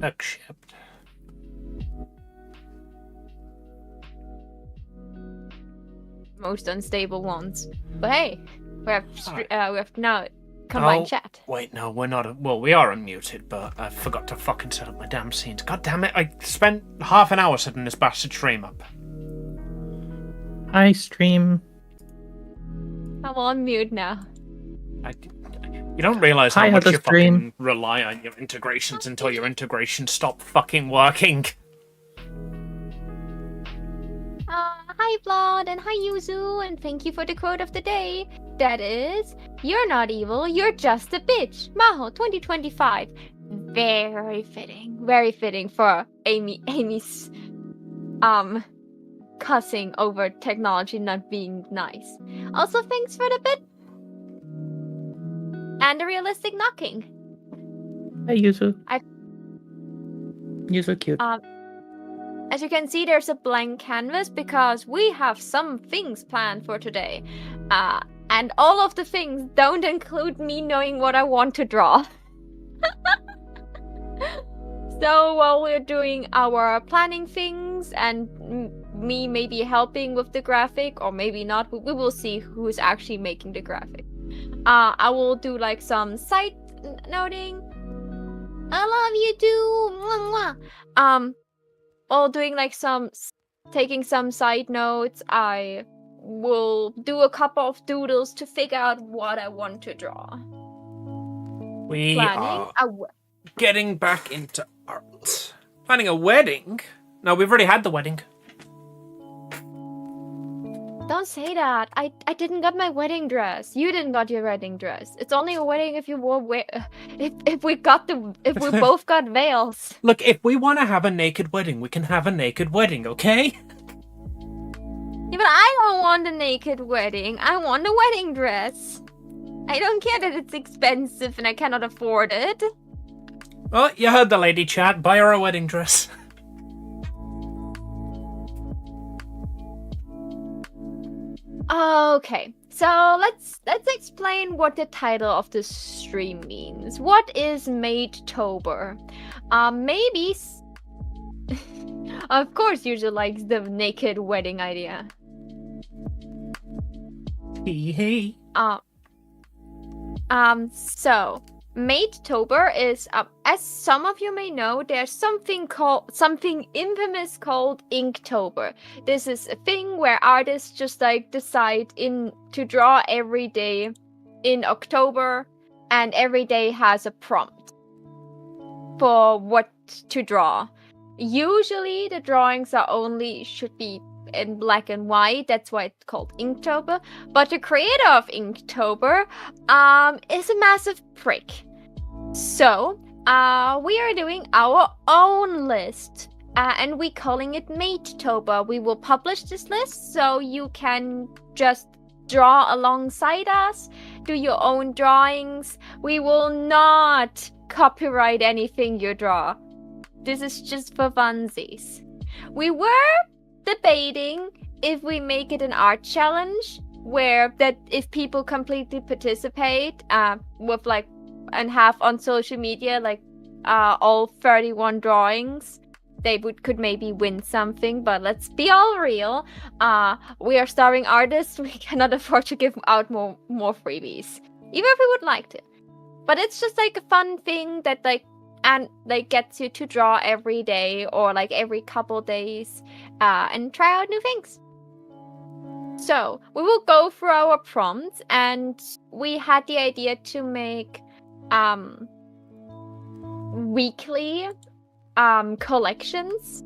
Accept. Most unstable ones. But hey, we have now combined chat. Wait, no, we're not. Well, we are unmuted, but I forgot to fucking set up my damn scenes. God damn it! I spent half an hour setting this bastard stream up. Hi, stream. I'm on mute now. You don't realize how Hi, much other you stream. fucking rely on your integrations until your integrations stop fucking working. Hi Vlad and hi Yuzu, and thank you for the quote of the day. That is, you're not evil, you're just a bitch. Maho 2025. Very fitting for Amy's cussing over technology not being nice. Also, thanks for the bit. And the realistic knocking. Hi, Yuzu. You're so cute. As you can see, there's a blank canvas because we have some things planned for today. And all of the things don't include me knowing what I want to draw. So while we're doing our planning things and me maybe helping with the graphic, or maybe not, we will see who's actually making the graphic. I will do like some side noting. I love you too. Mwah, mwah. While doing like taking some side notes, I will do a couple of doodles to figure out what I want to draw. We Planning are getting back into art. Planning a wedding? No, we've already had the wedding. Don't say that. I didn't get my wedding dress. You didn't got your wedding dress. It's only a wedding if you if we both got veils. Look, if we want to have a naked wedding, we can have a naked wedding, okay? Yeah, but I don't want a naked wedding. I want a wedding dress. I don't care that it's expensive and I cannot afford it. Well, you heard the lady chat. Buy her a wedding dress. Okay, so let's explain what the title of the stream means. What is Maidtober? Maybe. Of course, usually likes the naked wedding idea. Hee. So Maidtober is, as some of you may know, there's something infamous called Inktober. This is a thing where artists just like decide to draw every day in October, and every day has a prompt for what to draw. Usually the drawings should be in black and white. That's why it's called Inktober. But the creator of Inktober is a massive prick. So we are doing our own list, and we calling it Maidtober. We will publish this list so you can just draw alongside us, do your own drawings. We will not copyright anything you draw. This is just for funsies. We were debating if we make it an art challenge, where that if people completely participate with like and have on social media like all 31 drawings, they could maybe win something. But let's be all real, we are starving artists. We cannot afford to give out more freebies, even if we would like to. But it's just like a fun thing that gets you to draw every day or like every couple days, and try out new things. So we will go through our prompts, and we had the idea to make weekly collections.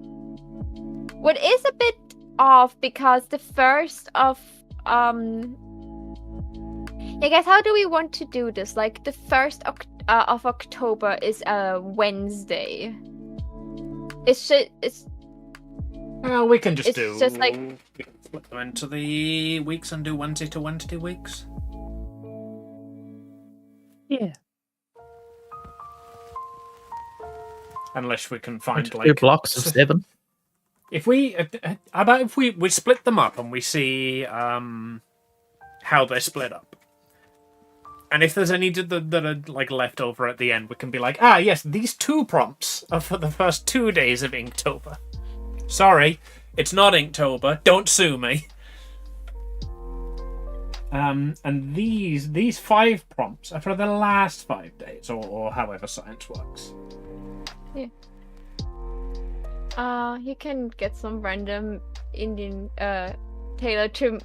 What is a bit off because the first of I guess, how do we want to do this? Like the 1st of October is a Wednesday. Well, we can just just like split them into the weeks and do Wednesday to Wednesday weeks. Yeah. Unless we can find Two like blocks of 7. If we, how about if we split them up and we see how they're split up, and if there's any that are like left over at the end, we can be like, yes, these 2 prompts are for the first 2 days of Inktober. Sorry, it's not Inktober. Don't sue me. And these 5 prompts are for the last 5 days, or however science works. Yeah. You can get some random Indian tailor to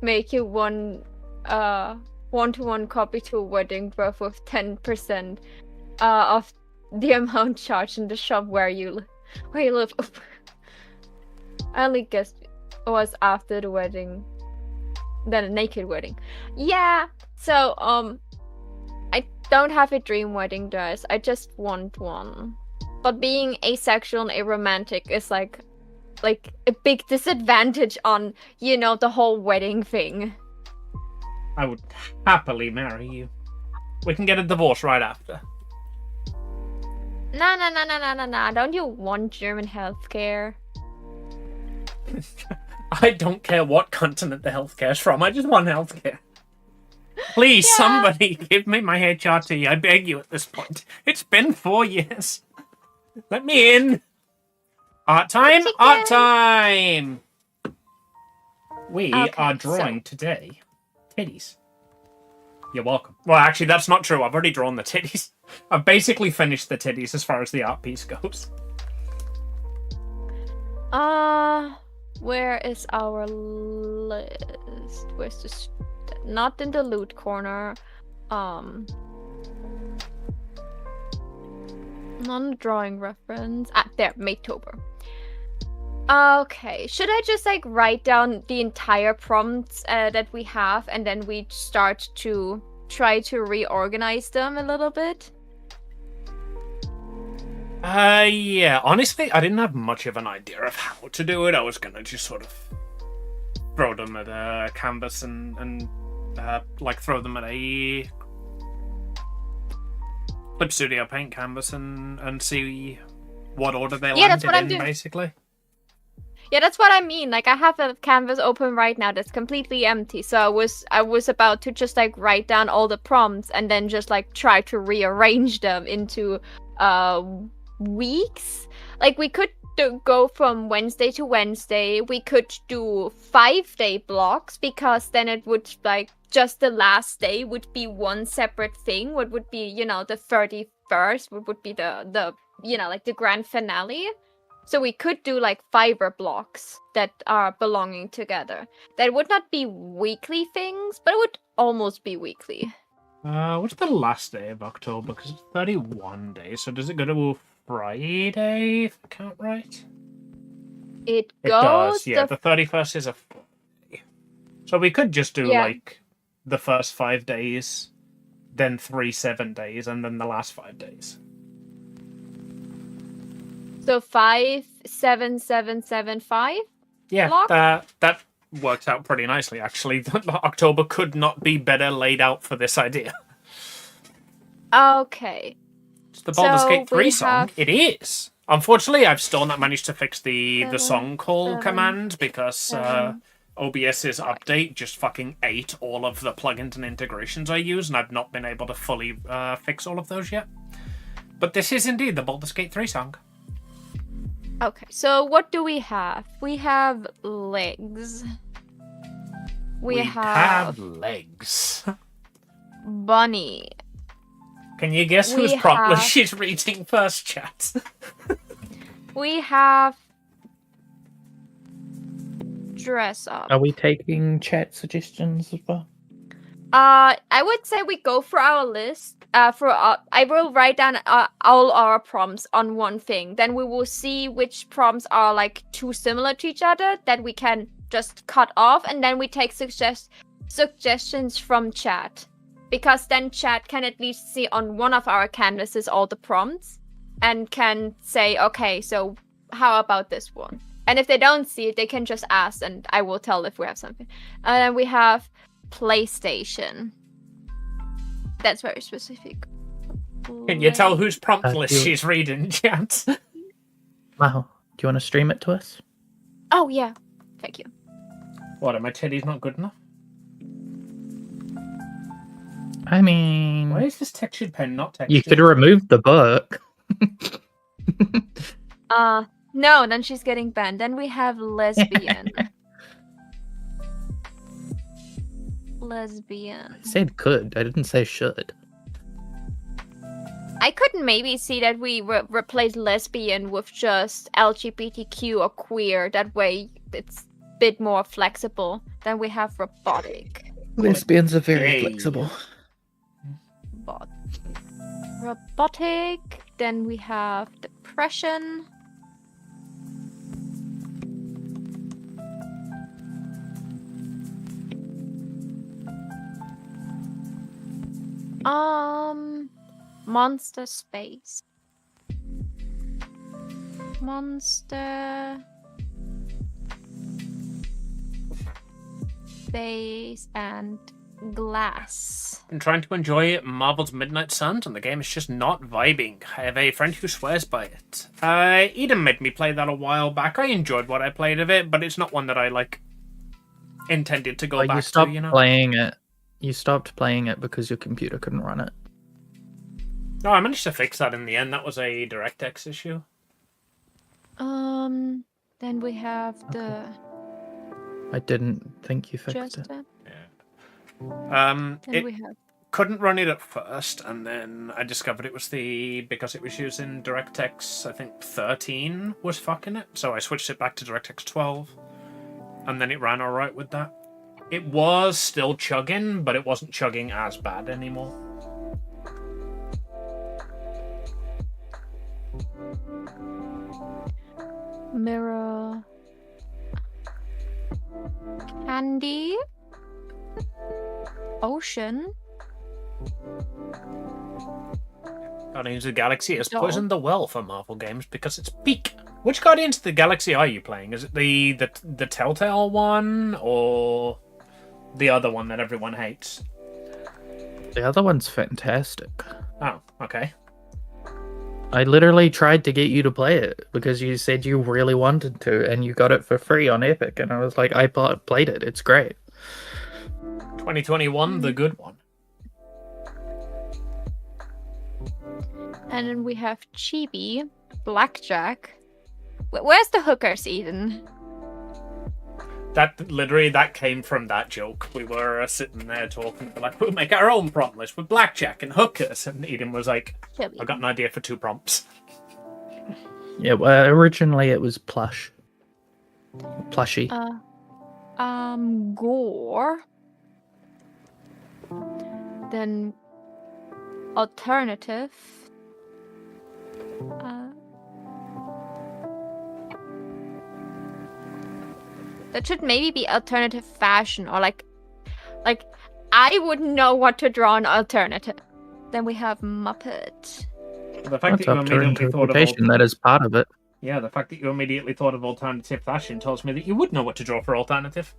make you one-to-one copy to a wedding worth with 10% of the amount charged in the shop where you live. I only guessed it was after the wedding, then a naked wedding. Yeah. So I don't have a dream wedding dress. I just want one. But being asexual and aromantic is like a big disadvantage on, the whole wedding thing. I would happily marry you. We can get a divorce right after. Nah. Don't you want German healthcare? I don't care what continent the healthcare's from. I just want healthcare. Please, Yeah. somebody give me my HRT. I beg you at this point. It's been 4 years. Let me in. Art time. Chicken. Art time. We Okay, are drawing today titties. You're welcome. Well, actually, that's not true. I've already drawn the titties. I've basically finished the titties as far as the art piece goes. Where is our list? Where's the not in the loot corner. Non-drawing reference. There, Maytober. Okay, should I just like write down the entire prompts that we have and then we start to try to reorganize them a little bit? Yeah, honestly, I didn't have much of an idea of how to do it. I was gonna just sort of throw them at a canvas and like throw them at a Clip Studio Paint canvas and see what order they that's landed what I'm in, doing. basically. Yeah, that's what I mean. Like, I have a canvas open right now that's completely empty. So I was about to just like write down all the prompts and then just like try to rearrange them into weeks. Like, we could go from Wednesday to Wednesday. We could do 5-day blocks because then it would like just the last day would be one separate thing. What would be, you know, the 31st would be the you know, like the grand finale. So we could do like fiber blocks that are belonging together. That would not be weekly things, but it would almost be weekly. What's the last day of October? Because it's 31 days, so does it go to Friday, if I count right? It It goes... does, yeah. The 31st is a Friday. So we could just do, like, the first 5 days, then 3 7 days, and then the last 5 days. So 5, 7, 7, 7, 5? Yeah, block? that works out pretty nicely, actually. October could not be better laid out for this idea. Okay. It's the Baldur's So Gate 3 we song. have- It is. Unfortunately, I've still not managed to fix the song call seven, command because seven. OBS's update just fucking ate all of the plugins and integrations I use, and I've not been able to fully fix all of those yet. But this is indeed the Baldur's Gate 3 song. Okay, so what do we have? We have legs. We have legs. bunny. Can you guess We whose prompt have- she's reading first, chat? We have dress up. Are we taking chat suggestions as well? I would say we go for our list. I will write down all our prompts on one thing. Then we will see which prompts are like too similar to each other that we can just cut off, and then we take suggestions from chat, because then chat can at least see on one of our canvases all the prompts and can say, okay, so how about this one? And if they don't see it, they can just ask, and I will tell if we have something. And then we have PlayStation. That's very specific. Can you tell whose prompt list you- she's reading, chat? Wow. Do you want to stream it to us? Oh, yeah. Thank you. What, are my titties not good enough? I mean, Why is this textured pen not textured? you could remove the book. No, then she's getting banned. Then we have lesbian. Lesbian. I said could. I didn't say should. I could maybe see that we replace lesbian with just LGBTQ or queer. That way it's a bit more flexible. Then we have robotic. Lesbians are very Hey. flexible. Robotic. Then we have depression. Monster space. Monster space and glass. I'm trying to enjoy Marvel's Midnight Suns, and the game is just not vibing. I have a friend who swears by it. Eden made me play that a while back. I enjoyed what I played of it, but it's not one that I, intended to go Well, back you stopped to, you know? playing it You stopped playing it because your computer couldn't run it. No, I managed to fix that in the end. That was a DirectX issue. Then we have the I didn't think you fixed it. Jester. Then Then we have couldn't run it at first, and then I discovered it was because it was using DirectX, I think 13 was fucking it, so I switched it back to DirectX 12, and then it ran alright with that. It was still chugging, but it wasn't chugging as bad anymore. Mirror. Candy. Ocean. Guardians of the Galaxy has Dog. poisoned the well for Marvel games because it's peak. Which Guardians of the Galaxy are you playing? Is it the Telltale one, or the other one that everyone hates? The other one's fantastic. Oh, okay. I literally tried to get you to play it because you said you really wanted to, and you got it for free on Epic, and I was like, I played it. It's great. 2021, the good one. And then we have Chibi, Blackjack. Where's the hooker season? That came from that joke. We were sitting there talking, like, we'll make our own prompt list with blackjack and hookers, and Eden was like, Chibi. I've got an idea for 2 prompts. Yeah, well, originally it was plush. Plushy. Gore. Then alternative. That should maybe be alternative fashion, or like I would know what to draw an alternative. Then we have Muppet. The fact That's that you up to immediately thought of interpretation. That is part of it. yeah, the fact that you immediately thought of alternative fashion tells me that you would know what to draw for alternative.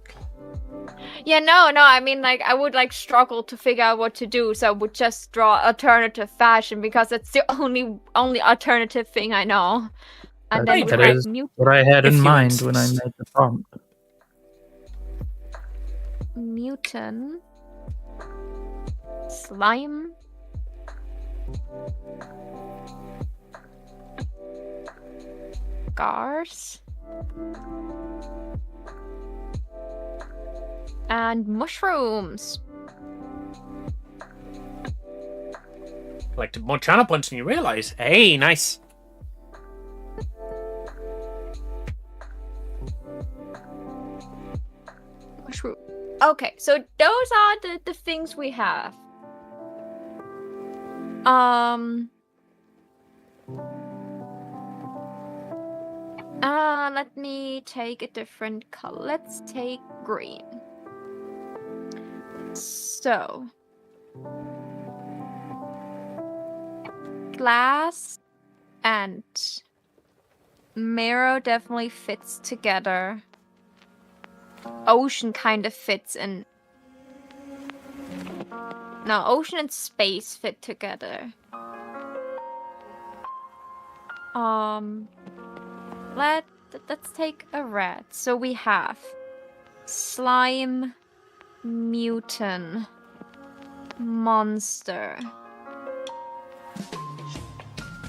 Yeah, no, I mean, like, I would, like, struggle to figure out what to do, so I would just draw alternative fashion, because it's the only alternative thing I know. And then we That have is what I had If in you mind when I insist. made the prompt. Mutant. Slime. Scars. And mushrooms. Collected more channel points than you realise. Hey, nice. Mushroom. Okay, so those are the things we have. Let me take a different color. Let's take green. So, glass and mirror definitely fits together. Ocean kind of fits in. No, ocean and space fit together. Let's take a red. So we have slime, mutant, monster.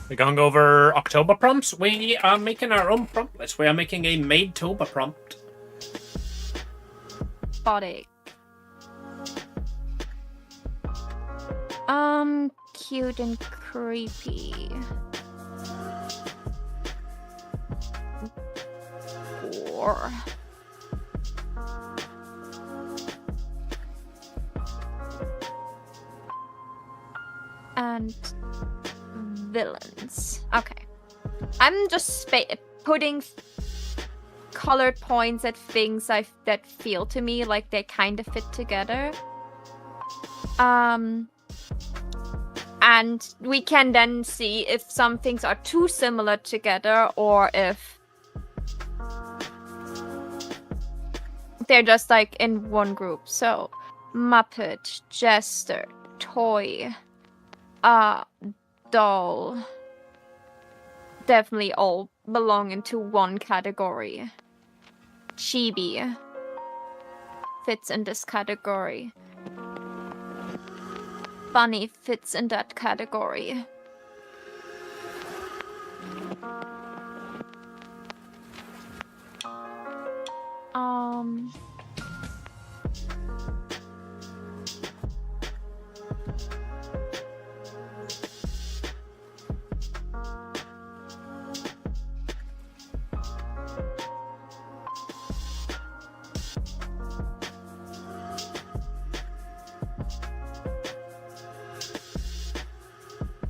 We're going over October prompts. We are making our own prompt list. We are making a Maid-tober prompt. Body. Cute and creepy. Or and villains. Okay. I'm just putting colored points at things that feel to me like they kind of fit together. And we can then see if some things are too similar together or if they're just like in one group. So, Muppet, Jester, Toy, Doll. Definitely all belong into one category. Chibi fits in this category. bunny fits in that category.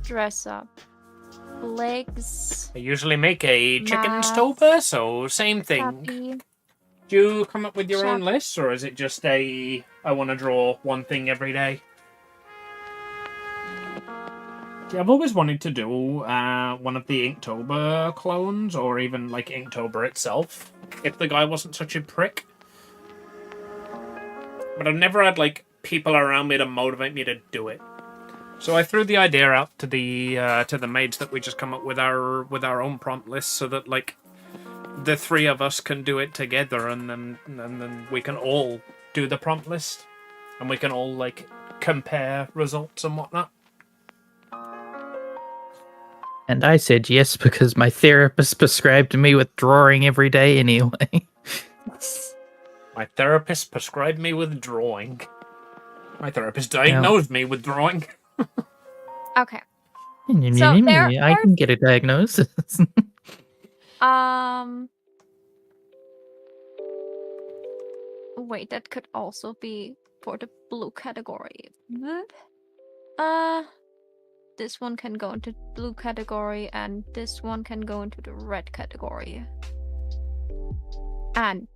Dress up. Legs. I usually make a chicken Mask. stover, so same thing. Happy. Do you come up with your own Sharp. list, or is it just I want to draw one thing every day? See, I've always wanted to do one of the Inktober clones, or even like Inktober itself, if the guy wasn't such a prick. But I've never had like people around me to motivate me to do it. So I threw the idea out to the maids that we just come up with our own prompt list, so that like the three of us can do it together, and then we can all do the prompt list, and we can all like compare results and whatnot. And I said yes because my therapist prescribed me with drawing every day anyway. My therapist prescribed me with drawing. My therapist diagnosed me with drawing. Okay. I can get a diagnosis. Wait, that could also be for the blue category. This one can go into blue category, and this one can go into the red category. And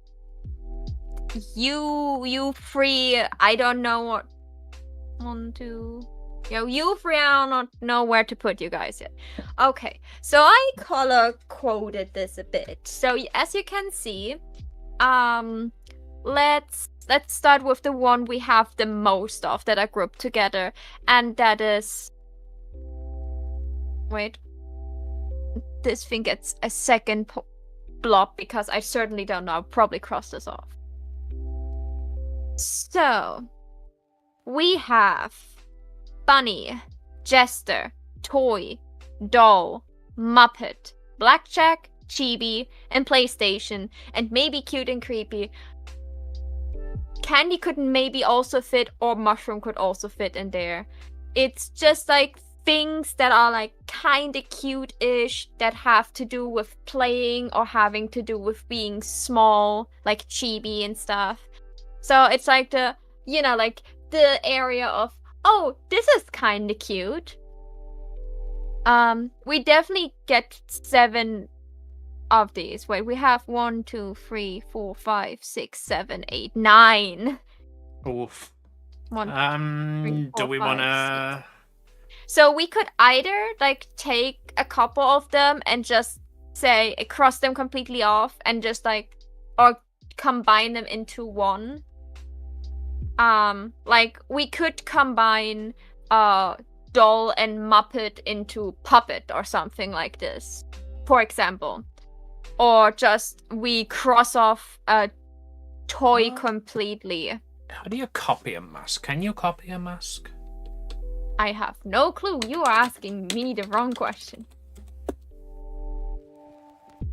you three, I don't know what. 1, 2. You three, I don't know where to put you guys yet. Okay, so I color coded this a bit. So as you can see, let's start with the one we have the most of that are grouped together, and that is. Wait. This thing gets a second blob because I certainly don't know. I'll probably cross this off. So, we have bunny, jester, toy, doll, muppet, blackjack, chibi, and PlayStation, and maybe cute and creepy. Candy could maybe also fit, or mushroom could also fit in there. It's just like things that are like kinda cute-ish that have to do with playing or having to do with being small, like chibi and stuff. So it's like the, like the area of, oh, this is kinda cute. We definitely get 7 of these. Wait, we have 1, 2, 3, 4, 5, 6, 7, 8, 9. Oof. 1, 3, 4, do we 5, wanna? 6. So we could either like take a couple of them and just say cross them completely off and just like, or combine them into one. Like we could combine doll and Muppet into puppet or something like this, for example. Or just we cross off a toy completely. How do you copy a mask? Can you copy a mask? I have no clue. You are asking me the wrong question.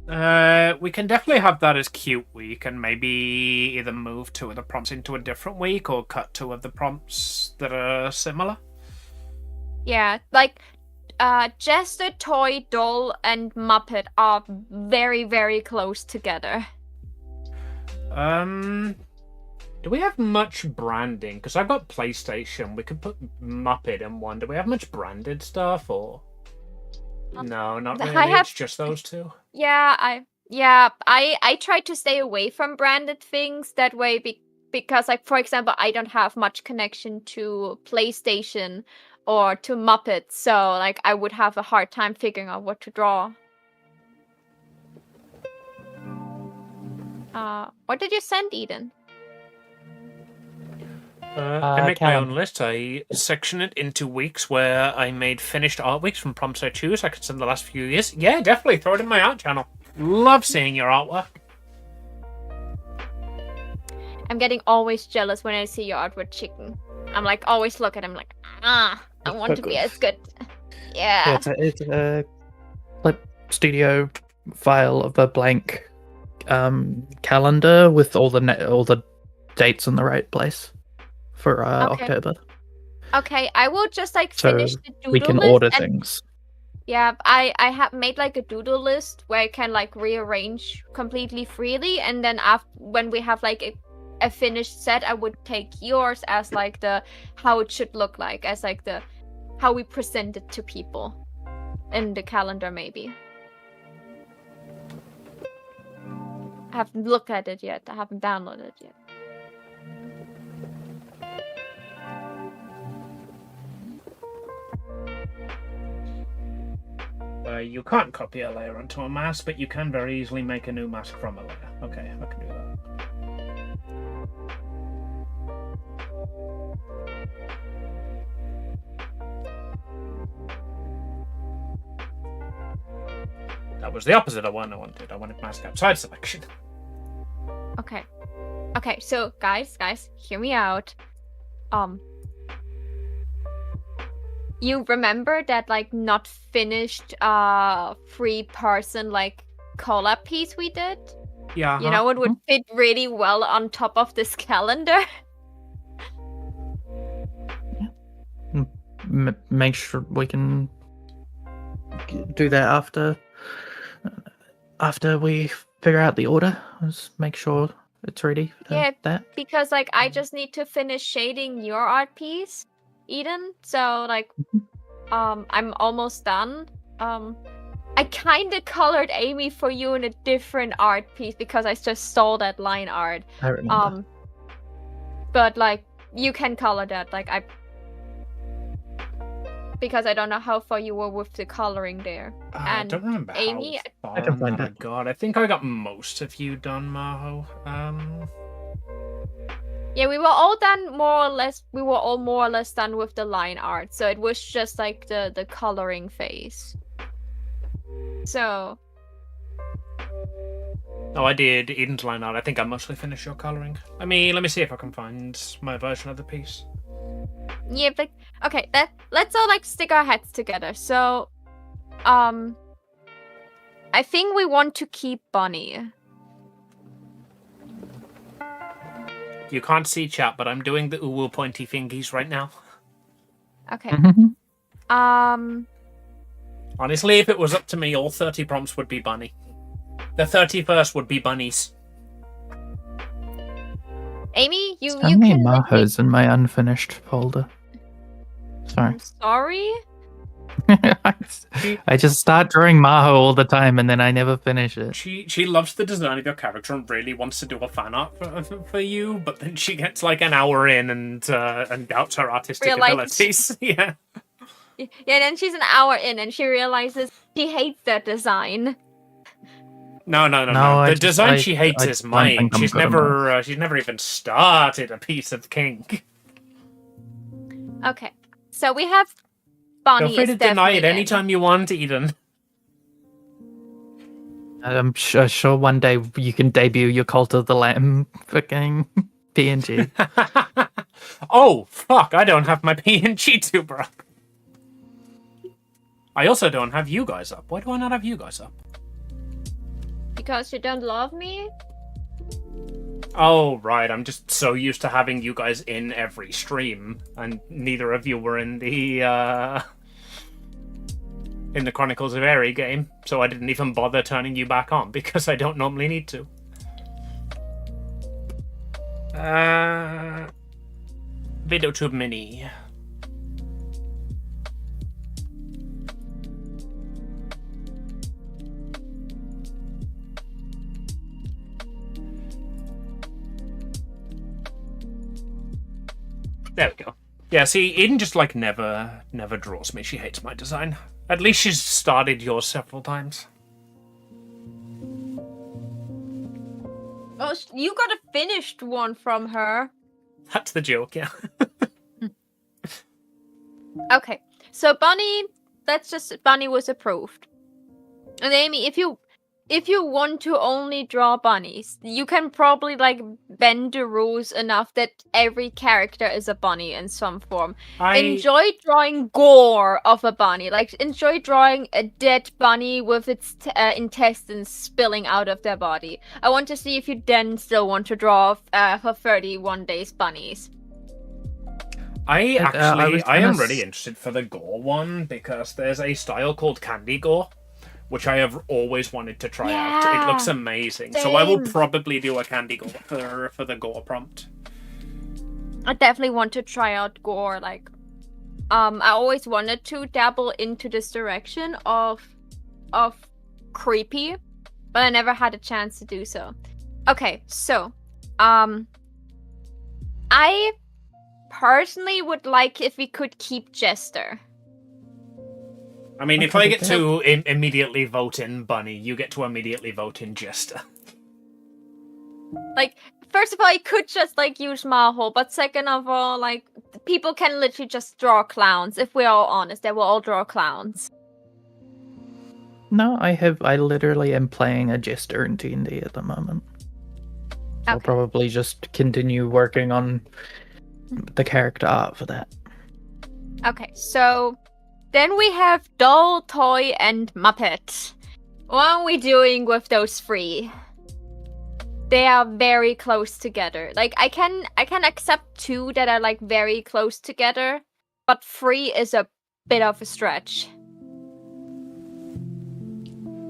We can definitely have that as cute week, and maybe either move 2 of the prompts into a different week or cut 2 of the prompts that are similar. Yeah, like Jester, Toy, Doll, and Muppet are very, very close together. Do we have much branding? Because I've got PlayStation. We could put Muppet in one. Do we have much branded stuff, or no? Not really. It's just those 2. Yeah, I try to stay away from branded things that way because, like, for example, I don't have much connection to PlayStation or to Muppets, so like I would have a hard time figuring out what to draw. What did you send, Eden? I make my own list. I section it into weeks where I made finished art weeks from prompts I choose. I could send the last few years. Yeah, definitely. Throw it in my art channel. Love seeing your artwork. I'm getting always jealous when I see your artwork chicken. I'm like, always look at him like, I It's want so to be good. as good. Yeah, Yeah. it's a Clip Studio file of a blank calendar with all the dates in the right place for Okay. October, Okay, I will just like so finish the we doodle can list order and things. yeah, I have made like a doodle list where I can like rearrange completely freely, and then after when we have like a finished set, I would take yours as like the how it should look like, as like the how we present it to people in the calendar maybe. I haven't looked at it yet. I haven't downloaded it yet. You can't copy a layer onto a mask, but you can very easily make a new mask from a layer. Okay, I can do that. That was the opposite of what I wanted. I wanted mask outside selection. Okay. Okay, so guys, hear me out. You remember that like not finished free person like collab piece we did? Yeah. You know, it would fit really well on top of this calendar. Make sure we can do that after we figure out the order. Just make sure it's ready for Yeah, that. because like I just need to finish shading your art piece, Eden. So like I'm almost done. I kind of colored Amy for you in a different art piece because I just saw that line art. I remember. But like you can color that. Like because I don't know how far you were with the coloring there. I don't remember Amy, how far I can find I it. got. I think I got most of you done, Maho. yeah, we were all done more or less. We were all more or less done with the line art. So it was just like the coloring phase. So. Oh, I did Eden's line art. I think I mostly finished your colouring. Let me see if I can find my version of the piece. Yeah, but okay, let's all like stick our heads together. So, I think we want to keep Bonnie. You can't see chat, but I'm doing the uwu pointy fingies right now. Okay. Mm-hmm. Honestly, if it was up to me, all 30 prompts would be bunny. The 31st would be bunnies. Amy, you How many can Mahos in my unfinished folder? Sorry. I'm sorry. I just start drawing Maho all the time and then I never finish it. She loves the design of your character and really wants to do a fan art for you, but then she gets like an hour in and doubts her artistic abilities. Yeah. Yeah, then she's an hour in and she realizes she hates that design. No. The design she hates is mine. She's never even started a piece of kink. Okay, so we have Bonnie. Feel free to deny it anytime you want, Eden. I'm sure one day you can debut your Cult of the Lamb fucking PNG. Oh, fuck, I don't have my PNG tuber up. I also don't have you guys up. Why do I not have you guys up? Because you don't love me? Oh, right, I'm just so used to having you guys in every stream, and neither of you were in the Chronicles of Aerie game, so I didn't even bother turning you back on, because I don't normally need to. VideoTube Mini. There we go. Yeah, see, Eden just like never draws me. She hates my design. At least she's started yours several times. Oh, you got a finished one from her. That's the joke, yeah. Okay, so Bonnie was approved. And Amy, if you if you want to only draw bunnies, you can probably like bend the rules enough that every character is a bunny in some form. Enjoy drawing gore of a bunny. Like enjoy drawing a dead bunny with its intestines spilling out of their body. I want to see if you then still want to draw for 31 days bunnies. I am gonna really interested for the gore one because there's a style called candy gore, which I have always wanted to try out. It looks amazing. Same. So I will probably do a candy gore for the gore prompt. I definitely want to try out gore. Like, I always wanted to dabble into this direction of creepy, but I never had a chance to do so. Okay, so, I personally would like if we could keep Jester. I mean, if I get to immediately vote in Bunny, you get to immediately vote in Jester. Like, first of all, I could just, like, use Maho, but second of all, like, people can literally just draw clowns. If we're all honest, they will all draw clowns. No, I literally am playing a Jester in D&D at the moment. So I'll probably just continue working on the character art for that. Okay, so then we have Doll, Toy, and Muppet. What are we doing with those three? They are very close together. Like, I can accept two that are, like, very close together, but three is a bit of a stretch.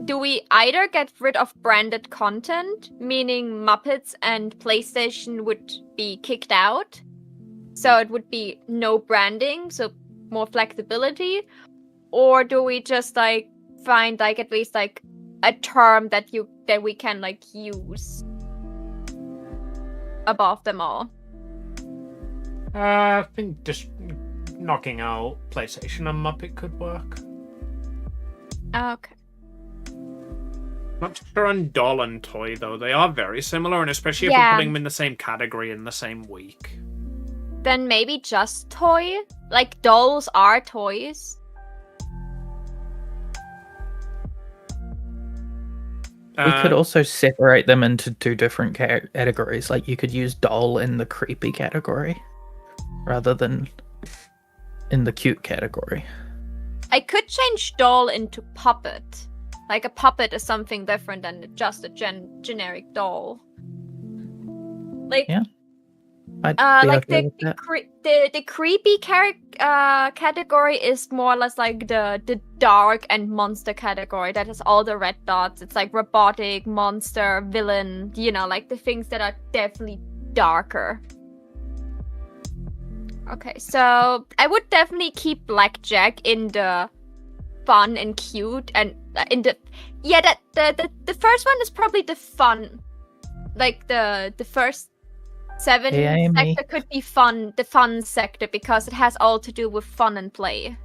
Do we either get rid of branded content, meaning Muppets and PlayStation would be kicked out? So it would be no branding, so more flexibility? Or do we just, like, find, like, at least, like, a term that we can, like, use above them all? I think just knocking out PlayStation and Muppet could work. Okay. Not sure on Doll and Toy, though. They are very similar, and especially if we're putting them in the same category in the same week. Then maybe just Toy? Like, dolls are toys. We could also separate them into two different categories. Like, you could use doll in the creepy category rather than in the cute category. I could change doll into puppet. Like, a puppet is something different than just a generic doll. Like, yeah. like the creepy category is more or less like the dark and monster category that has all the red dots. It's like robotic, monster, villain, you know, like the things that are definitely darker. Okay, so I would definitely keep Blackjack in the fun and cute, and in the the first one is probably the fun, like the first 7 sector could be fun, the fun sector, because it has all to do with fun and play.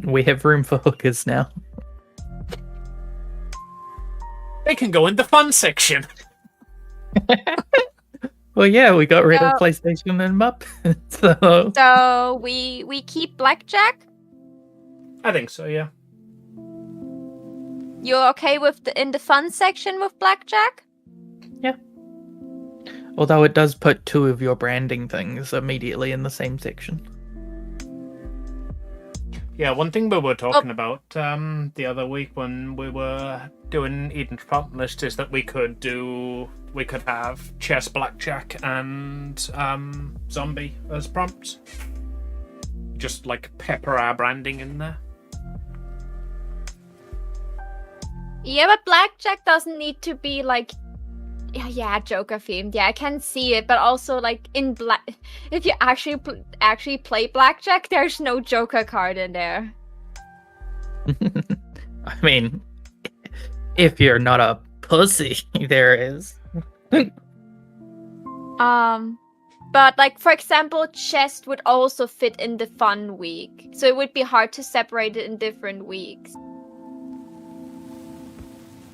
We have room for hookers now. They can go in the fun section. Well, yeah, we got rid of PlayStation and Muppet. So we keep Blackjack? I think so, yeah. You're okay with in the fun section with Blackjack? Yeah. Although it does put two of your branding things immediately in the same section. Yeah, one thing we were talking about the other week when we were doing Eden's prompt list is that we could have chess, blackjack, and zombie as prompts. Just like pepper our branding in there. Yeah, but blackjack doesn't need to be like Joker themed. Yeah, I can see it, but also like in if you actually play blackjack, there's no Joker card in there. I mean, if you're not a pussy, there is. But like for example, chess would also fit in the fun week, so it would be hard to separate it in different weeks.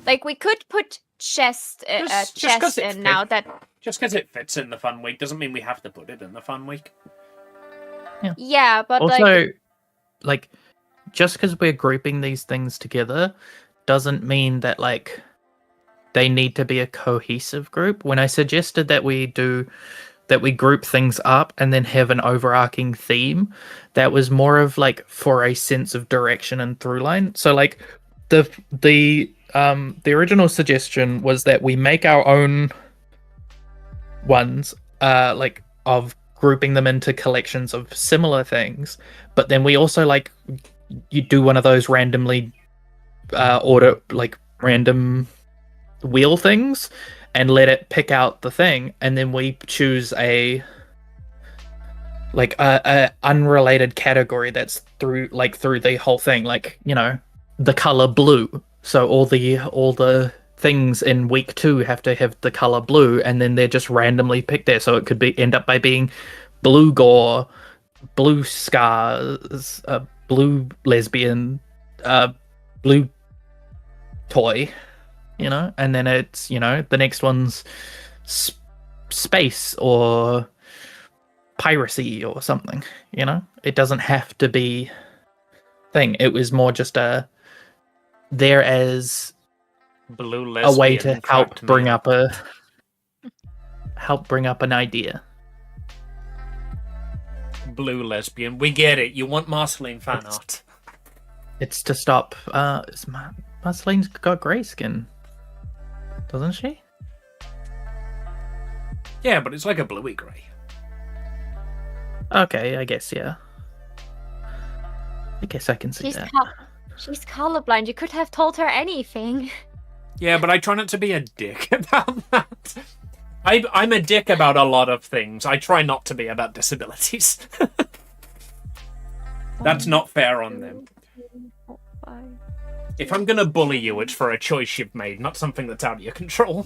Like we could put chess in now that just because it fits in the fun week doesn't mean we have to put it in the fun week. Yeah, but also, like just because we're grouping these things together doesn't mean that like they need to be a cohesive group. When I suggested that we group things up and then have an overarching theme, that was more of like for a sense of direction and through line. So like the original suggestion was that we make our own ones, like of grouping them into collections of similar things, but then we also like you do one of those randomly random wheel things and let it pick out the thing, and then we choose a unrelated category that's through the whole thing, like, you know, the color blue. So all the things in week 2 have to have the color blue, and then they're just randomly picked there. So it could end up by being blue gore, blue scars, blue lesbian, blue toy, you know, and then it's, you know, the next one's space or piracy or something, you know. It doesn't have to be thing. It was more just there as Blue a way to lesbian help cracked bring me up an idea. Blue lesbian. We get it. You want Marceline fan art. It's to stop. Marceline's got grey skin, doesn't she? Yeah, but it's like a bluey grey. Okay, I guess, yeah. I guess I can see that. She's colorblind. You could have told her anything. Yeah, but I try not to be a dick about that. I'm a dick about a lot of things. I try not to be about disabilities. That's not fair on them. If I'm gonna bully you, it's for a choice you've made, not something that's out of your control.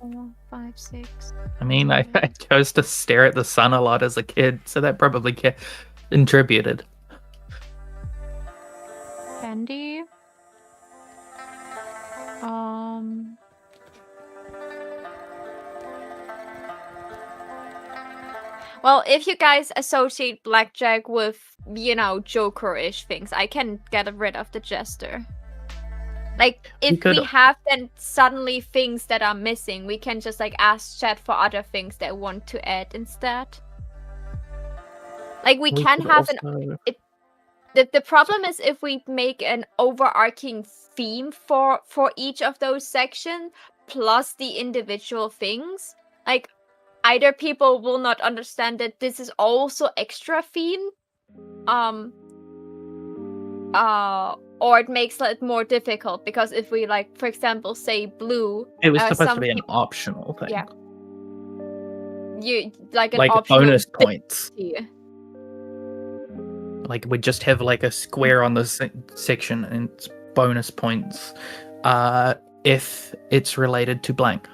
4, 5, 6. I mean, I chose to stare at the sun a lot as a kid, so that probably contributed. Candy. Well, if you guys associate blackjack with, you know, Joker-ish things, I can get rid of the jester. Like, if we have then suddenly things that are missing, we can just like ask chat for other things they want to add instead. Like, we can have the problem is if we make an overarching theme for each of those sections plus the individual things, like, either people will not understand that this is also extra theme, or it makes it more difficult, because if we, like, for example, say blue, it was supposed to be an optional thing. Yeah, you like optional bonus points. Like, we just have like a square on the section and it's bonus points if it's related to blank.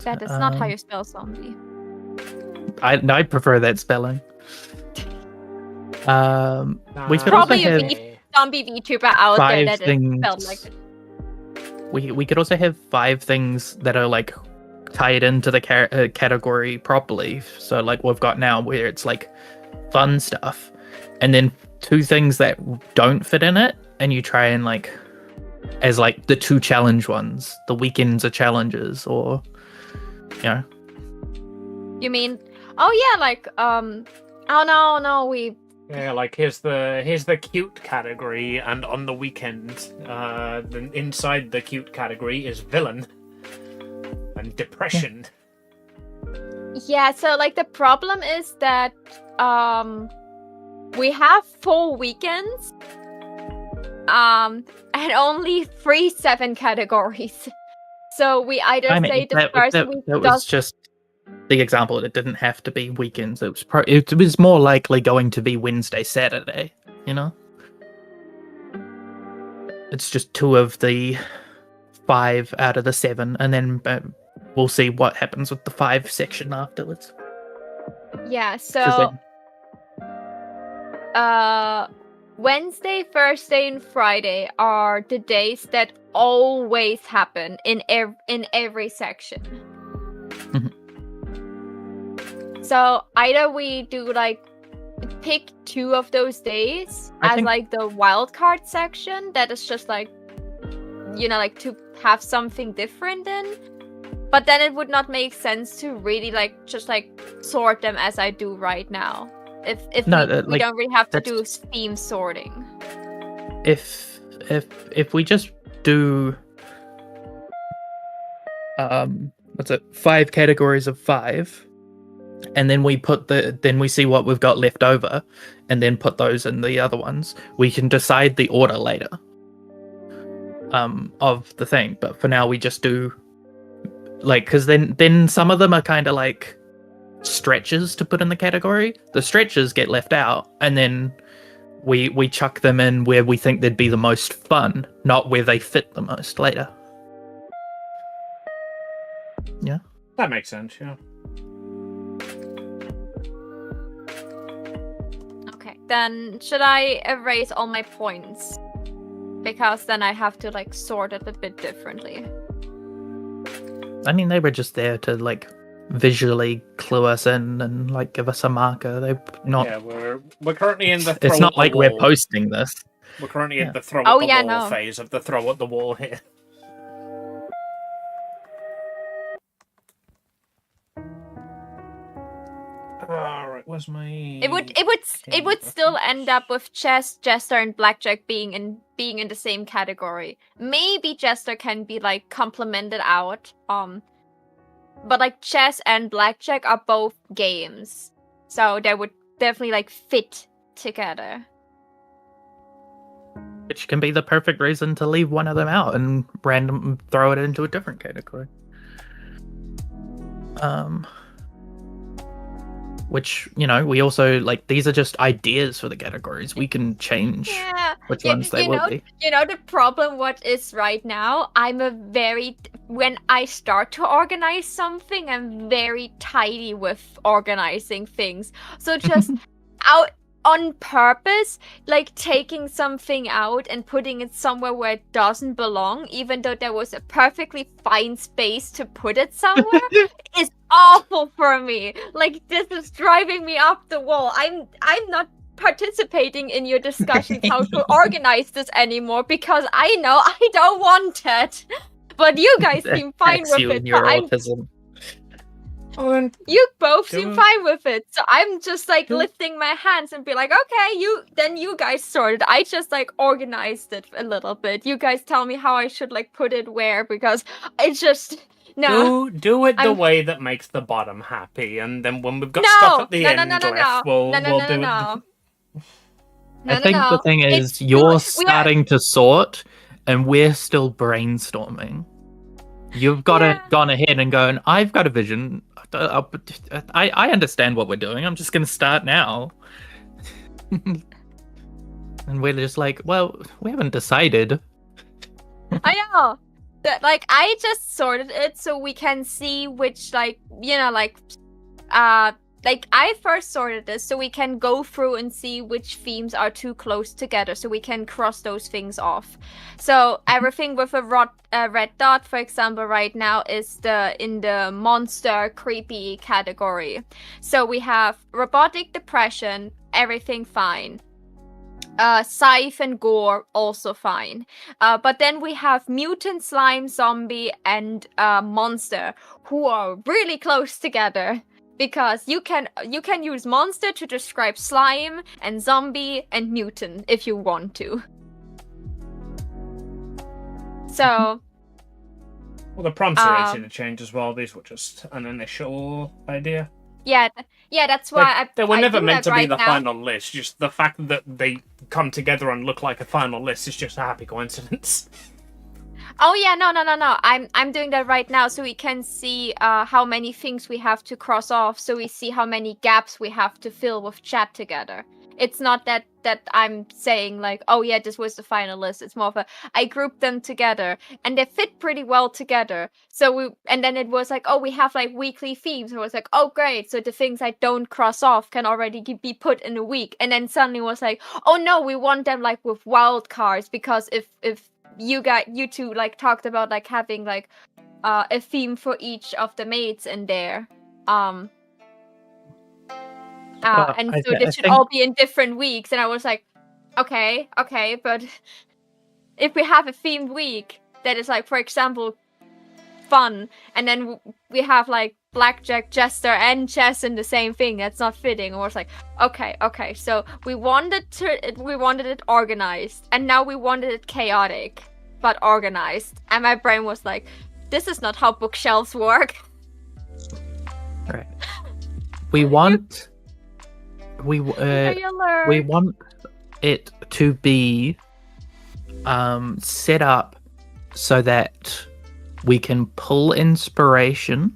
That is not how you spell zombie. I prefer that spelling. We could probably also a zombie VTuber out there that is spelled like it. We could also have 5 things that are like tied into the category properly. So like we've got now, where it's like fun stuff, and then 2 things that don't fit in it, and you try and like as like the 2 challenge ones. The weekends are challenges, or you know. You mean? Oh yeah, like oh no, we. Yeah, like here's the cute category, and on the weekend, then inside the cute category is villain and depression. Yeah, so like the problem is that we have 4 weekends, and only 3 7 categories. So we either say the first week that was just the example. It didn't have to be weekends. It was more likely going to be Wednesday, Saturday, you know? It's just 2 of the 5 out of the 7, and then we'll see what happens with the 5 section afterwards. Yeah, so Wednesday, Thursday, and Friday are the days that always happen in every section. Mm-hmm. So either we do like pick 2 of those days I as think- like the wildcard section that is just like, like to have something different in. But then it would not make sense to really like just like sort them as I do right now. If No, we don't really have to do that's- theme sorting. If we just do what's it, 5 categories of 5, and then we see what we've got left over, and then put those in the other ones, we can decide the order later of the thing. But for now we just do like, because then some of them are kind of like stretches to put in the category. The stretches get left out, and then we chuck them in where we think they'd be the most fun, not where they fit the most later. Yeah, That makes sense, yeah. Okay, then should I erase all my points? Because then I have to like sort it a bit differently. I mean, they were just there to like visually clue us in and like give us a marker. They're not. Yeah, we're currently in the throw It's not at the like we're wall. posting this. We're currently Yeah. at the throw Oh, at the yeah, wall no. phase of the throw at the wall here. Alright, where's my... It would still end up with chess, jester, and blackjack being in the same category. Maybe jester can be like complemented out. But like chess and blackjack are both games, so they would definitely like fit together. Which can be the perfect reason to leave one of them out and random throw it into a different category. Which, we also like, these are just ideas for the categories. We can change which ones they will be. The problem what is right now, when I start to organize something, I'm very tidy with organizing things. So just out on purpose, like taking something out and putting it somewhere where it doesn't belong, even though there was a perfectly fine space to put it somewhere, is awful for me. Like, this is driving me up the wall. I'm not participating in your discussions how to organize this anymore because I know I don't want it. But you guys seem fine That's with you it. and your So autism. Oh, then you both Do seem it. fine with it. So I'm just like Do it. lifting my hands and be like, okay, you guys sorted. I just like organized it a little bit. You guys tell me how I should like put it where, because it's just no. do it the I'm- way that makes the bottom happy, and then when we've got No! stuff at the No, end no, no, no, left, no. we'll No, no, we'll no, do no, it. no. No, I no, think the no. thing is, It's- you're we are- starting to sort, and we're still brainstorming. You've gone ahead and gone, I've got a vision. I understand what we're doing. I'm just going to start now. And we're just like, well, we haven't decided. I know. Like, I just sorted it so we can see which, like, I first sorted this so we can go through and see which themes are too close together so we can cross those things off. So everything with a red dot, for example, right now is in the monster creepy category. So we have robotic depression, everything fine. Scythe and gore, also fine. But then we have mutant, slime, zombie, and monster, who are really close together. Because you can use monster to describe slime and zombie and mutant if you want to. So Well, the prompts are easy to change as well. These were just an initial idea. yeah, that's why They were I never do meant that to be right the now. final list. Just the fact that they come together and look like a final list is just a happy coincidence. Oh yeah, no. I'm doing that right now so we can see how many things we have to cross off, so we see how many gaps we have to fill with chat together. It's not that I'm saying like, oh yeah, this was the final list. It's more of I grouped them together and they fit pretty well together. And then it was like, oh, we have like weekly themes. It was like, oh great, so the things I don't cross off can already be put in a week. And then suddenly it was like, oh no, we want them like with wild cards, because if you two like talked about like having like a theme for each of the maids in there. Well, and I so thi- they I should think- all be in different weeks. And I was like, okay, but if we have a themed week that is like, for example, fun, and then we have like blackjack, jester, and chess in the same thing, that's not fitting. Or it's like, okay, so we wanted it organized, and now we wanted it chaotic but organized. And my brain was like, this is not how bookshelves work. Right. We want we Very alert. we want it to be set up so that we can pull inspiration,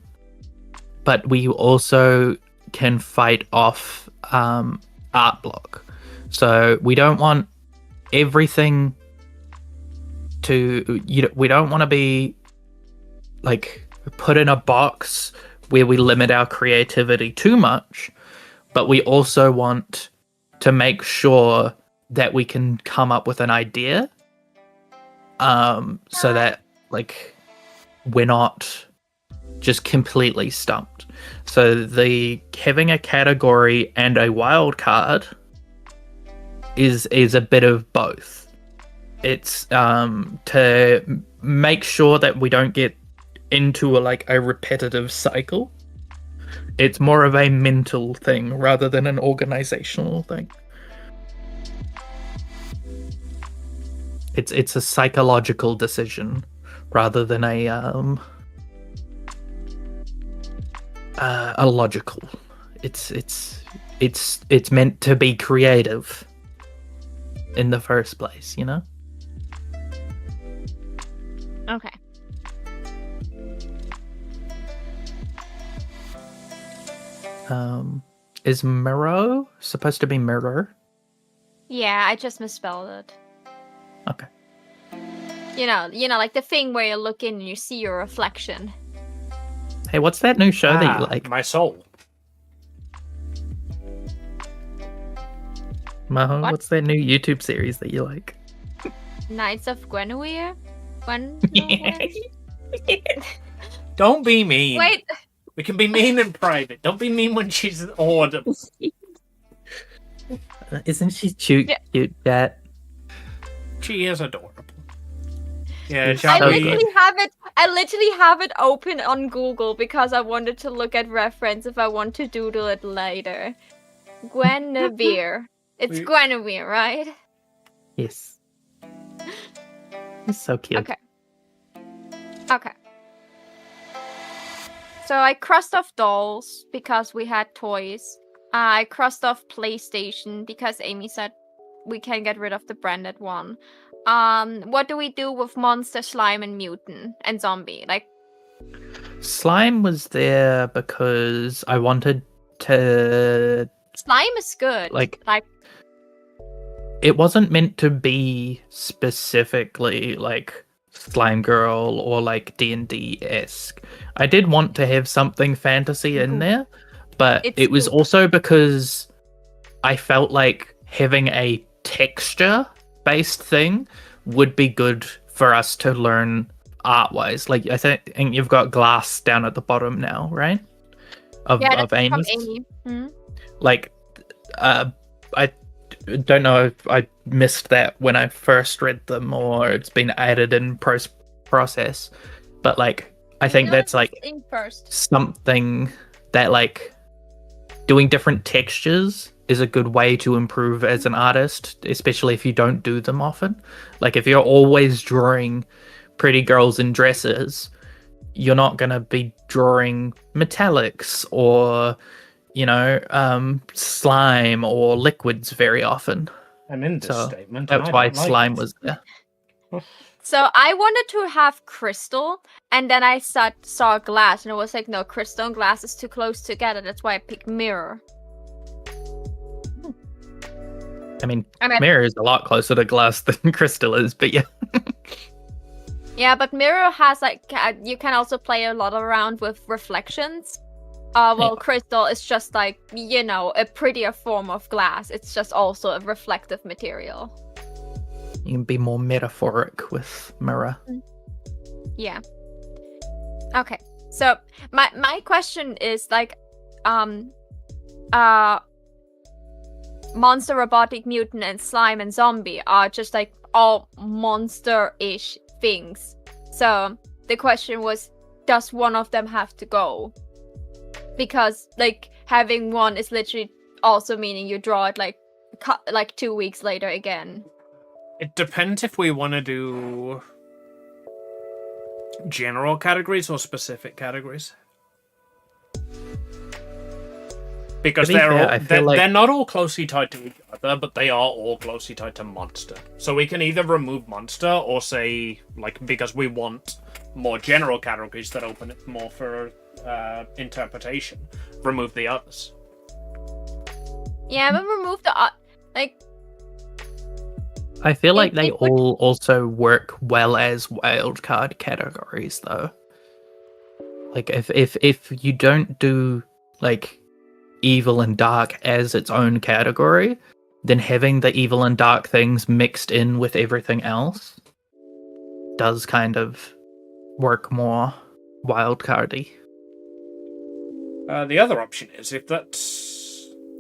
but we also can fight off art block. So we don't want everything to we don't want to be like put in a box where we limit our creativity too much, but we also want to make sure that we can come up with an idea so that like we're not just completely stumped. So the having a category and a wild card is a bit of both. It's to make sure that we don't get into a repetitive cycle. It's more of a mental thing rather than an organizational thing. It's a psychological decision rather than a logical. It's meant to be creative in the first place, you know? Okay. Is mirror supposed to be mirror? Yeah, I just misspelled it. Okay. You know, like the thing where you look in and you see your reflection. Hey, what's that new show that you like? My soul. Maho, What? what's that new YouTube series that you like? Knights of Guinevere? Don't be mean. Wait, We can be mean in private. Don't be mean when she's audible. Isn't she cute? Yeah. Cute cat. She is adorable. Yeah, It's shall so we? good. I literally have it open on Google because I wanted to look at reference if I want to doodle it later. Guinevere. It's We- Guinevere, right? Yes. It's so cute. Okay. So I crossed off dolls because we had toys. I crossed off PlayStation because Amy said we can get rid of the branded one. What do we do with monster, slime, and mutant and zombie? Like, Slime was there because I wanted to slime is good. like Like, it wasn't meant to be specifically like Slime Girl or like D&D-esque. I did want to have something fantasy in there, but It's it was cool. also because I felt like having a texture-based thing would be good for us to learn art-wise. Like I think you've got glass down at the bottom now, right? Of yeah, that's from Amy's. Amy. Hmm? Like I don't know if I missed that when I first read them or it's been added in process, but like I think that's like Ink first. something that like doing different textures is a good way to improve as an artist, especially if you don't do them often. Like if you're always drawing pretty girls in dresses, you're not going to be drawing metallics or slime or liquids very often. I'm in this So, statement. That's and I why don't like slime it. was there. So I wanted to have crystal, and then I saw glass, and it was like, no, crystal and glass is too close together. That's why I picked mirror. I mean, I mean, mirror is a lot closer to glass than crystal is, but yeah. yeah, but mirror has like you can also play a lot around with reflections. Well, crystal is just like, a prettier form of glass. It's just also a reflective material. You can be more metaphoric with mirror. Yeah. Okay. So my question is like, monster, robotic, mutant, and slime and zombie are just like all monster-ish things. So the question was, does one of them have to go? Because like having one is literally also meaning you draw it like 2 weeks later again. It depends if we want to do general categories or specific categories. Because To be fair, I feel like- they're not all closely tied to each other, but they are all closely tied to monster. So we can either remove monster or say, like, because we want more general categories that open it more for interpretation, remove the others. Yeah, but remove the like. I feel like It- they it would- all also work well as wildcard categories, though. Like if you don't do like evil and dark as its own category, then having the evil and dark things mixed in with everything else does kind of work more wildcardy. The other option is if that's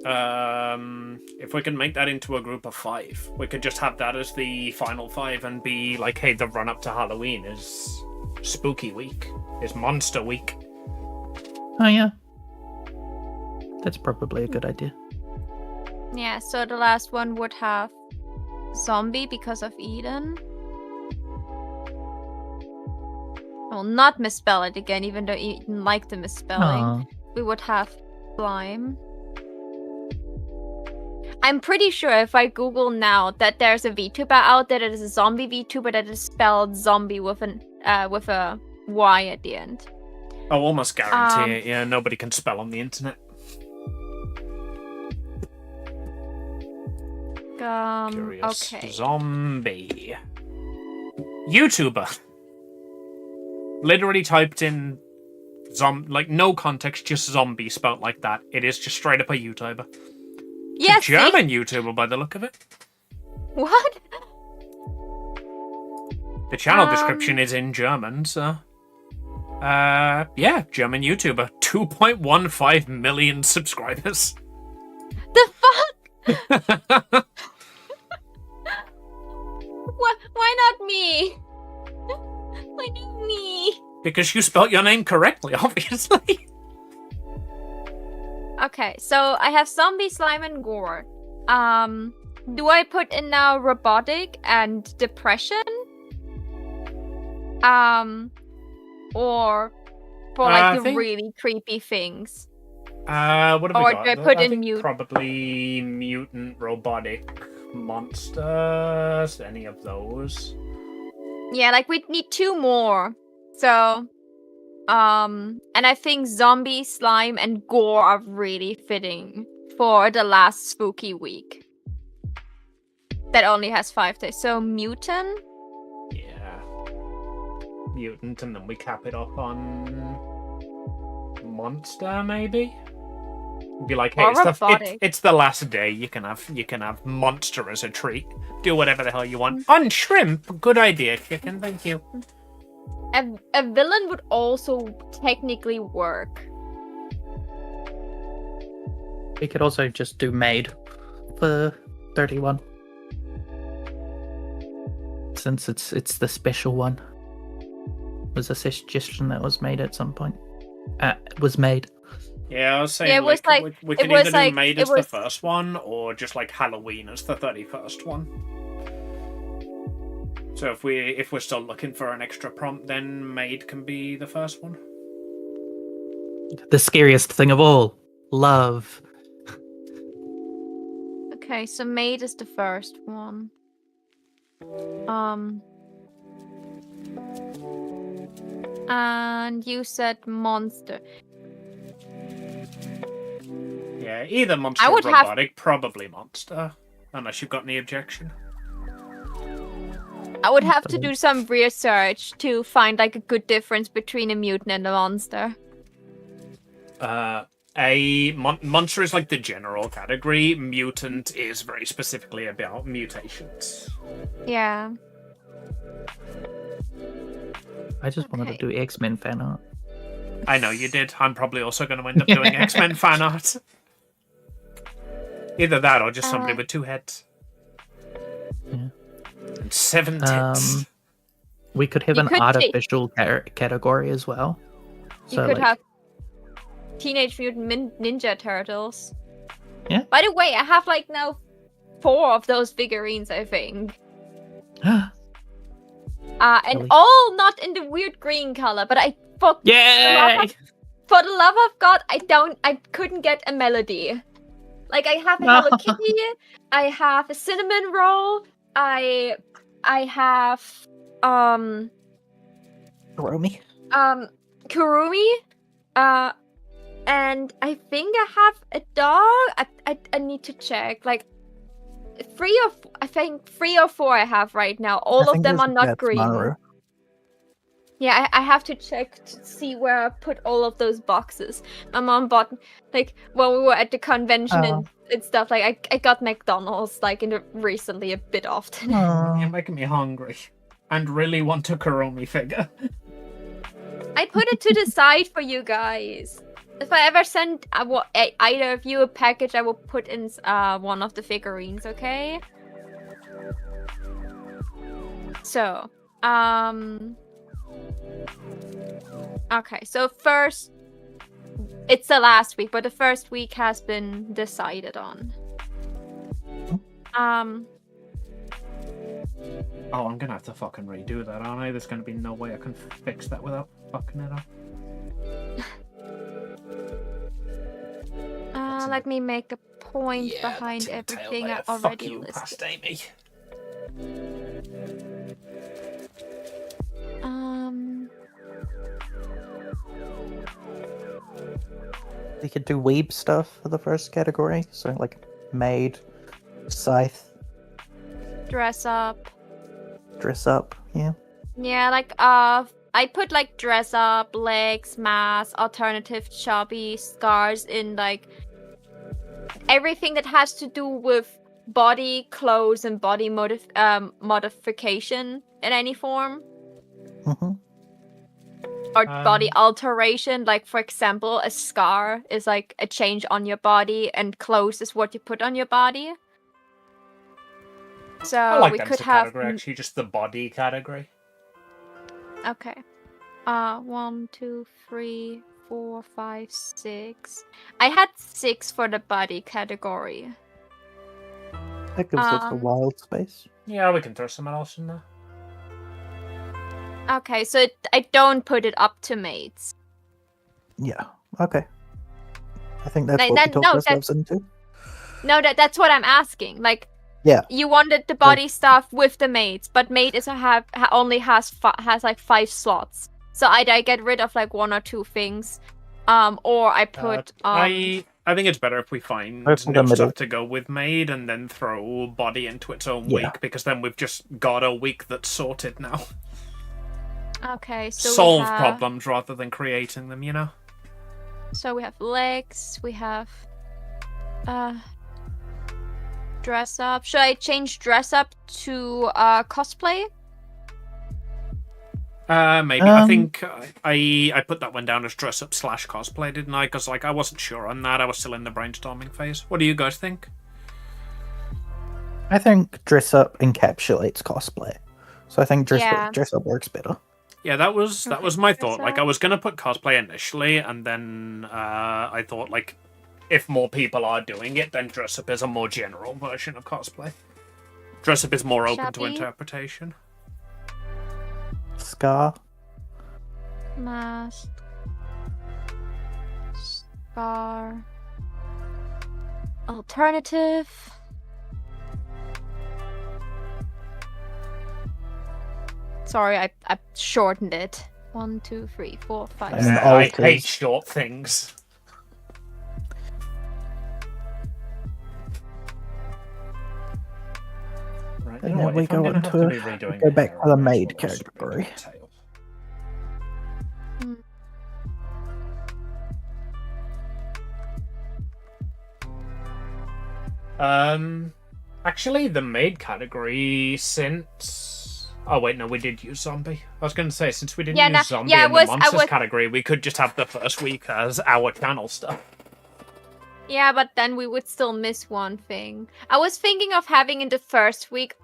if we can make that into a group of 5, we could just have that as the final 5 and be like, hey, the run up to Halloween is spooky week, is monster week. Oh yeah, that's probably a good idea. Yeah, so the last one would have zombie because of Eden. I will not misspell it again, even though Eden liked the misspelling. Aw. We would have slime. I'm pretty sure if I Google now that there's a VTuber out there that is a zombie VTuber that is spelled zombie with a Y at the end. I'll almost guarantee it. Yeah, nobody can spell on the internet. Curious Okay. zombie YouTuber. Literally typed in like no context, just zombie spelt like that. It is just straight up a YouTuber. Yes, see? German YouTuber by the look of it. What? The channel description is in German, so yeah, German YouTuber, 2.15 million subscribers. The fuck? Why not me? Why not me? Because you spelt your name correctly, obviously. Okay, so I have zombie, slime, and gore. Do I put in now robotic and depression? Or for I like the think- really creepy things? What have we Or got? do I put in think mute? probably mutant, robotic, monsters, any of those. Yeah, like we need 2 more. So, and I think zombie, slime, and gore are really fitting for the last spooky week. That only has 5 days. So mutant. Yeah. Mutant, and then we cap it off on monster, maybe. Be like, hey, Or it's robotic. it's the last day. You can have monster as a treat. Do whatever the hell you want. On shrimp, good idea, chicken. Thank you. A villain would also technically work. We could also just do Maid for 31. Since it's the special one. Was a suggestion that was made at some point. Was made. Yeah, I was saying Yeah, it was like- we it can was either do like- Maid it as the was- first one, or just like Halloween as the 31st one. So if we're still looking for an extra prompt, then Maid can be the first one. The scariest thing of all. Love. Okay, so Maid is the first one. And you said monster. Yeah, either monster I or would have- robotic, probably monster. Unless you've got any objection. I would have to do some research to find like a good difference between a mutant and a monster. Monster is like the general category. Mutant is very specifically about mutations. Yeah. I just wanted to do X-Men fan art. I know you did. I'm probably also going to end up doing X-Men fan art. Either that or just somebody Uh, with 2 heads. Yeah. And 7 tits. We could have You an could artificial category as well. You So could like, have Teenage Mutant Ninja Turtles. Yeah. By the way, I have like now 4 of those figurines, I think. And Really? all not in the weird green color, but yay! for the love of God, I couldn't get a melody. Like I have a No. Hello Kitty, I have a cinnamon roll, I have Romy. Kurumi, and I think I have a dog. I need to check. Like 3 or 4 I have right now. All of them are not green. Maru. Yeah, I have to check to see where I put all of those boxes. My mom bought, like, when we were at the convention and stuff, like, I got McDonald's, like, recently a bit often. You're making me hungry. And really want a Kuromi figure. I put it to the side for you guys. If I ever send either of you a package, I will put in one of the figurines, okay? So, okay, so first, it's the last week, but the first week has been decided on. Oh, I'm gonna have to fucking redo that, aren't I? There's gonna be no way I can fix that without fucking it up. Let me make a point behind everything I already listed. Past Amy. We could do weeb stuff for the first category. So like Maid, Scythe, Dress up. dress up. Yeah. Yeah, like I put like dress up, legs, mask, alternative chubby, scars in like everything that has to do with body, clothes, and body modification in any form. Mm-hmm. Or body alteration. Like for example, a scar is like a change on your body, and clothes is what you put on your body. So I like we that could as a have category, actually, just the body category. Okay. 1, 2, 3, 4, 5, 6. I had 6 for the body category. That gives us a wild space. Yeah, we can throw someone else in there. Okay, so I don't put it up to Maids. Yeah. Okay. I think that's Like, what we talked no, ourselves into. No, that's what I'm asking. Like, Yeah. you wanted the body stuff with the Maids, but Maid only has like 5 slots. So either I get rid of like 1 or 2 things, or I put I think it's better if we find Go for new the middle. stuff to go with Maid and then throw body into its own week, because then we've just got a week that's sorted now. Okay, so solve we have... problems rather than creating them, you know? So we have legs, we have dress up. Should I change dress up to cosplay? Maybe. I think I put that one down as dress up / cosplay, didn't I? Because like I wasn't sure on that. I was still in the brainstorming phase. What do you guys think? I think dress up encapsulates cosplay. So I think dress up works better. Yeah, that was my thought. So... Like I was gonna put cosplay initially, and then I thought like if more people are doing it, then dress up is a more general version of cosplay. Dress up is more open to interpretation. Scar. Mask. Scar. Alternative. Sorry, I shortened it. 1, 2, 3, 4, 5, 6. I hate short things. Right, And then we go back to the Maid category. Actually, the Maid category since... Oh wait, no, we did use zombie. I was going to say, since we didn't use zombie in the monsters category, we could just have the first week as our channel stuff. Yeah, but then we would still miss one thing. I was thinking of having in the first week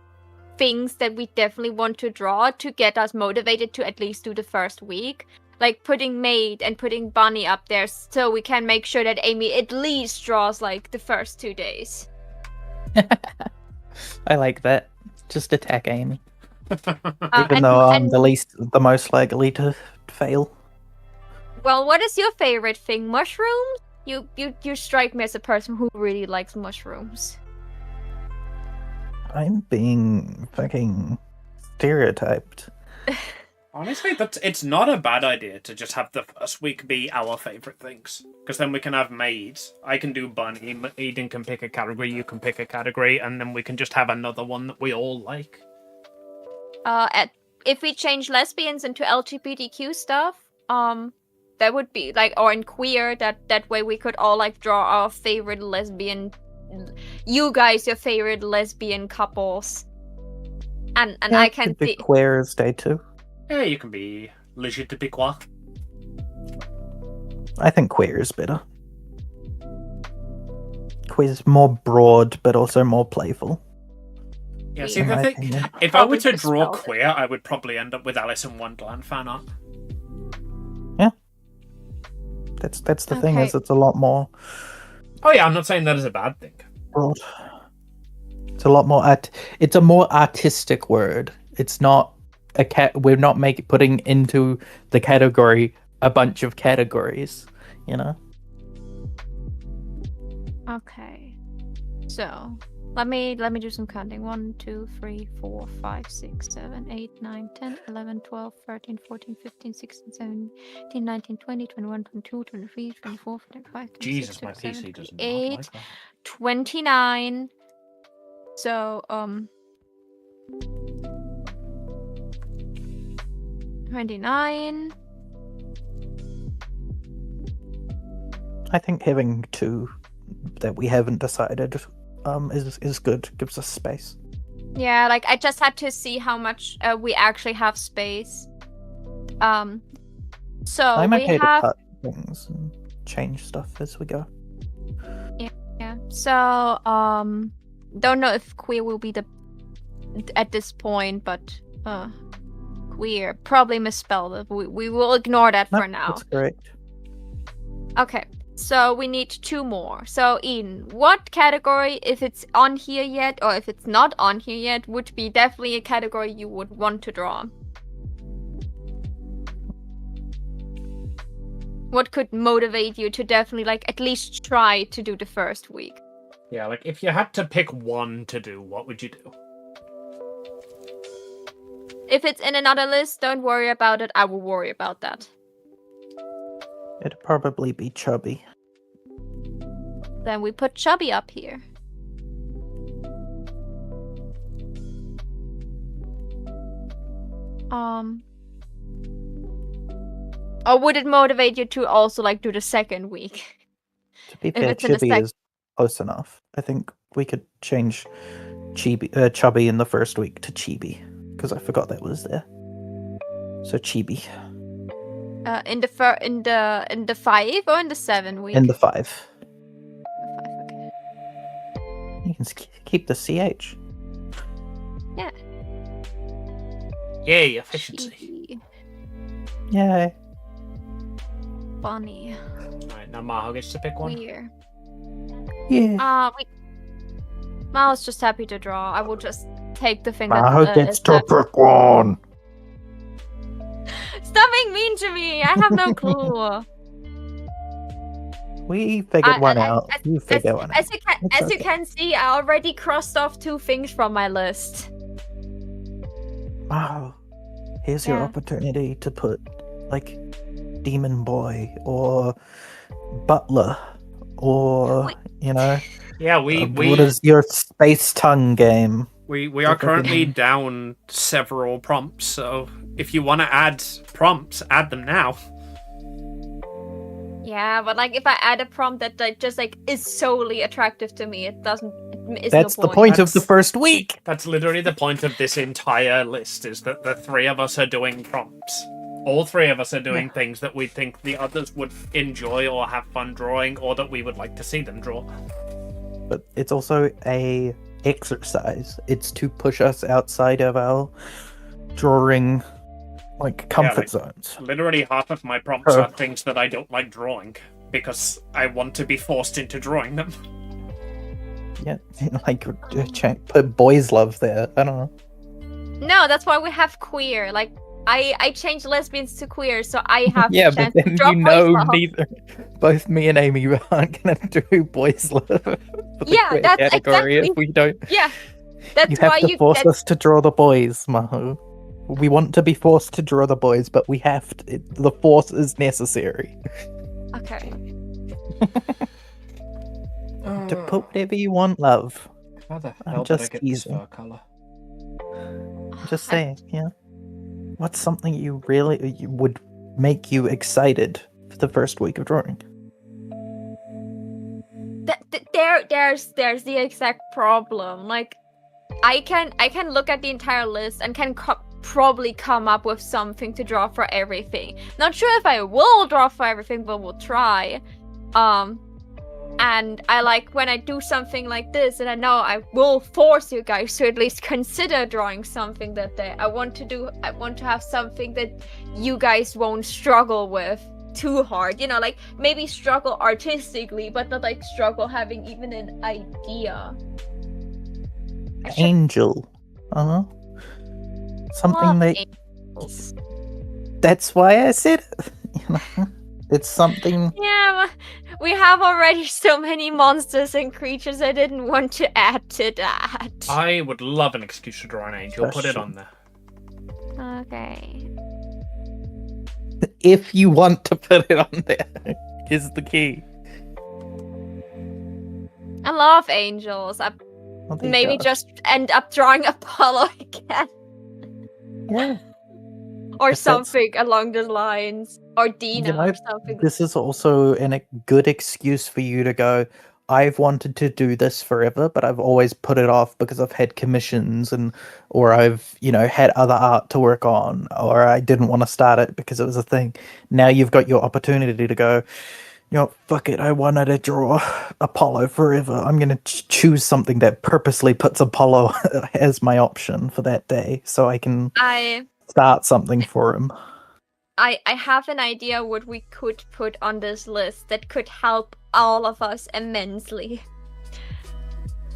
things that we definitely want to draw to get us motivated to at least do the first week. Like putting Maid and putting Bunny up there so we can make sure that Amy at least draws like the first 2 days. I like that. Just attack Amy. And- though I'm and- the most likely to fail. Well, what is your favorite thing? Mushrooms? You strike me as a person who really likes mushrooms. I'm being fucking stereotyped. Honestly, it's not a bad idea to just have the first week be our favourite things. Because then we can have Maids. I can do Bunny, Eden can pick a category, you can pick a category, and then we can just have another one that we all like. If we change lesbians into LGBTQ stuff, that would be like, or in queer, that way we could all like draw our favorite lesbian, you guys, your favorite lesbian couples, and Yeah, I can could be see. queer as day 2. Yeah, you can be LGBTQ. I think queer is better. Queer is more broad, but also more playful. Yeah, see, in the my thing, opinion. if I were Probably to draw misspelled. queer, I would probably end up with Alice in Wonderland fan art. That's the thing, Okay. is it's a lot more Oh yeah, I'm not saying that is a bad thing. broad. It's a lot more it's a more artistic word. It's not a we're not putting into the category a bunch of categories, you know? Okay, so let me do some counting. 1, 2, 3, 4, 5, 6, 7, 8, 9, 10, 11, 12, 13, 14, 15, 16, 17, 19, 20, 21, 22, 23, 24, 25, 26, Jesus, my 27, PC does not 28, like that. 29. So 29. I think having 2 that we haven't decided is good. Gives us space. Yeah, like I just had to see how much we actually have space. So I'm we okay have to cut things and change stuff as we go. yeah. So don't know if queer will be the at this point, but queer probably misspelled it. We will ignore that for Nope, now. that's correct. Okay. So we need 2 more. So in what category, if it's on here yet or if it's not on here yet, would be definitely a category you would want to draw? What could motivate you to definitely like at least try to do the first week? Yeah, like if you had to pick one to do, what would you do? If it's in another list, don't worry about it. I will worry about that. It'd probably be chubby. Then we put Chubby up here. Or would it motivate you to also like do the second week? To be If fair, it's in the chubby is close enough. I think we could change chubby in the first week to chibi, because I forgot that was there. So chibi In the 5 or in the 7 week? in the 5. The 5, okay. You can keep the ch. Yay, efficiency. Chibi. Yay! Bunny. Alright, now Maho gets to pick one. Queer. Yeah. Mao's just happy to draw. I will just take the thing Maho that gets is to left. pick one. Stop being mean to me. I have no clue. We figured one out. You As, figure one out. as you can, It's as you okay. can see, I already crossed off 2 things from my list. Wow. Here's your Yeah. opportunity to put, like, Demon Boy or Butler or, Wait. you know, Yeah, what is your Space Tongue game? we are Look at currently them. down several prompts, so if you want to add prompts, add them now. Yeah, but like if I add a prompt that like just like is solely attractive to me, it doesn't. It's That's no the point. point of the That's- first week. That's literally the point of this entire list, is that the 3 of us are doing prompts. all three of us are doing things that we think the others would enjoy or have fun drawing, or that we would like to see them draw. But it's also a exercise. It's to push us outside of our drawing comfort zones. Literally half of my prompts are things that I don't like drawing because I want to be forced into drawing them. Yeah, put boys love there. I don't know. No, that's why we have queer. Like, I changed lesbians to queer, so I have Yeah, the but chance to then draw you boys know love. both me and Amy aren't gonna do boys love for the Yeah, queer that's category exactly. if we don't. Yeah, that's You have why to force us to draw the boys, Maho. We want to be forced to draw the boys, but we have to. The force is necessary. Okay. To put whatever you want, love. How the I'm hell did I just get this teasing. fur color? Just saying, yeah. What's something you would make you excited for the first week of drawing? There's the exact problem. Like, I can look at the entire list and can probably come up with something to draw for everything. Not sure if I will draw for everything, but we'll try. And I like when I do something like this, and I know I will force you guys to at least consider drawing something that day. I want to have something that you guys won't struggle with too hard. You know, like maybe struggle artistically, but not like struggle having even an idea. Angel. Something that. Angels. That's why I said it. You know? It's something. Yeah, we have already so many monsters and creatures. I didn't want to add to that. I would love an excuse to draw an angel. Put it on there. Okay. If you want to put it on there, is the key. I love angels. I Well, there you maybe go. just end up drawing Apollo again. Yeah. Or If that's- something along the lines. Or Dina know, or something. This is also a good excuse for you to go, I've wanted to do this forever, but I've always put it off because I've had commissions or I've, had other art to work on, or I didn't want to start it because it was a thing. Now you've got your opportunity to go, fuck it, I wanted to draw Apollo forever. I'm going to choose something that purposely puts Apollo as my option for that day so I can start something for him. I have an idea what we could put on this list that could help all of us immensely.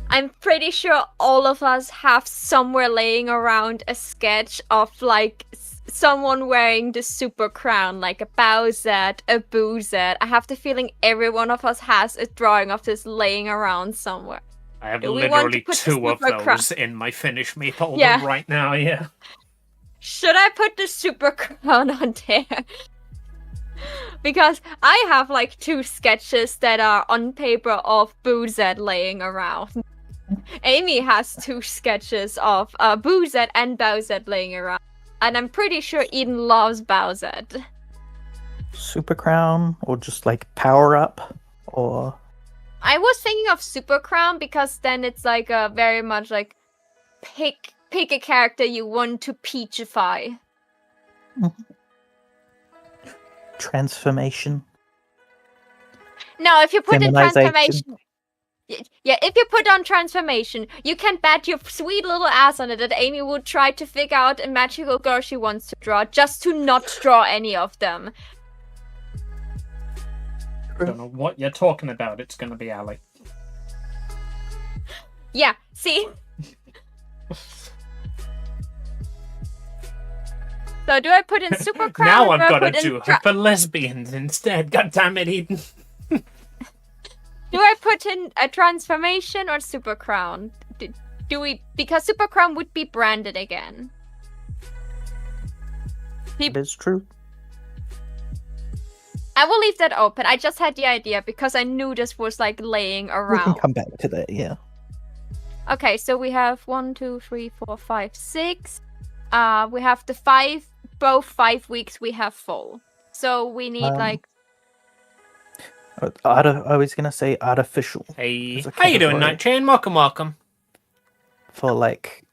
I'm pretty sure all of us have somewhere laying around a sketch of like someone wearing the super crown, like a Bowsette, a Boozette. I have the feeling every one of us has a drawing of this laying around somewhere. I have Do we want to literally put the 2 of super crown- those in my finish me folder Yeah. right now, yeah. Should I put the super crown on there? Because I have like 2 sketches that are on paper of Boozette laying around. Amy has 2 sketches of Boozette and Bowsette laying around. And I'm pretty sure Eden loves Bowsette. Super crown, or just like power up, or I was thinking of Super Crown because then it's like a very much like pick a character you want to peachify. transformation. No, if you put in Feminization. transformation, yeah, if you put on transformation, you can bet your sweet little ass on it that Amy would try to figure out a magical girl she wants to draw just to not draw any of them. I don't know what you're talking about. It's going to be Ali. Yeah, see? So do I put in Super Crown? Now or I've do I got to put in do her for lesbians instead. God damn it, Eden. Do I put in a transformation or Super Crown? Do we? Because Super Crown would be branded again. It is true. I will leave that open. I just had the idea because I knew this was like laying We can around. come back to that, yeah. Okay, so we have 1, 2, 3, 4, 5, 6. We have the 5. Both 5 weeks we have full. So we need like. I was gonna say artificial. Hey, as a how you doing, category. Nightchain? Welcome. For like,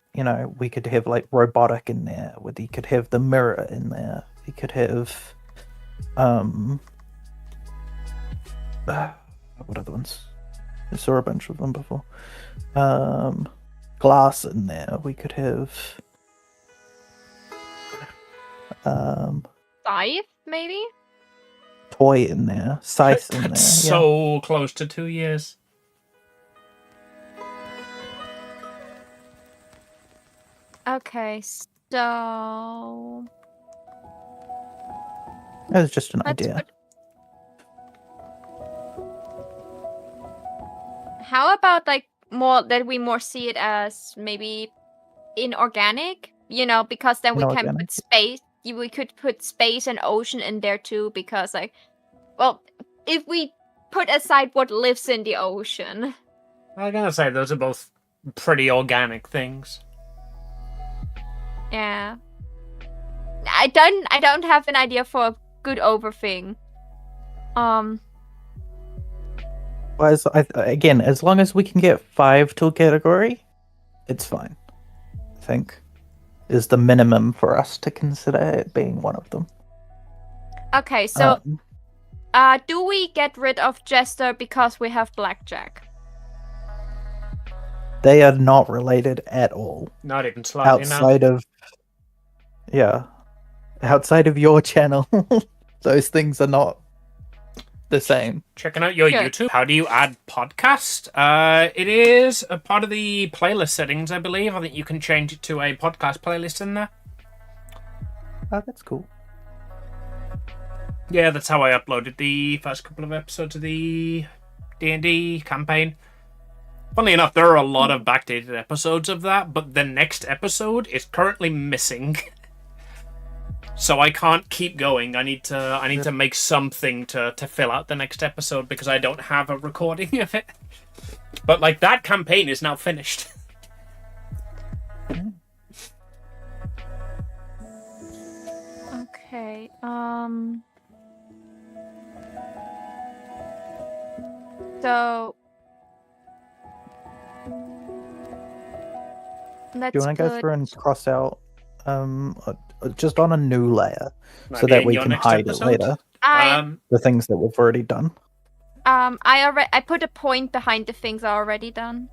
we could have like robotic in there, you could have the mirror in there, We could have what other ones? I saw a bunch of them before. Glass in there. We could have Scythe, maybe? toy in there. Scythe in there. That's so close to 2 years. Okay, so That was just an let's idea. put... How about like more that we more see it as maybe inorganic? You know, because then we can Inorganic. put space. We could put space and ocean in there too, because like, well, if we put aside what lives in the ocean. I gotta say, those are both pretty organic things. Yeah. I don't have an idea for a good overthing. Well, again, as long as we can get 5 to a category, it's fine. I think is the minimum for us to consider it being one of them. Okay, so do we get rid of Jester because we have Blackjack? They are not related at all. Not even slightly now. Outside of your channel, those things are not the same. Checking out your Good. YouTube. How do you add podcast? It is a part of the playlist settings, I believe. I think you can change it to a podcast playlist in there. Oh, that's cool. Yeah, that's how I uploaded the first couple of episodes of the D&D campaign. Funnily enough, there are a lot of backdated episodes of that, but the next episode is currently missing. So I can't keep going. I need to make something to fill out the next episode because I don't have a recording of it. But like that campaign is now finished. Okay. So let's Do you want to go put... through and cross out just on a new layer so Maybe that in we your can next hide episode? it later? The things that we've already done. I put a point behind the things I already done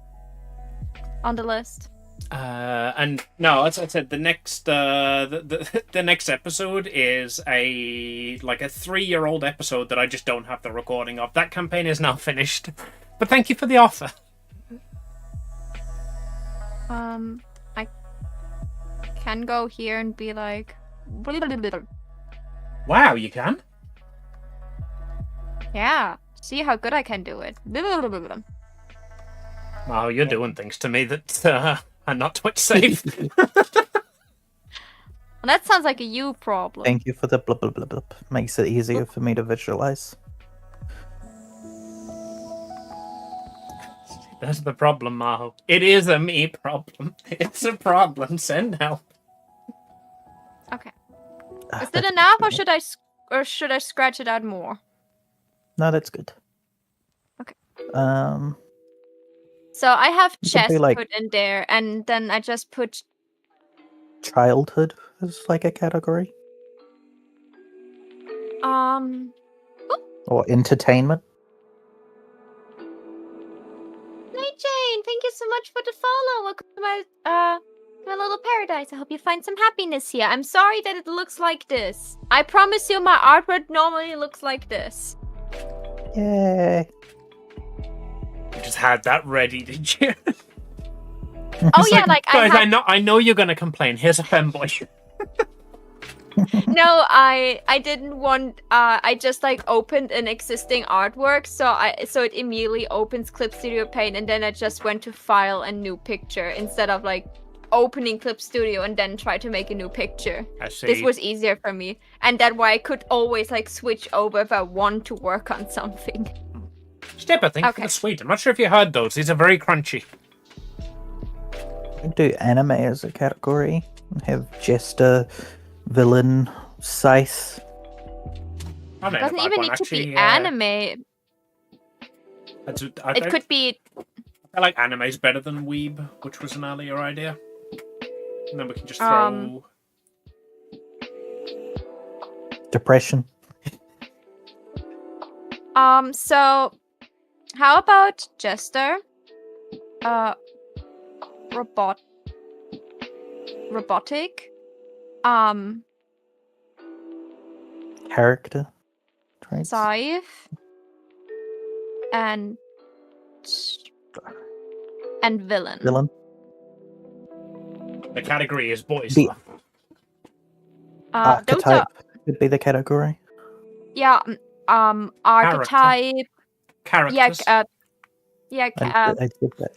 on the list. And no, as I said, the next the next episode is a 3-year-old episode that I just don't have the recording of. That campaign is now finished. But thank you for the offer. I can go here and be like, Wow, you can? yeah, see how good I can do it. Wow, you're doing things to me that are not Twitch safe. Well, that sounds like a you problem. Thank you for the blub blub blub blub. Makes it easier for me to visualize. That's the problem, Maho. It is a me problem. It's a problem. Send help. Okay. Is that enough, or should I scratch it out more? No, that's good. Okay. So I have You could chest do, like- put in there, and then I just put childhood is like a category, or entertainment. Hey Jane, thank you so much for the follow. Welcome to my little paradise. I hope you find some happiness here. I'm sorry that it looks like this. I promise you my artwork normally looks like this. Yay! You just had that ready, did you? Oh yeah, like Guys, I had... I know you're gonna complain. Here's a femboy. No, I didn't want. I just like opened an existing artwork, so it immediately opens Clip Studio Paint, and then I just went to File and New Picture instead of like opening Clip Studio and then try to make a new picture. I see. This was easier for me, and that way I could always like switch over if I want to work on something. Step, I think, for Okay. the sweet. I'm not sure if you heard those. These are very crunchy. We can do anime as a category. Have Jester, villain, Scythe. I don't know Doesn't about even one, need to actually, be anime. It could be. I like anime's better than weeb, which was an earlier idea. And then we can just throw... Depression. So how about Jester? Robotic. Character traits. Scythe. And villain. Villain. The category is boys. The- Those are Archetype would be the category. archetype. Characters. I did that.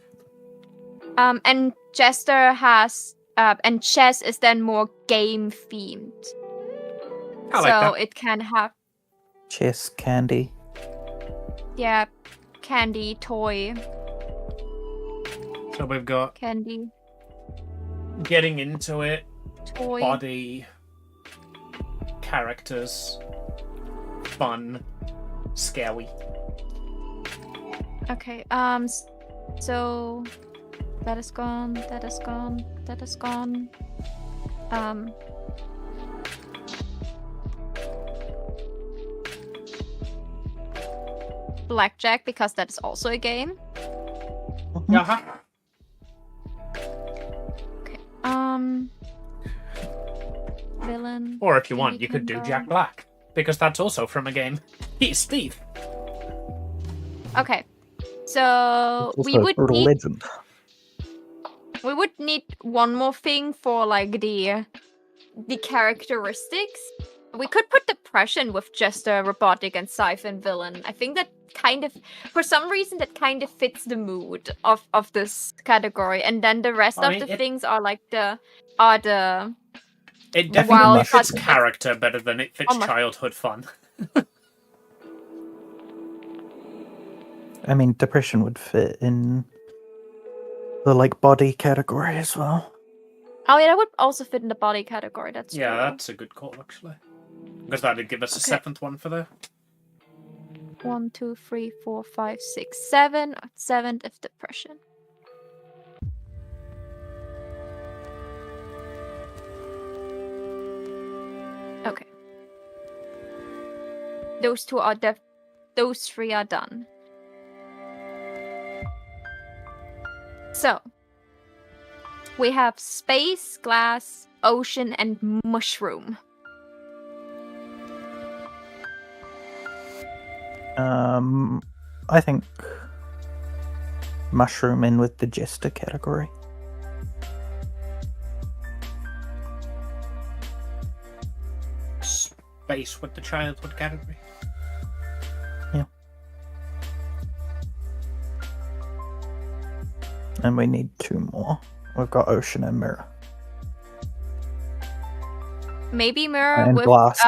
And Jester has and chess is then more game themed. I like that. It can have Chess, candy. candy, toy, So we've got candy, getting into it, toy. body, characters, fun, scary. Okay, so that is gone, that is gone, that is gone. Blackjack, because that is also a game. Mhm. Uh-huh. Okay, villain. Or if you want, Maybe you could do can go- Jack Black, because that's also from a game. He's Steve. Okay, so It's we also a would brutal need legend. one more thing for like the characteristics. We could put depression with just a robotic and scythe and villain. I think that kind of, for some reason, that kind of fits the mood of this category. And then the rest I of mean, the things are like are the It Wild definitely fits cosmetics. character better than it fits Oh my- childhood fun. I mean, depression would fit in the like body category as well. Oh yeah, that would also fit in the body category. That's Yeah, true. that's a good call, actually. Because that'd give us a Okay. seventh one for the... 1, 2, 3, 4, 5, 6, 7. Seventh is depression. Okay. Those two are those three are done. So we have space, glass, ocean, and mushroom. I think mushroom in with the jester category. Space with the childhood category. And we need 2 more. We've got ocean and mirror. Maybe mirror And with glass.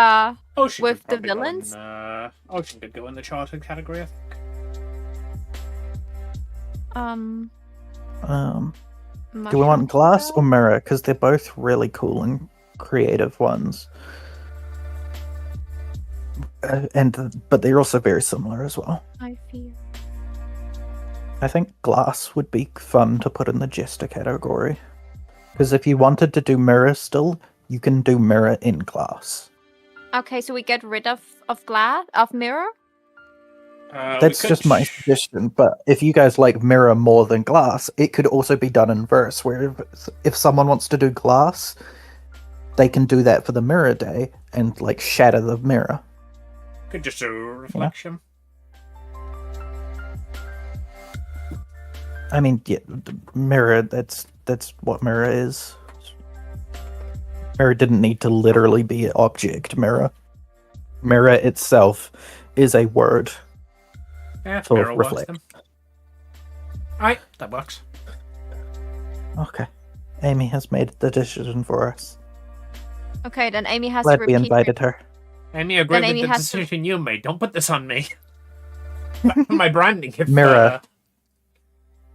Ocean With could the probably go villains? Ocean could go in the childhood category, I think. Do we mushroom want glass go. or mirror? Because they're both really cool and creative ones. But they're also very similar as well. I fear. I think glass would be fun to put in the jester category. Because if you wanted to do mirror still, you can do mirror in glass. Okay, so we get rid of mirror. That's just my suggestion. But if you guys like mirror more than glass, it could also be done in verse. Where if someone wants to do glass, they can do that for the mirror day and like shatter the mirror. Could just do reflection. I mean, yeah, the mirror. That's what mirror is. Mirror didn't need to literally be an object. Mirror itself is a word. Yeah, Sort of mirror works reflect. then. Alright, that works. Okay, Amy has made the decision for us. Okay, then Amy has Glad to we repeat. invited her. Amy, agree Then with Amy the has to- decision you made. Don't put this on me. My branding. If, Mirror.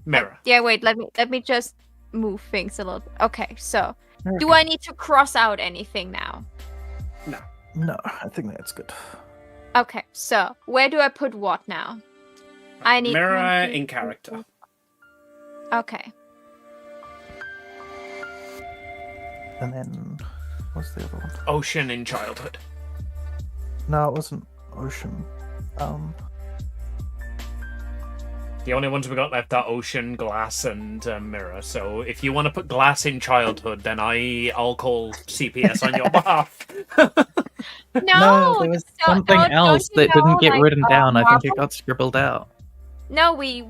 Mirror. Yeah, wait. Let me just move things a little. Okay, so do I need to cross out anything now? No, I think that's good. Okay, so where do I put what now? I need Mirror 1, 2, in 3, character. 4. Okay. And then what's the other one? Ocean in childhood. No, it wasn't ocean. The only ones we got left are ocean, glass, and mirror. So if you want to put glass in childhood, then I'll call CPS on your behalf. No, there was something else that didn't get written down. I think it got scribbled out. No, we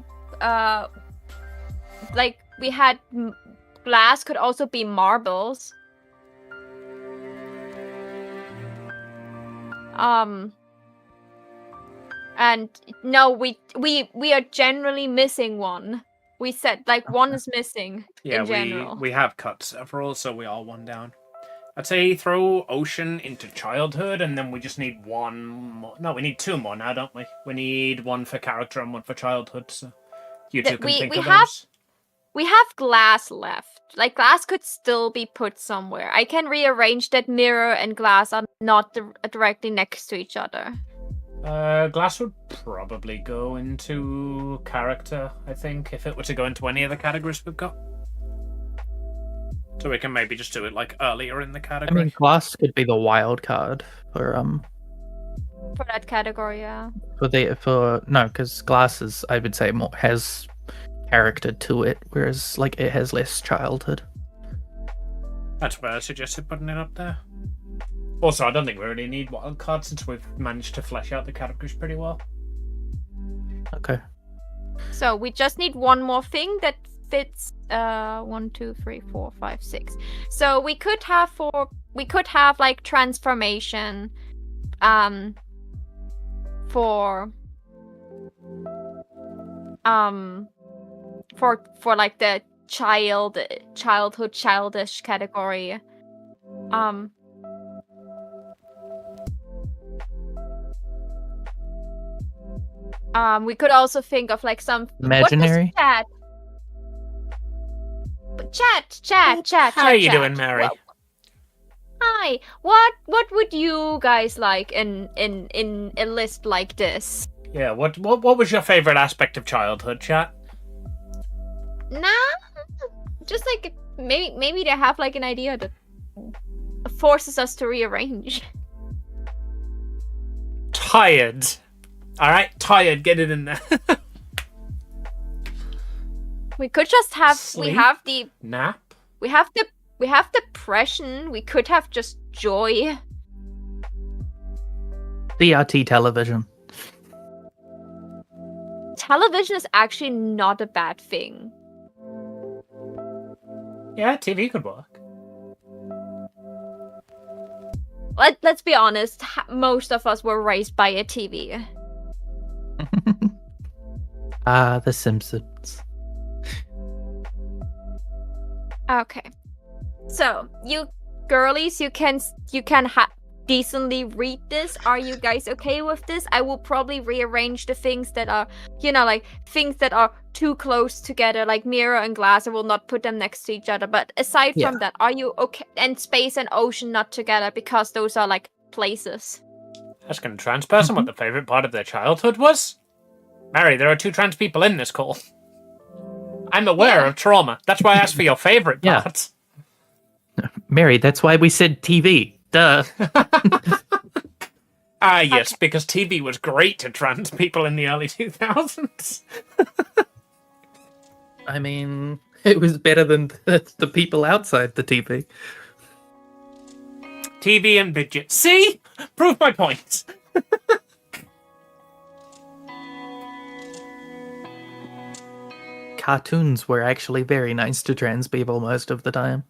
had glass could also be marbles. And no, we are generally missing one. We said like one is missing in general. we have cut several, so we are one down. I'd say throw ocean into childhood, and then we just need one more. No, we need two more now, don't we? We need one for character and one for childhood. So you two can think of those. We have glass left. Like, glass could still be put somewhere. I can rearrange that mirror and glass are not directly next to each other. Glass would probably go into character, I think, if it were to go into any of the categories we've got. So we can maybe just do it, like, earlier in the category. I mean, glass could be the wild card for that category, yeah. Because glass is, I would say, more has character to it, whereas like it has less childhood. That's why I suggested putting it up there. Also, I don't think we really need wild cards since we've managed to flesh out the categories pretty well. Okay. So we just need one more thing that fits 1, 2, 3, 4, 5, 6. So we could have like transformation for like the childhood childish category. We could also think of like some imaginary chat. How are you doing, Mary? Well, hi. What would you guys like in a list like this? Yeah. What was your favorite aspect of childhood, chat? Nah, just like maybe they have like an idea that forces us to rearrange. Tired. All right, tired. Get it in there. We could just have Sleep? We have the nap. We have depression. We could have just joy. CRT television. Television is actually not a bad thing. Yeah, TV could work. Let's be honest. Most of us were raised by a TV. The Simpsons. Okay, so you girlies, you can decently read this. Are you guys okay with this? I will probably rearrange the things that are, like things that are too close together, like mirror and glass. I will not put them next to each other. But aside from that, are you okay? And space and ocean not together because those are like places. Asking a trans person what the favorite part of their childhood was. Mary, there are 2 trans people in this call. I'm aware of trauma. That's why I asked for your favorite part. Mary, that's why we said TV. Duh. Yes, because TV was great to trans people in the early 2000s. I mean, it was better than the people outside the TV. TV and midgets. See? Prove my point. Cartoons were actually very nice to trans people most of the time.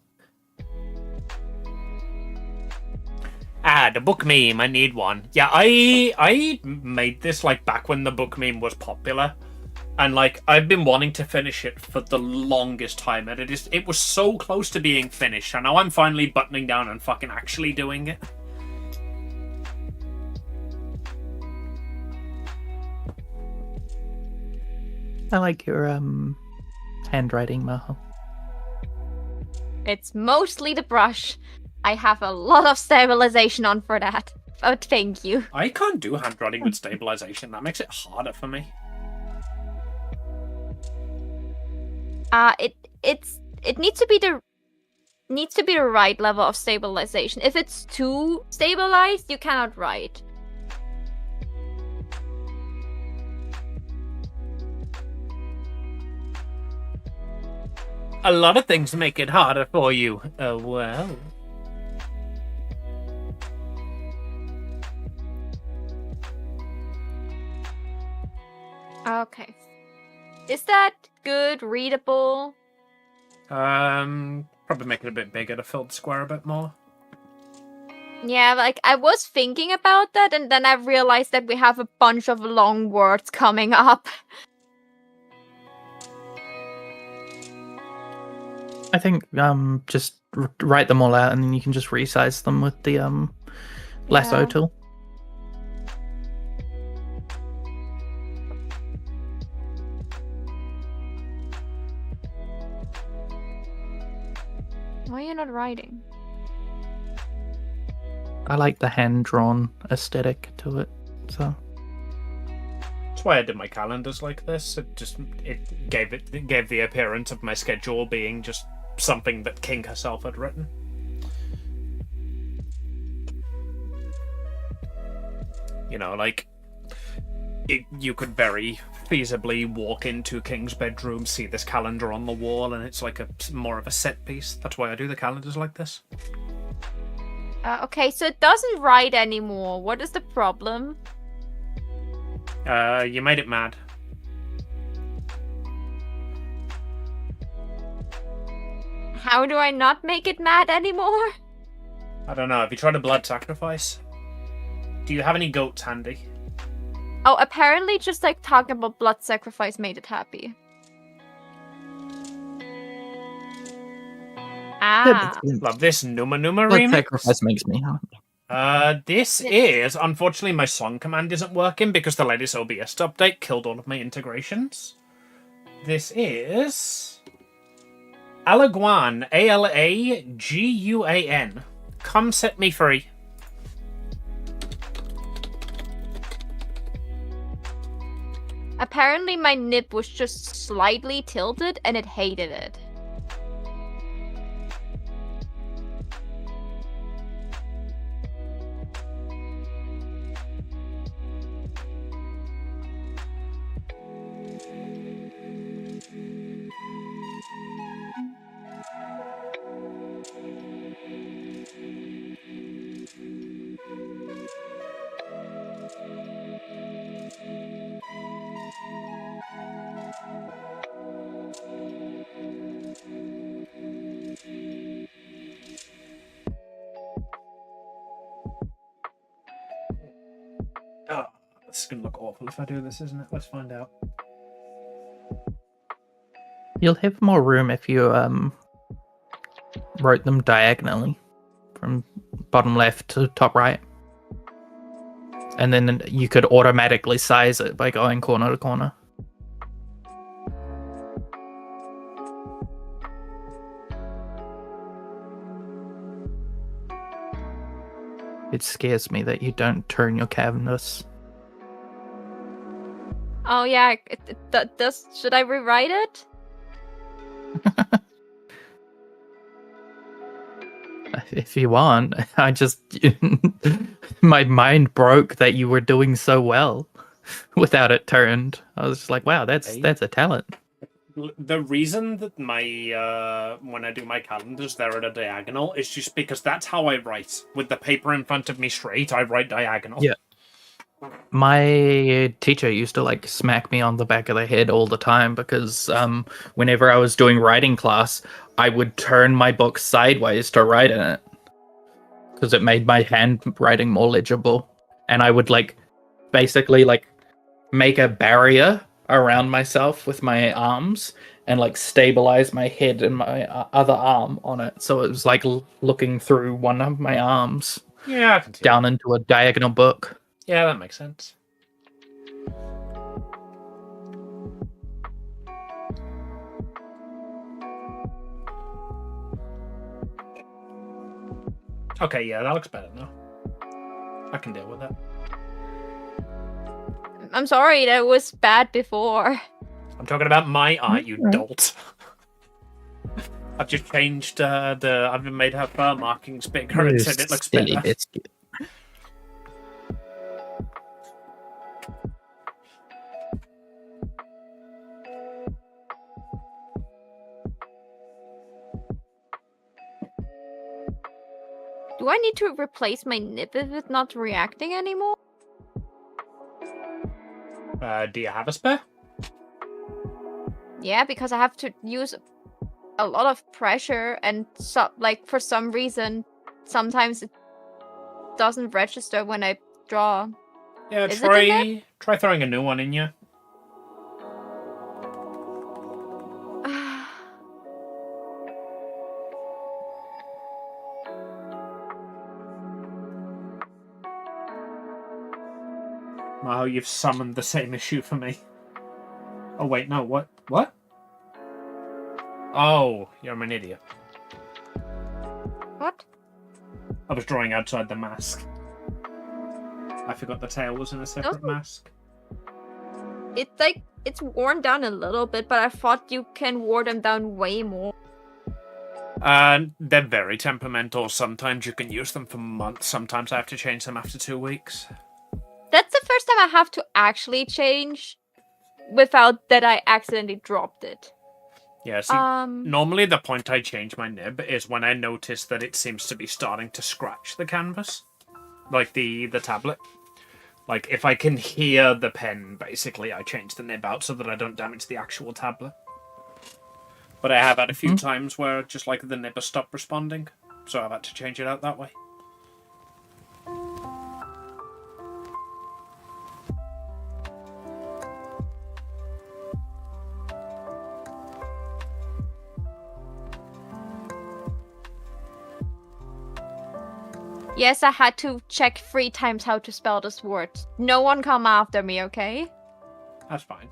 The book meme. I need one. Yeah, I made this like back when the book meme was popular, and like I've been wanting to finish it for the longest time, and it was so close to being finished, and now I'm finally buttoning down and fucking actually doing it. I like your handwriting, Maho. It's mostly the brush. I have a lot of stabilization on for that. But thank you. I can't do handwriting with stabilization. That makes it harder for me. It needs to be the right level of stabilization. If it's too stabilized, you cannot write. A lot of things make it harder for you. Oh, well. Okay. Is that good, readable? Probably make it a bit bigger to fill the square a bit more. Yeah, like I was thinking about that, and then I realized that we have a bunch of long words coming up. I think just write them all out, and then you can just resize them with the lasso Yeah. tool. Why are you not writing? I like the hand-drawn aesthetic to it, so That's why I did my calendars like this. It gave the appearance of my schedule being just something that King herself had written. You know, like you could very feasibly walk into King's bedroom, see this calendar on the wall, and it's like more of a set piece. That's why I do the calendars like this. Okay, so it doesn't write anymore. What is the problem? You made it mad. How do I not make it mad anymore? I don't know. Have you tried a blood sacrifice? Do you have any goats handy? Oh, apparently just like talking about blood sacrifice made it happy. Ah. Love this Numa Numa blood remix. sacrifice makes me happy. This is unfortunately my song command isn't working because the latest OBS update killed all of my integrations. This is Alaguan, Alaguan. Come set me free. Apparently my nib was just slightly tilted and it hated it. Oh, this is gonna look awful if I do this, isn't it? Let's find out. You'll have more room if you wrote them diagonally from bottom left to top right. And then you could automatically size it by going corner to corner. It scares me that you don't turn your canvas. Oh yeah, should I rewrite it? If you want, I just my mind broke that you were doing so well without it turned. I was just like, wow, that's a talent. The reason that my when I do my calendars they're at a diagonal is just because that's how I write. With the paper in front of me straight, I write diagonal. Yeah. My teacher used to like smack me on the back of the head all the time because whenever I was doing writing class, I would turn my book sideways to write in it because it made my handwriting more legible. And I would like basically like make a barrier around myself with my arms and like stabilize my head and my other arm on it. So it was like looking through one of my arms Yeah, I can see down that. into a diagonal book. Yeah, that makes sense. Okay, yeah, that looks better now. I can deal with that. I'm sorry, that was bad before. I'm talking about my art, you dolt. I've just changed I've made her fur markings bigger and said it looks Silly better. biscuit. Do I need to replace my nib if it's not reacting anymore? Do you have a spare? Yeah, because I have to use a lot of pressure, and like for some reason, sometimes it doesn't register when I draw. Yeah, Is it in try throwing a new one in you. Wow, you've summoned the same issue for me. Oh wait, no, what? What? Oh, you're an idiot. What? I was drawing outside the mask. I forgot the tail was in a separate mask. It's worn down a little bit, but I thought you can wear them down way more. They're very temperamental. Sometimes you can use them for months. Sometimes I have to change them after 2 weeks. That's the first time I have to actually change without that I accidentally dropped it. Yeah, see, normally the point I change my nib is when I notice that it seems to be starting to scratch the canvas. Like the tablet. Like, if I can hear the pen, basically, I change the nib out so that I don't damage the actual tablet. But I have had a few times where just, like, the nib has stopped responding. So I've had to change it out that way. Yes, I had to check 3 times how to spell this word. No one come after me, okay? That's fine.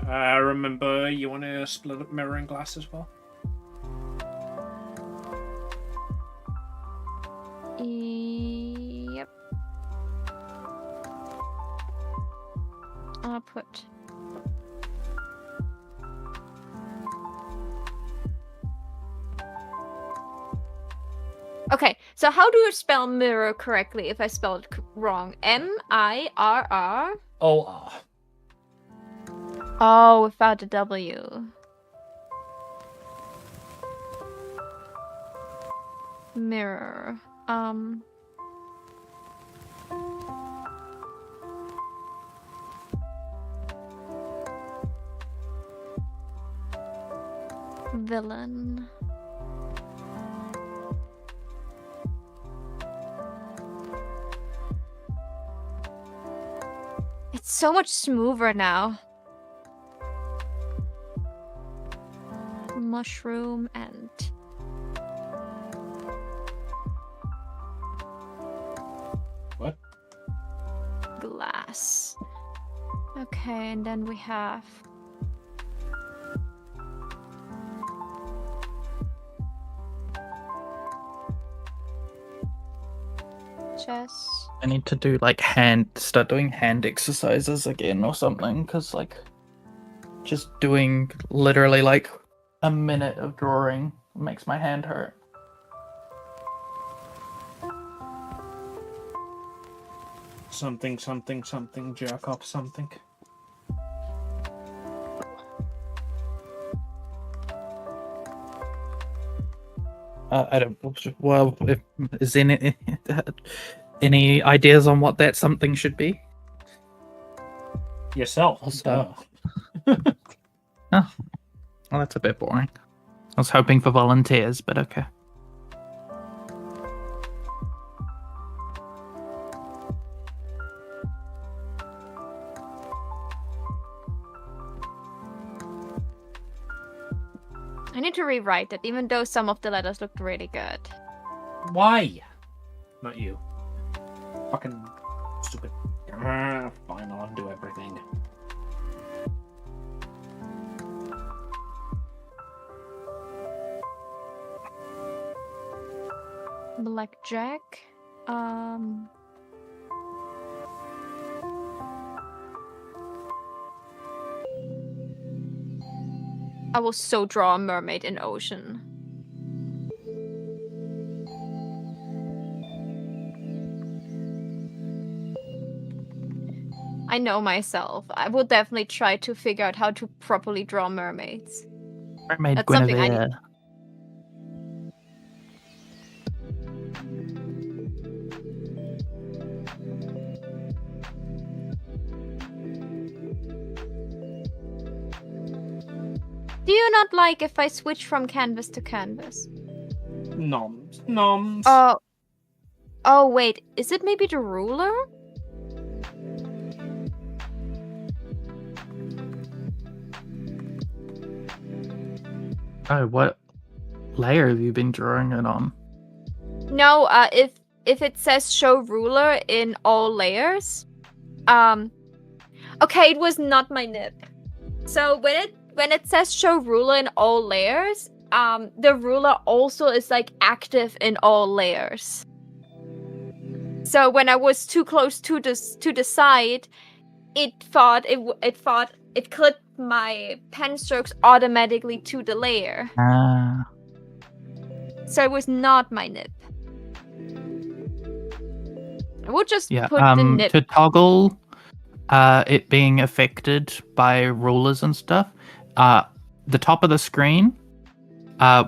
Remember, you want to split up mirroring glass as well? Yep. I'll put... Okay, so how do you spell mirror correctly if I spell it wrong? M-I-R-R? O-R. Oh, without the W. Mirror. Villain. It's so much smoother now. Mushroom and... What? Glass. Okay, and then we have... chess. I need to do like start doing hand exercises again or something, because like just doing literally like a minute of drawing makes my hand hurt. Something, something, something, jerk off something. I don't. Well, is there any ideas on what that something should be? Yourself. I'll start. Oh, well, that's a bit boring. I was hoping for volunteers, but okay. I need to rewrite it, even though some of the letters looked really good. Why? Not you. Fucking stupid. Fine, I'll undo everything. Blackjack. I will so draw a mermaid in ocean. I know myself. I will definitely try to figure out how to properly draw mermaids. Mermaid That's something I Guinevere. Do you not like if I switch from canvas to canvas? Noms. Oh wait, is it maybe the ruler? Oh, what layer have you been drawing it on? No, if it says show ruler in all layers, okay, it was not my nib. So when it says show ruler in all layers, the ruler also is like active in all layers. So when I was too close to the side, it clipped my pen strokes automatically to the layer. Ah. So it was not my nib. I would just Yeah, put the nib. to toggle it being affected by rulers and stuff, the top of the screen,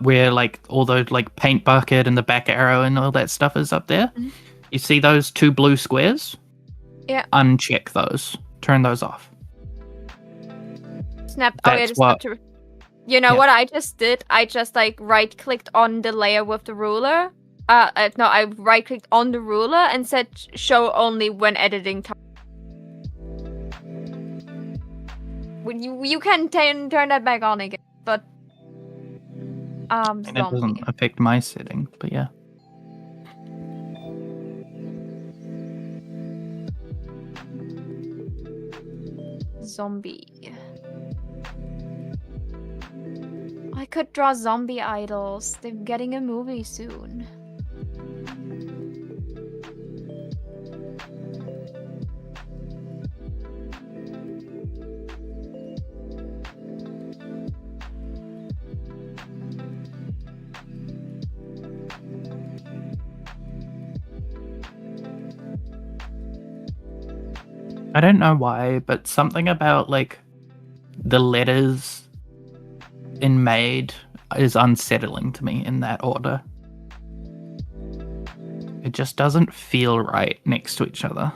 where like all those like paint bucket and the back arrow and all that stuff is up there. Mhm. You see those two blue squares? Yeah. Uncheck those. Turn those off. Snap. That's just what- have to. You know what I just did? I just like right clicked on the layer with the ruler. No, I right clicked on the ruler and said show only when editing time. You can turn that back on again, but And it doesn't affect my setting, but yeah. Zombie. I could draw zombie idols. They're getting a movie soon. I don't know why, but something about like the letters in Maid is unsettling to me in that order. It just doesn't feel right next to each other.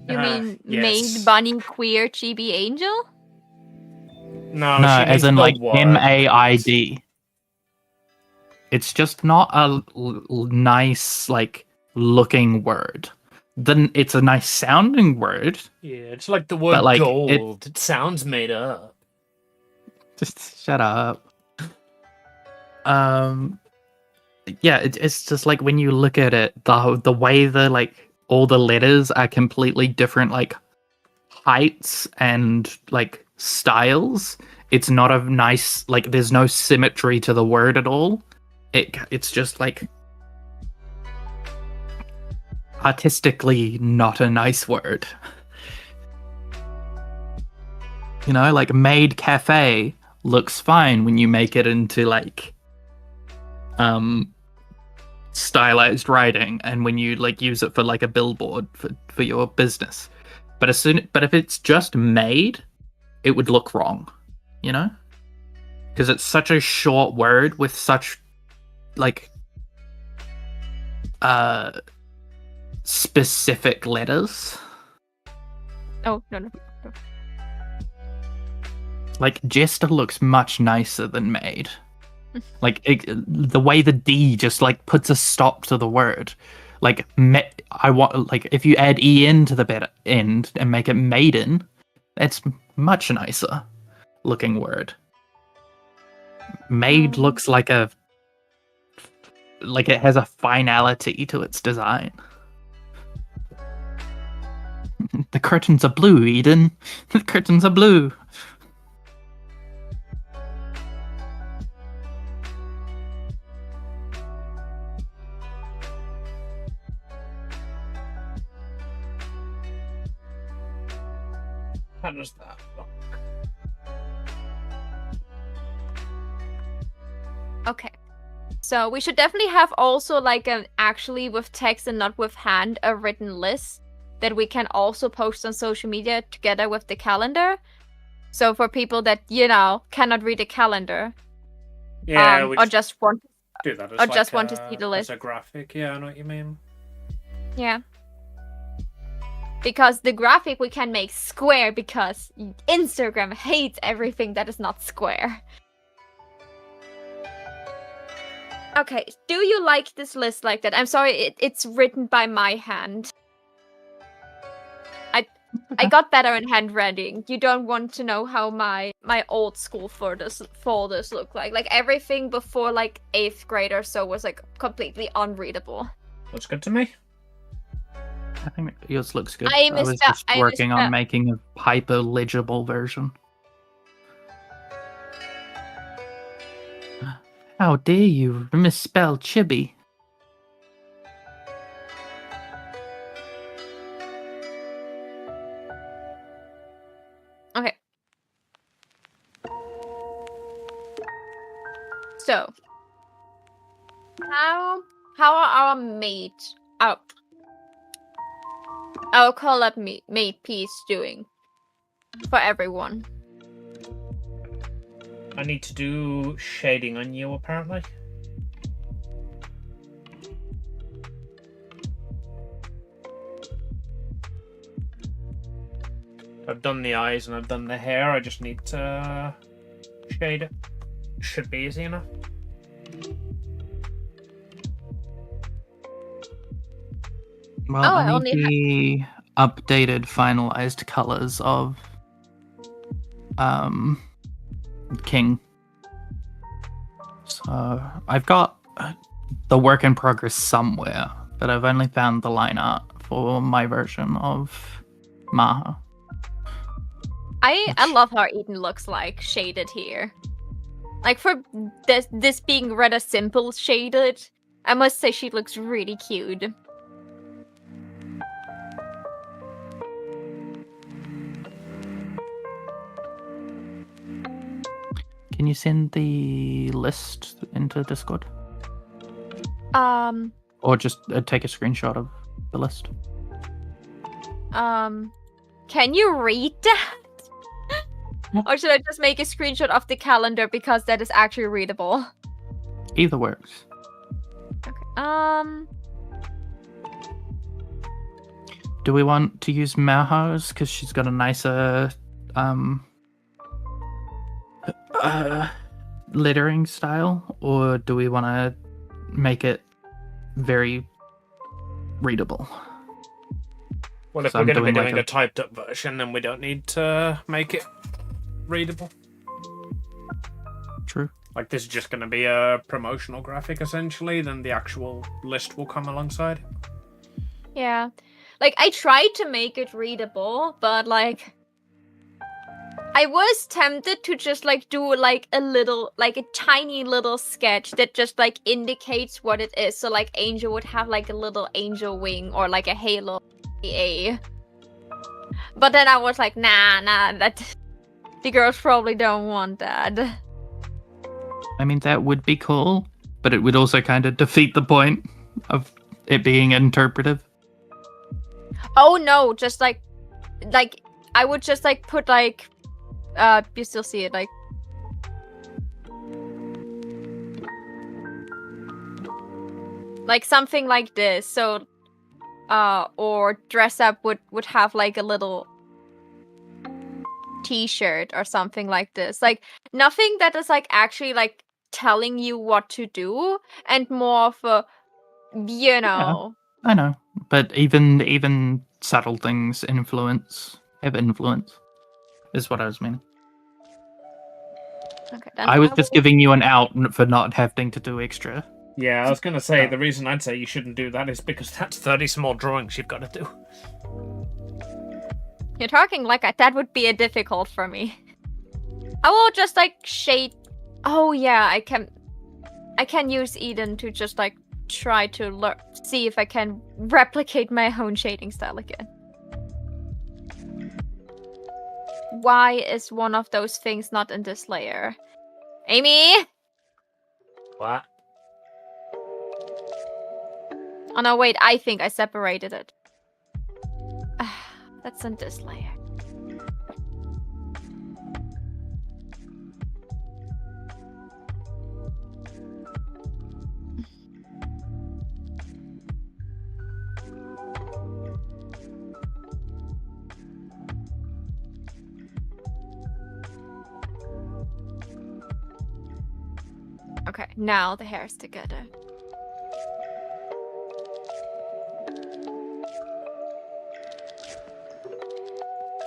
You mean yes. Maid, Bunny, Queer, Chibi, Angel? No, No, she as means in the like word. MAID. It's just not a nice like looking word. Then it's a nice sounding word. Yeah, it's like the word But, like, gold. It sounds made up. Just shut up. Yeah, it's just like when you look at it, the way the like all the letters are completely different, like heights and like styles. It's not a nice like. There's no symmetry to the word at all. It's just like artistically not a nice word. You know, like Maid Cafe looks fine when you make it into like stylized writing and when you like use it for like a billboard for your business. But if it's just Maid, it would look wrong, you know? Because it's such a short word with such like specific letters. Oh, no. Like Jester looks much nicer than Maid. Like the way the D just like puts a stop to the word. Like I want like if you add en to the better end and make it maiden, that's much nicer looking word. Maid looks like it has a finality to its design. The curtains are blue, Eden. The curtains are blue. How does that look? Okay. So we should definitely have also like an actually with text and not with hand a written list that we can also post on social media together with the calendar. So for people that, you know, cannot read a calendar. Yeah, we or just want do that as or just want to see the list. as a graphic. Yeah, I know what you mean. Yeah. Because the graphic we can make square because Instagram hates everything that is not square. Okay, do you like this list like that? I'm sorry, it's written by my hand. I got better in handwriting. You don't want to know how my old school folders look like. Like everything before like 8th grade or so was like completely unreadable. Looks good to me. I think yours looks good. I I was misspell- just I working on misspell- making a hyper legible version. How dare you misspell chibi? Okay. So, how are our maids up? I'll call up maid piece doing for everyone. I need to do shading on you, apparently. I've done the eyes and I've done the hair. I just need to shade it. Should be easy enough. Well, Oh, I I only need the updated, finalized colors of King. So I've got the work in progress somewhere, but I've only found the line art for my version of Maha. I love how Eden looks like shaded here. Like for this being rather simple shaded, I must say she looks really cute. Can you send the list into Discord? Or just take a screenshot of the list? Can you read that? Or should I just make a screenshot of the calendar because that is actually readable? Either works. Okay. Do we want to use Maha's because she's got a nicer lettering style, or do we want to make it very readable? Well, if So we're I'm going to be doing like doing a typed up version, then we don't need to make it readable. True. Like, this is just going to be a promotional graphic, essentially, then the actual list will come alongside. Yeah. Like, I tried to make it readable, but, like, I was tempted to just, like, do, like, a tiny little sketch that just, like, indicates what it is. So, like, Angel would have, like, a little angel wing or, like, a halo. But then I was like, nah, that... The girls probably don't want that. I mean, that would be cool, but it would also kind of defeat the point of it being interpretive. Oh no, just like I would just like put like you still see it like something like this. So or dress up would have like a little t-shirt or something like this. Like nothing that is like actually like telling you what to do, and more of a, you know. I know, but even subtle things have influence, is what I was meaning. Okay, then I was just giving you an out for not having to do extra. Yeah, I was going to say, the reason I'd say you shouldn't do that is because that's 30 small drawings you've got to do. You're talking like that would be a difficult for me. I will just like shade. Oh yeah, I can use Eden to just like try to see if I can replicate my own shading style again. Why is one of those things not in this layer? Amy? What? Oh no, wait, I think I separated it. That's in this layer. Okay, now the hair's together.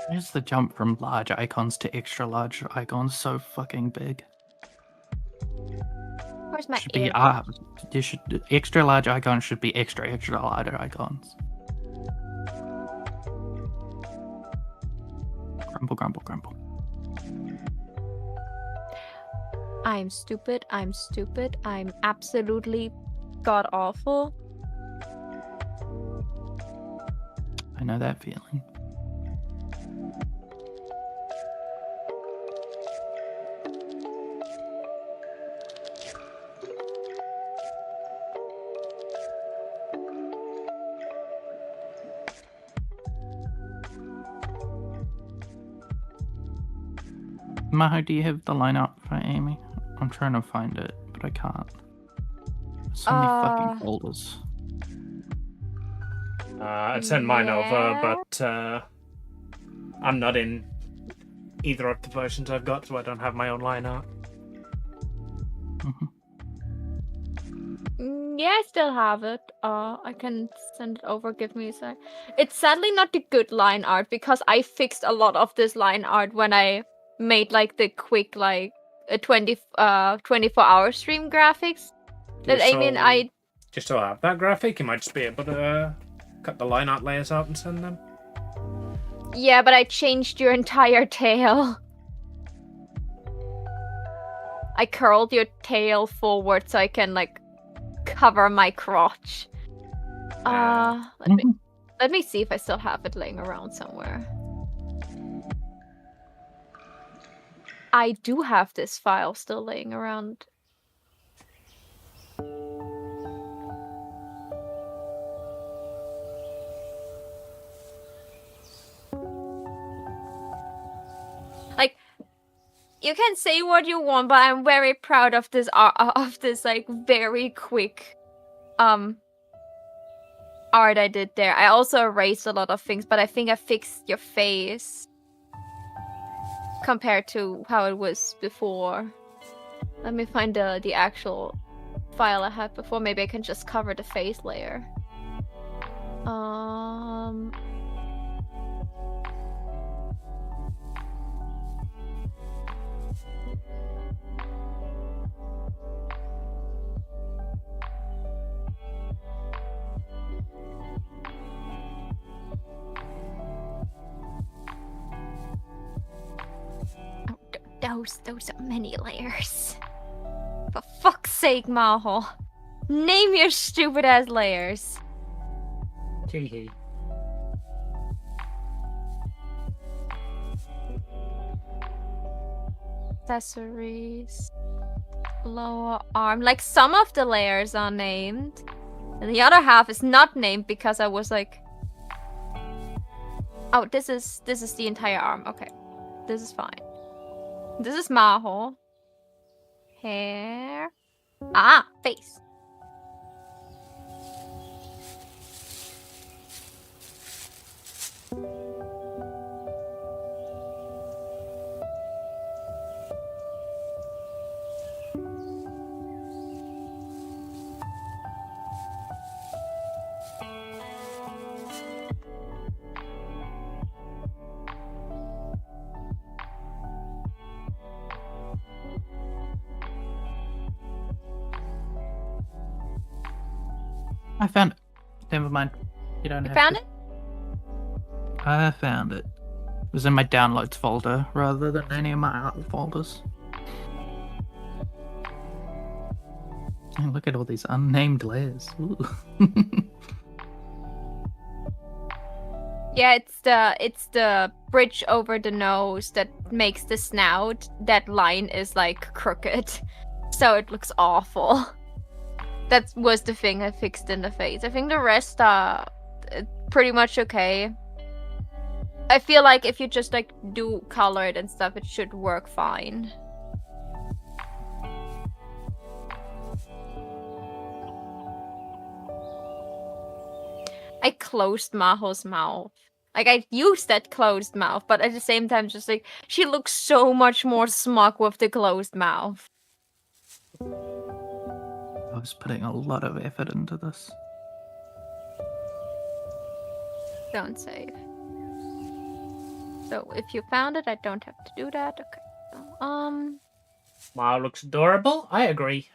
Where's the jump from large icons to extra large icons so fucking big? Where's my Should be ear? extra large icons should be extra large icons. Grumble, grumble, grumble. I'm stupid. I'm stupid. I'm absolutely god awful. I know that feeling. Maho, do you have the lineup for Amy? I'm trying to find it, but I can't. So many fucking folders. I'd send mine over, but I'm not in either of the versions I've got, so I don't have my own line art. Yeah, I still have it. I can send it over. Give me a sec. It's sadly not the good line art because I fixed a lot of this line art when I made like the quick like 24-hour stream graphics. That I mean, I just to have that graphic, you might just be able to cut the line art layers out and send them. yeah, but I changed your entire tail. I curled your tail forward so I can like cover my crotch. Let me see if I still have it laying around somewhere. I do have this file still laying around. Like, you can say what you want, but I'm very proud of this like very quick art I did there. I also erased a lot of things, but I think I fixed your face compared to how it was before. Let me find the actual file I had before. Maybe I can just cover the face layer. Those are many layers. For fuck's sake, Maho. Name your stupid ass layers. Hee. Accessories. Lower arm. Like, some of the layers are named. And the other half is not named because I was like... Oh, this is the entire arm. Okay. This is fine. This is Maho. Hair. Ah, face. I found it. Never mind. You don't You have found to. it? I found it. It was in my downloads folder rather than any of my art folders. And look at all these unnamed layers. Ooh. Yeah, it's the bridge over the nose that makes the snout. That line is like crooked, so it looks awful. That was the thing I fixed in the face. I think the rest are pretty much okay. I feel like if you just like do color it and stuff, it should work fine. I closed Maho's mouth. Like, I used that closed mouth, but at the same time, just like, she looks so much more smug with the closed mouth. I was putting a lot of effort into this. Don't save. So if you found it, I don't have to do that. Okay. So, Wow, looks adorable. I agree.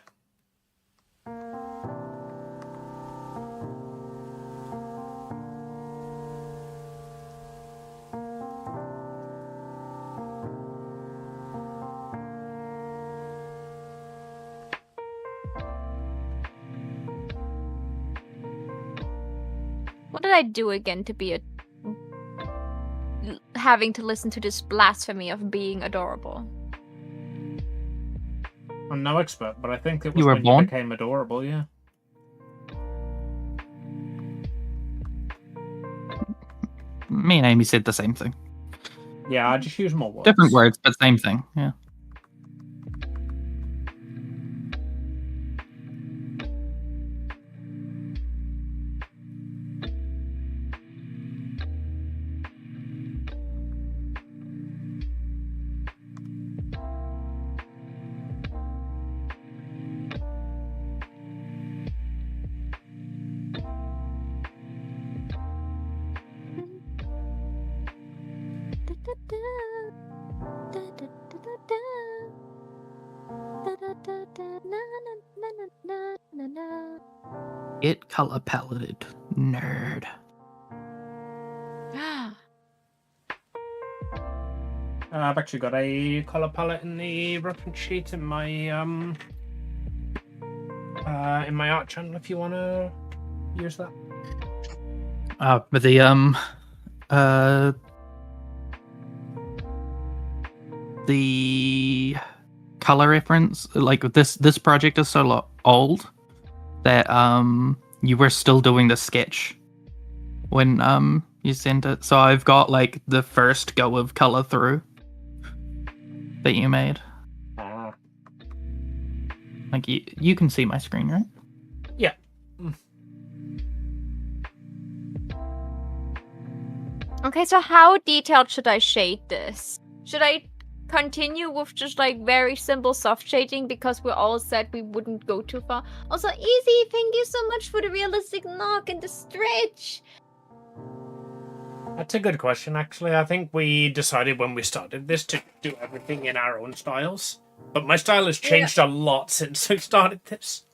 what did I do again to be having to listen to this blasphemy of being adorable? I'm no expert, but I think it was You were when born? you became adorable, yeah. Me and Amy said the same thing. Yeah, I just use more words. Different words, but same thing. Yeah. Get color paleted, nerd. I've actually got a color palette in the reference sheet in my art channel if you want to use that. But the color reference, like this project is so old that you were still doing the sketch when you sent it. So I've got like the first go of color through that you made. Like you can see my screen, right? Yeah. Okay, so how detailed should I shade this? Should I continue with just like very simple soft shading because we all said we wouldn't go too far? Also, Easy, thank you so much for the realistic knock and the stretch. That's a good question, actually. I think we decided when we started this to do everything in our own styles. But my style has changed a lot since we started this.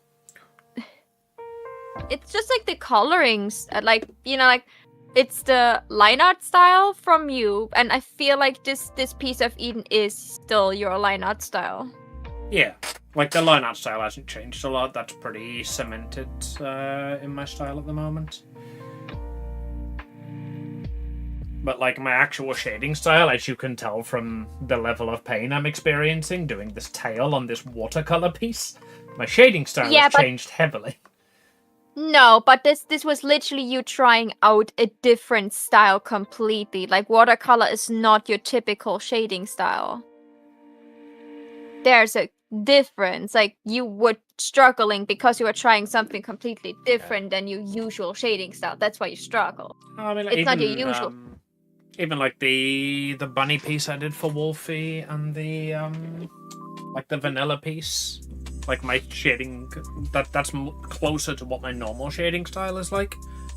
It's just like the colorings, like, you know, like it's the line art style from you, and I feel like this piece of Eden is still your line art style. Yeah, like the line art style hasn't changed a lot. That's pretty cemented in my style at the moment. But like my actual shading style, as you can tell from the level of pain I'm experiencing doing this tail on this watercolor piece, my shading style has changed heavily. No, but this was literally you trying out a different style completely. Like watercolor is not your typical shading style. There's a difference. Like you were struggling because you were trying something completely different than your usual shading style. That's why you struggle. I mean, it's not your usual. Even like the bunny piece I did for Wolfie and the like the vanilla piece, like my shading that's closer to what my normal shading style is like,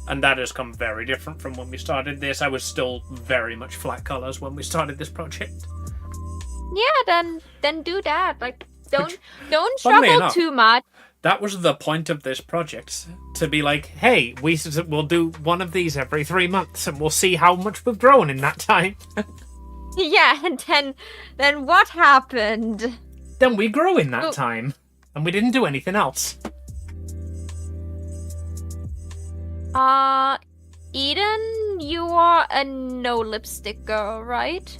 and that has come very different from when we started this. I was still very much flat colors when we started this project. Yeah, then do that. Like don't struggle too much. That was the point of this project, to be like, hey, we'll do one of these every 3 months, and we'll see how much we've grown in that time. Yeah, and then what happened? Then we grew in that time, and we didn't do anything else. Eden, you are a no lipstick girl, right?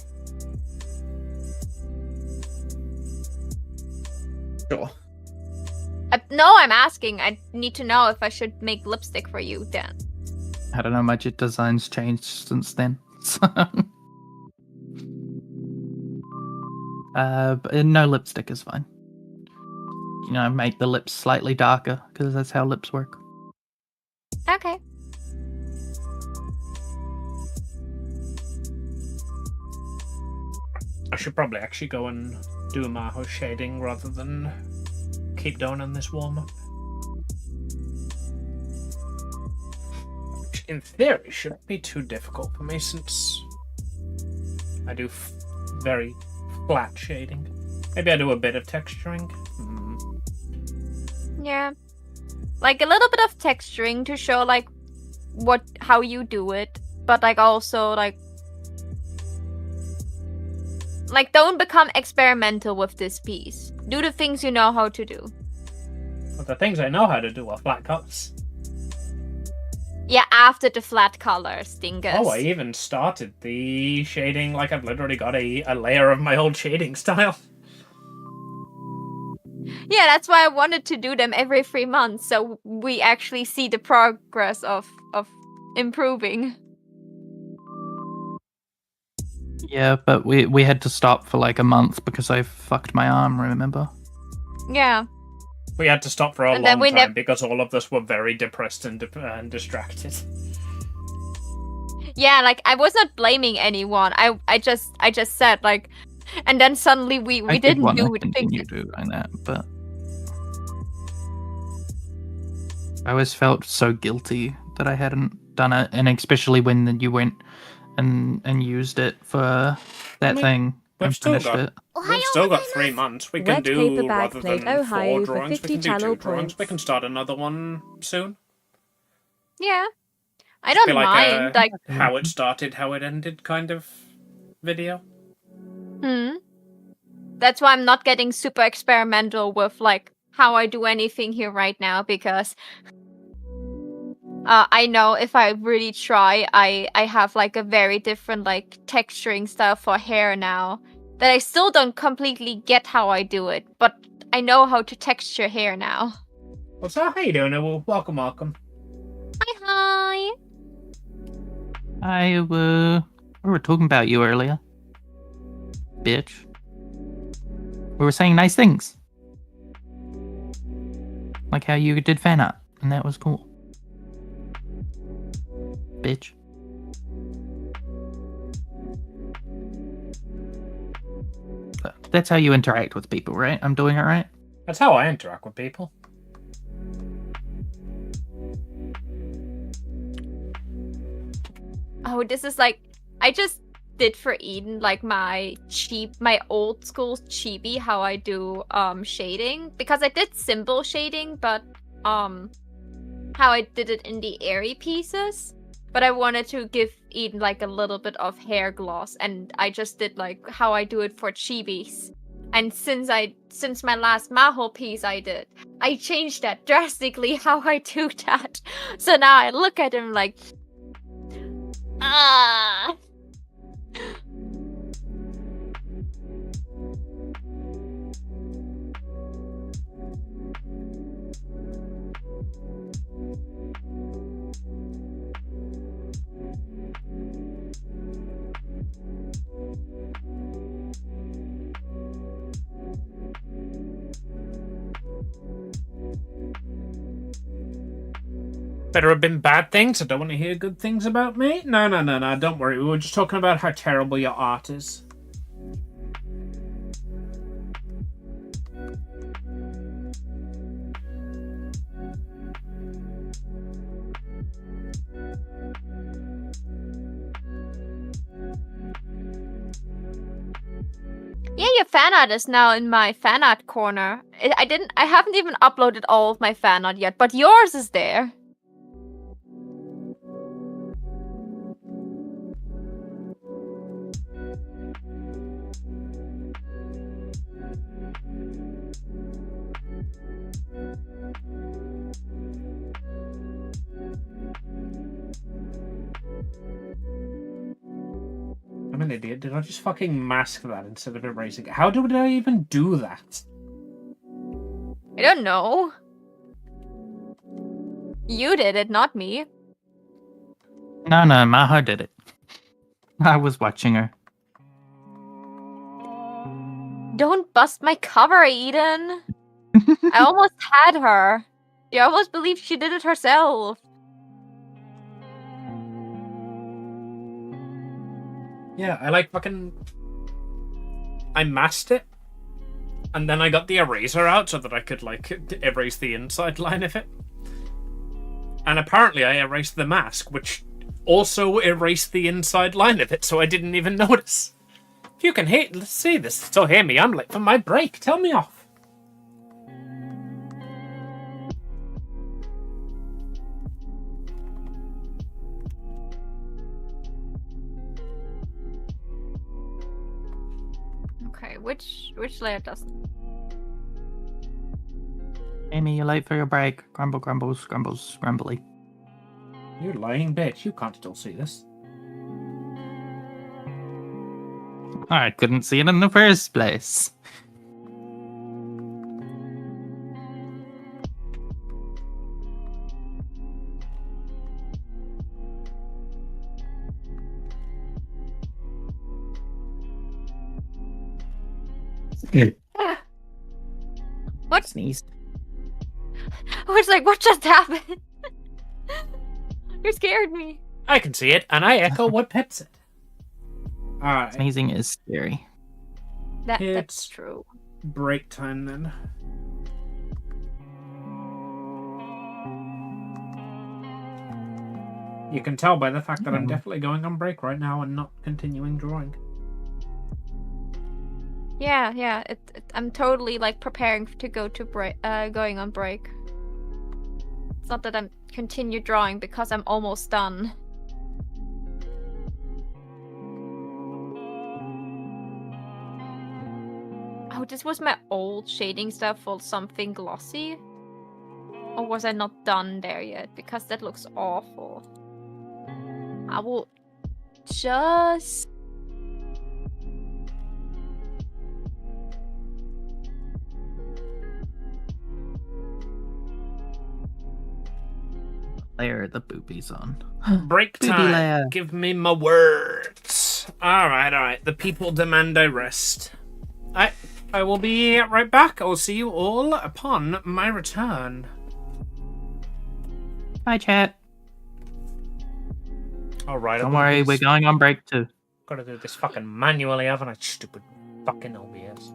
Sure. No, I'm asking. I need to know if I should make lipstick for you then. I don't know, my jet design's changed since then. But no lipstick is fine. You know, make the lips slightly darker, because that's how lips work. Okay. I should probably actually go and do Maho's shading rather than keep doing on this warm-up. in theory, shouldn't be too difficult for me since I do very flat shading. Maybe I do a bit of texturing. Yeah. Like a little bit of texturing to show like how you do it, but like also like don't become experimental with this piece. Do the things you know how to do. But the things I know how to do are flat colors. Yeah, after the flat colors, dingus. Oh, I even started the shading, like I've literally got a layer of my old shading style. Yeah, that's why I wanted to do them every 3 months, so we actually see the progress of improving. Yeah, but we had to stop for like a month because I fucked my arm, remember? Yeah. We had to stop for a And then long we time because all of us were very depressed and distracted. Yeah, like I was not blaming anyone. I just said like, and then suddenly we I didn't want to do it. continue doing that, but I always felt so guilty that I hadn't done it, and especially when you went and used it for that thing We've and still finished got it. we've still got 3 months. We can Red do paper bag rather plate, than Ohio 4 for drawings. We 50 can do 2 channel drawings. We points. can start another one soon. Yeah, I Be don't like mind. Like, how it started, how it ended kind of video. That's why I'm not getting super experimental with like how I do anything here right now, because I know if I really try, I have like a very different like texturing style for hair now that I still don't completely get how I do it, but I know how to texture hair now. What's up? How you doing? Well, welcome. Hi. We were talking about you earlier, bitch. We were saying nice things, like how you did fan art, and that was cool, bitch. That's how you interact with people, right? I'm doing it right? That's how I interact with people. Oh, this is like, I just did for Eden like my old school chibi, how I do shading, because I did simple shading, but how I did it in the airy pieces. But I wanted to give Eden like a little bit of hair gloss, and I just did like how I do it for chibis. And since my last Maho piece I changed that drastically how I do that. So now I look at him like, ah. Better have been bad things. I don't want to hear good things about me. No. Don't worry. We were just talking about how terrible your art is. Yeah, your fan art is now in my fan art corner. I haven't even uploaded all of my fan art yet, but yours is there. I'm an idiot. Did I just fucking mask that instead of erasing it? How did I even do that? I don't know. You did it, not me. No, Maho did it. I was watching her. Don't bust my cover, Eden. I almost had her. I almost believed she did it herself. Yeah, I like fucking... I masked it, and then I got the eraser out so that I could, like, erase the inside line of it. And apparently I erased the mask, which also erased the inside line of it, so I didn't even notice. If you can see this, still hear me, I'm late for my break. Tell me off. Okay, which layer doesn't? Amy, you're late for your break. Grumble, grumbles, grumbles, grumbly. You lying bitch, you can't still see this. I couldn't see it in the first place. What? Sneezed. I was like, what just happened? You scared me. I can see it, and I echo what Pip said. Alright. Sneezing is scary. That's It's- true. Break time then. You can tell by the fact that I'm definitely going on break right now and not continuing drawing. Yeah. I'm totally like preparing to go to break. Going on break. It's not that I'm continue drawing because I'm almost done. Oh, this was my old shading stuff for something glossy? Or was I not done there yet? Because that looks awful. I will just... Layer the boobies on. Break Booby time. layer. Give me my words. Alright. The people demand I rest. I will be right back. I will see you all upon my return. Bye, chat. Alright. Don't worry, we're going on break too. Gotta do this fucking manually, haven't I? Stupid fucking OBS.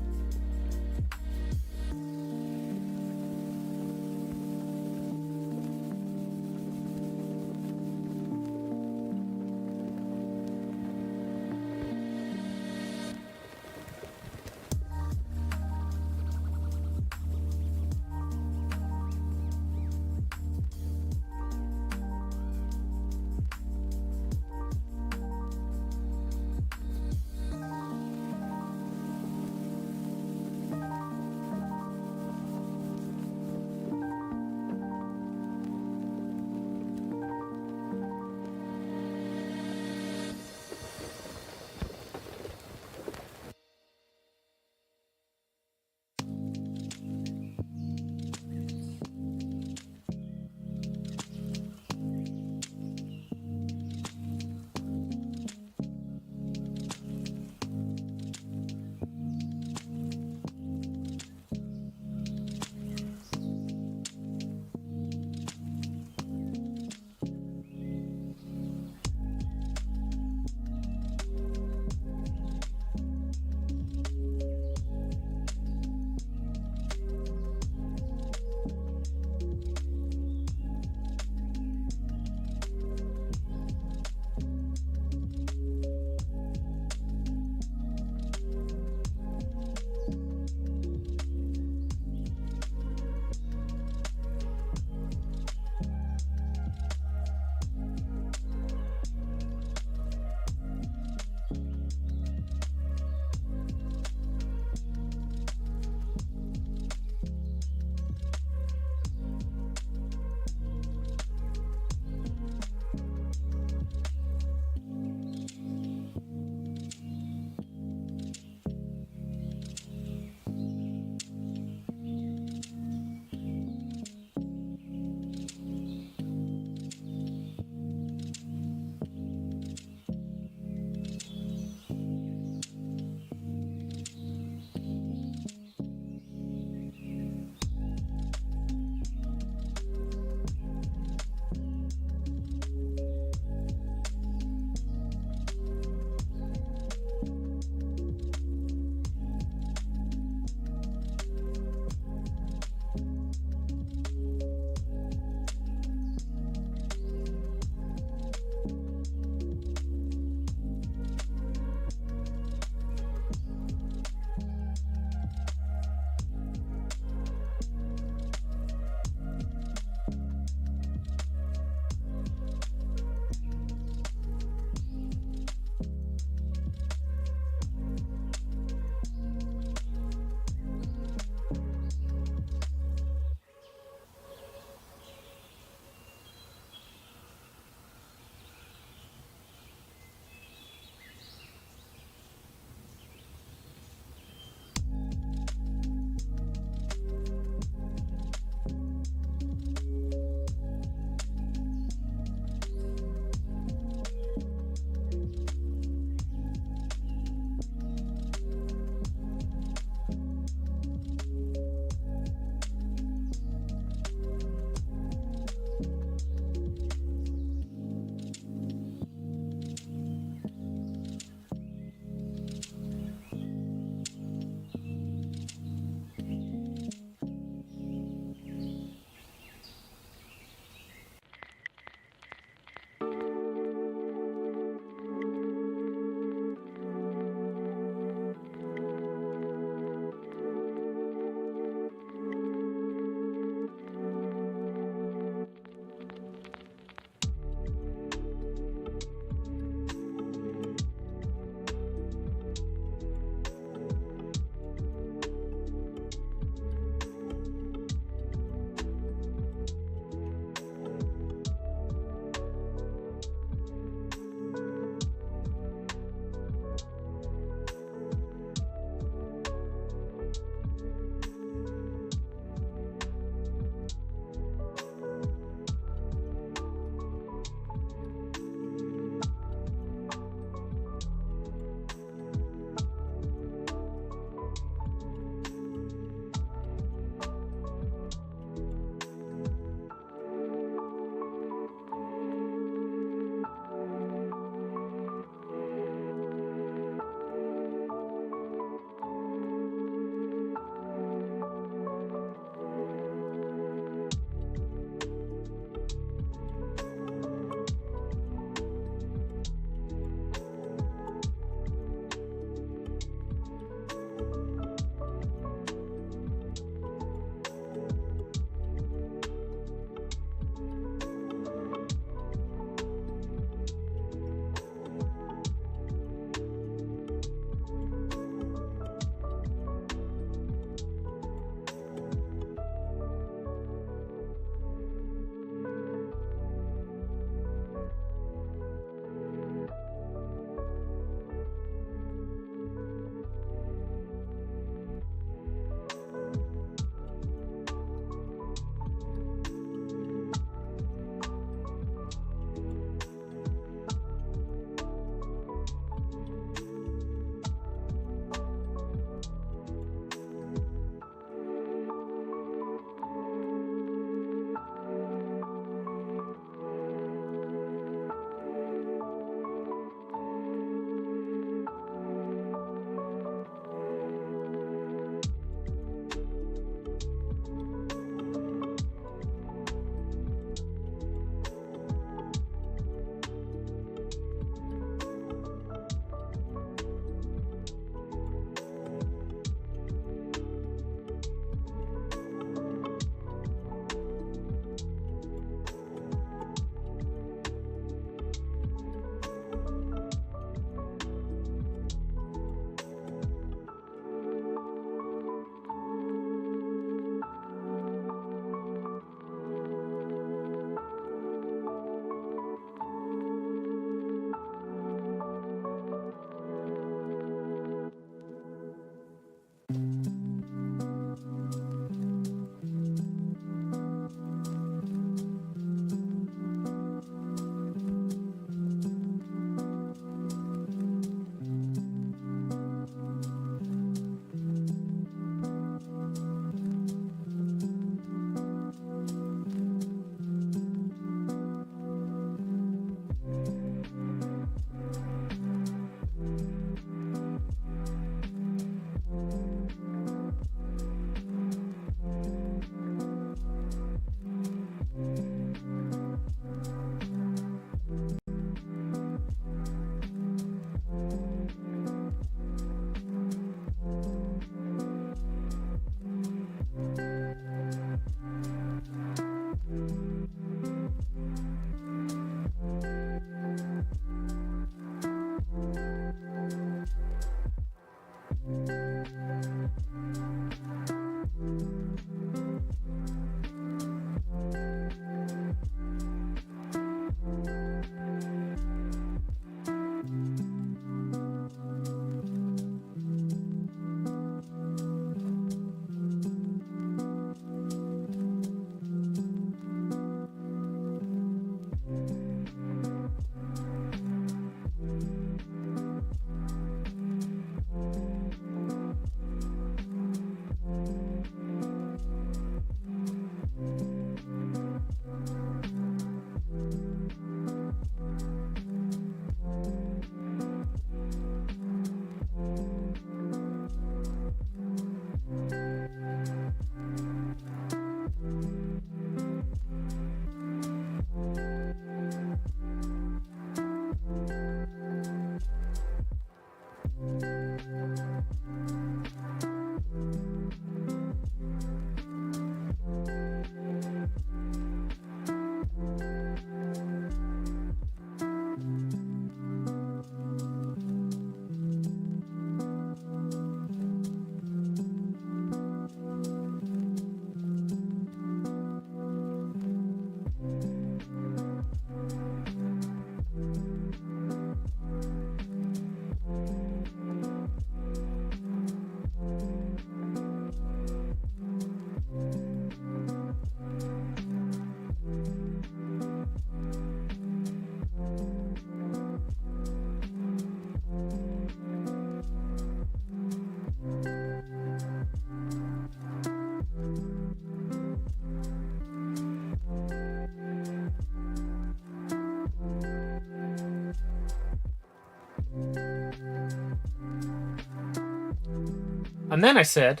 And then I said,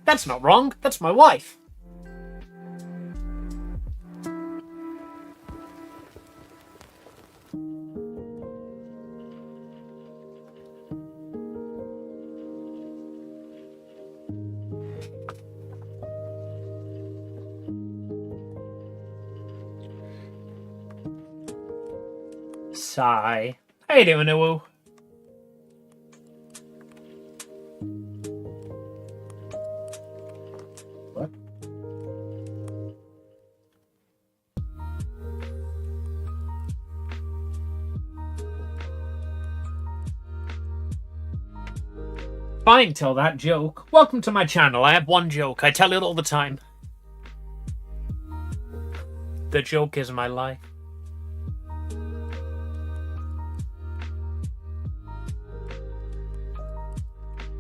that's not wrong. That's my wife. Sigh. How you doing, Uwu? What? Fine, tell that joke. Welcome to my channel. I have one joke. I tell it all the time. The joke is my life.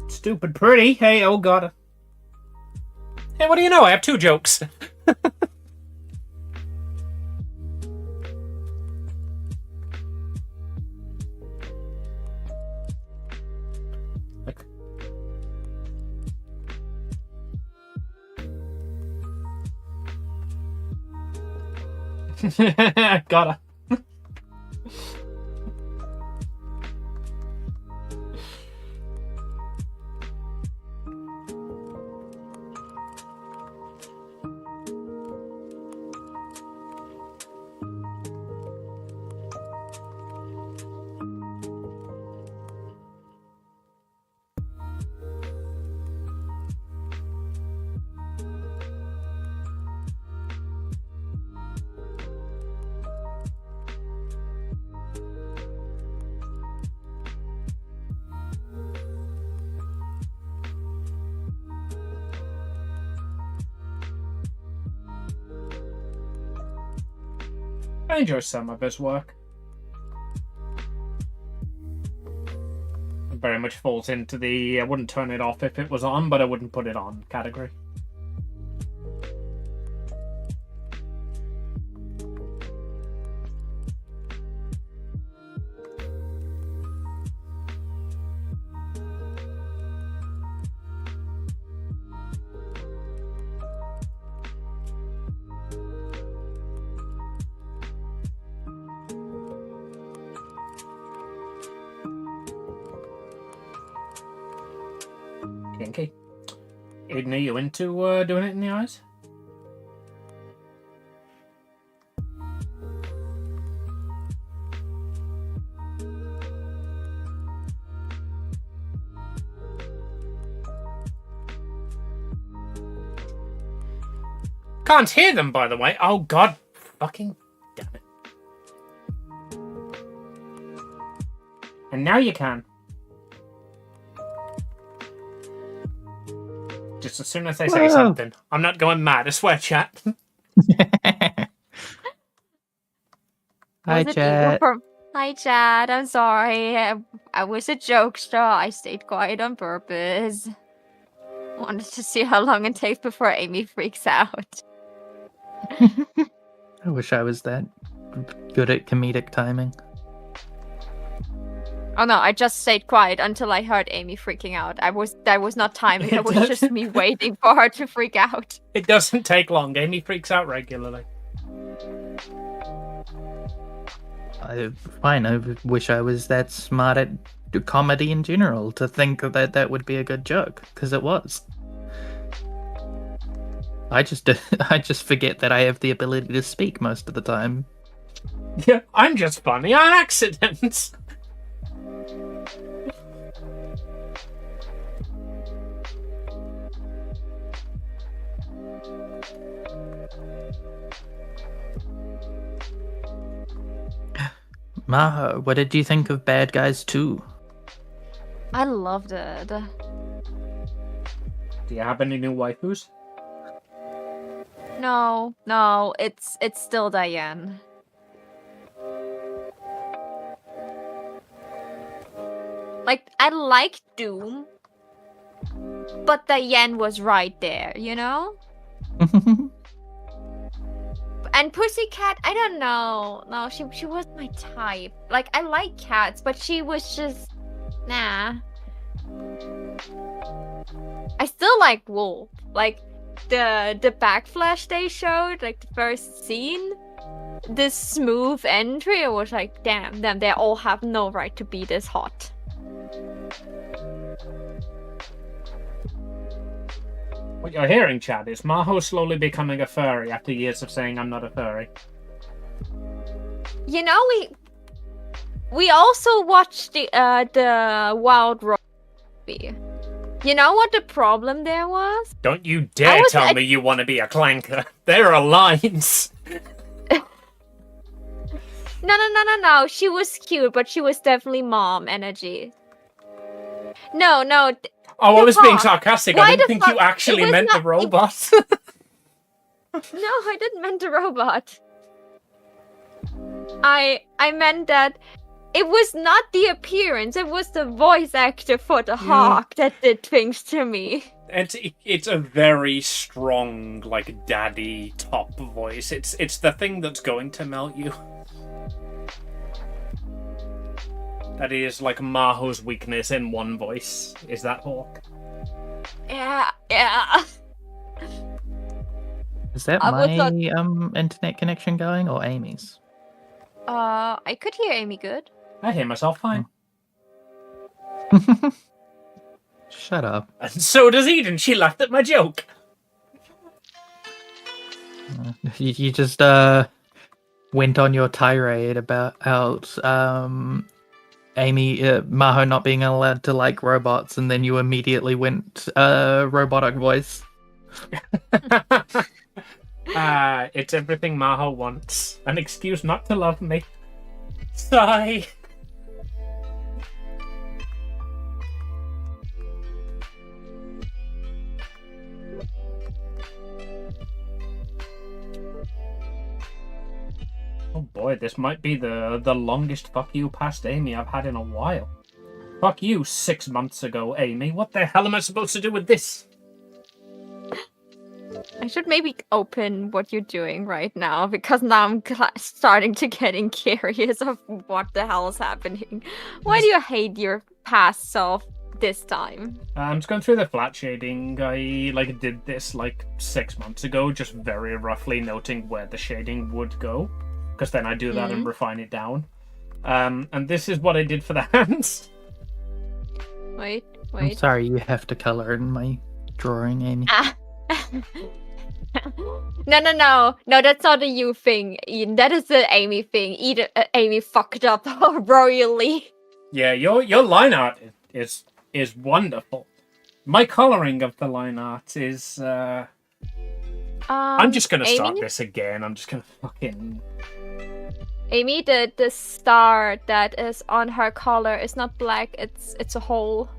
Stupid pretty. Hey, oh god. Hey, what do you know? I have 2 jokes. Gotta. I enjoy some of his work. It very much falls into the I wouldn't turn it off if it was on, but I wouldn't put it on category. Kinky. Aiden, are you into doing it in the eyes? Can't hear them, by the way. Oh god, fucking damn it. And now you can. Just as soon as I say something. I'm not going mad, I swear, chat. Hi, chat. Hi, chat. I'm sorry. I was a jokester. I stayed quiet on purpose. Wanted to see how long it takes before Amy freaks out. I wish I was that good at comedic timing. Oh no, I just stayed quiet until I heard Amy freaking out. That was not timing, it was just me waiting for her to freak out. It doesn't take long. Amy freaks out regularly. Fine, I wish I was that smart at comedy in general to think that that would be a good joke, because it was. I just forget that I have the ability to speak most of the time. Yeah, I'm just funny on accident. Maho, what did you think of Bad Guys 2? I loved it. Do you have any new waifus? No, it's still Diane. Like, I like Doom, but Diane was right there, you know? And Pussycat, I don't know. No, she wasn't my type. Like, I like cats, but she was just... Nah. I still like Wolf. Like the backflash they showed, like the first scene, this smooth entry, I was like, damn, they all have no right to be this hot. What you're hearing, Chad, is Maho slowly becoming a furry after years of saying I'm not a furry. You know, we also watched the Wild Rose movie. You know what the problem there was? Don't you dare tell me you want to be a clanker. There are lines. No. She was cute, but she was definitely mom energy. No. Oh, I was being hawk. sarcastic. Why I didn't the think fuck? you actually It was meant the not- robot. No, I didn't mean the robot. I meant that it was not the appearance, it was the voice actor for the hawk that did things to me. It's a very strong, like, daddy top voice. It's the thing that's going to melt you. That is like Maho's weakness in one voice. Is that hawk? Yeah. Is that I was my not- internet connection going or Amy's? I could hear Amy good. I hear myself fine. Shut up. And so does Eden. She laughed at my joke. You just went on your tirade about Amy Maho not being allowed to like robots, and then you immediately went robotic voice. It's everything Maho wants. An excuse not to love me. Sigh. Oh boy, this might be the longest fuck you past Amy I've had in a while. Fuck you 6 months ago, Amy. What the hell am I supposed to do with this? I should maybe open what you're doing right now, because now I'm starting to getting curious of what the hell is happening. Why do you hate your past self this time? I'm just going through the flat shading. I did this 6 months ago, just very roughly noting where the shading would go, because then I do that and refine it down. And this is what I did for the hands. Wait. I'm sorry, you have to color in my drawing, Amy. No, that's not a you thing, Eden. That is the Amy thing. Amy fucked up royally. Yeah, your line art is wonderful. My coloring of the line art is I'm just gonna start this again. I'm just gonna fucking Amy, the star that is on her collar is not black, it's a hole.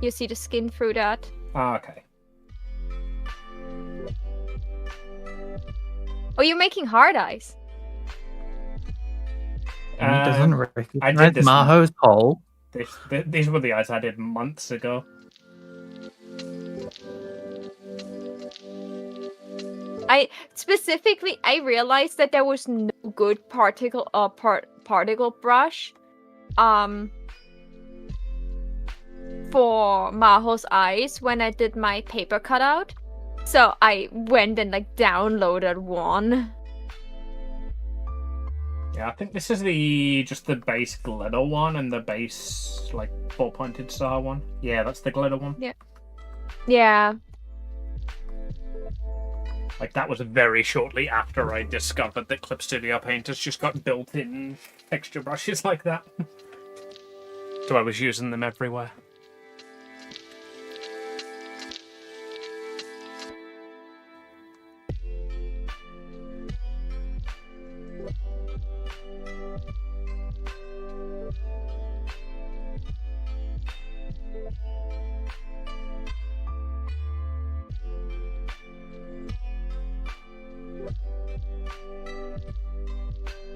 You see the skin through that. okay. Oh, you're making hard eyes. Amy doesn't I recognize did this. Maho's hole. These were the eyes I did months ago. I realized that there was no good particle brush for Maho's eyes when I did my paper cutout. So I went and downloaded one. Yeah, I think this is just the base glitter one and the base 4-pointed star one. Yeah, that's the glitter one. Yeah. That was very shortly after I discovered that Clip Studio Paint has just got built-in texture brushes like that. So I was using them everywhere.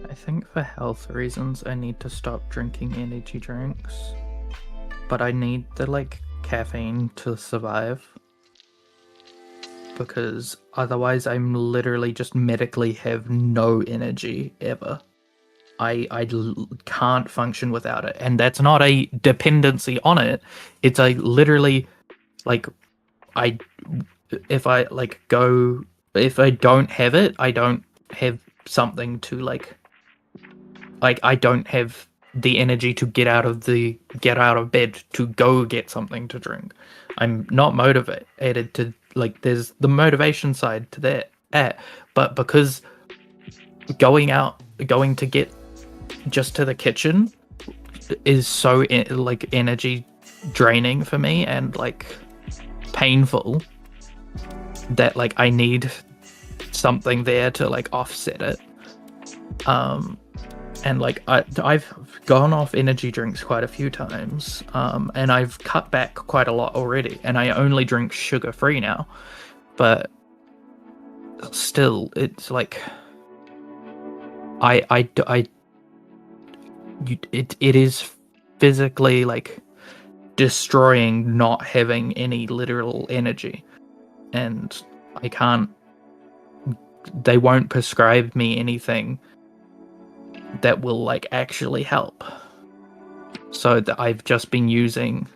I think for health reasons I need to stop drinking energy drinks. But I need the caffeine to survive. Because otherwise I'm literally just medically have no energy ever. can't function without it, and that's not a dependency on it. It's a literally like I if I don't have it, I don't have something to like I don't have the energy to get out of bed to go get something to drink. I'm not motivated to like there's the motivation side to that, but because going to get just to the kitchen is so like energy draining for me and like painful that like I need something there to like offset it. And like I've gone off energy drinks quite a few times, and I've cut back quite a lot already, and I only drink sugar free now, but still it's like it is physically like destroying not having any literal energy, and they won't prescribe me anything that will like actually help. So that I've just been using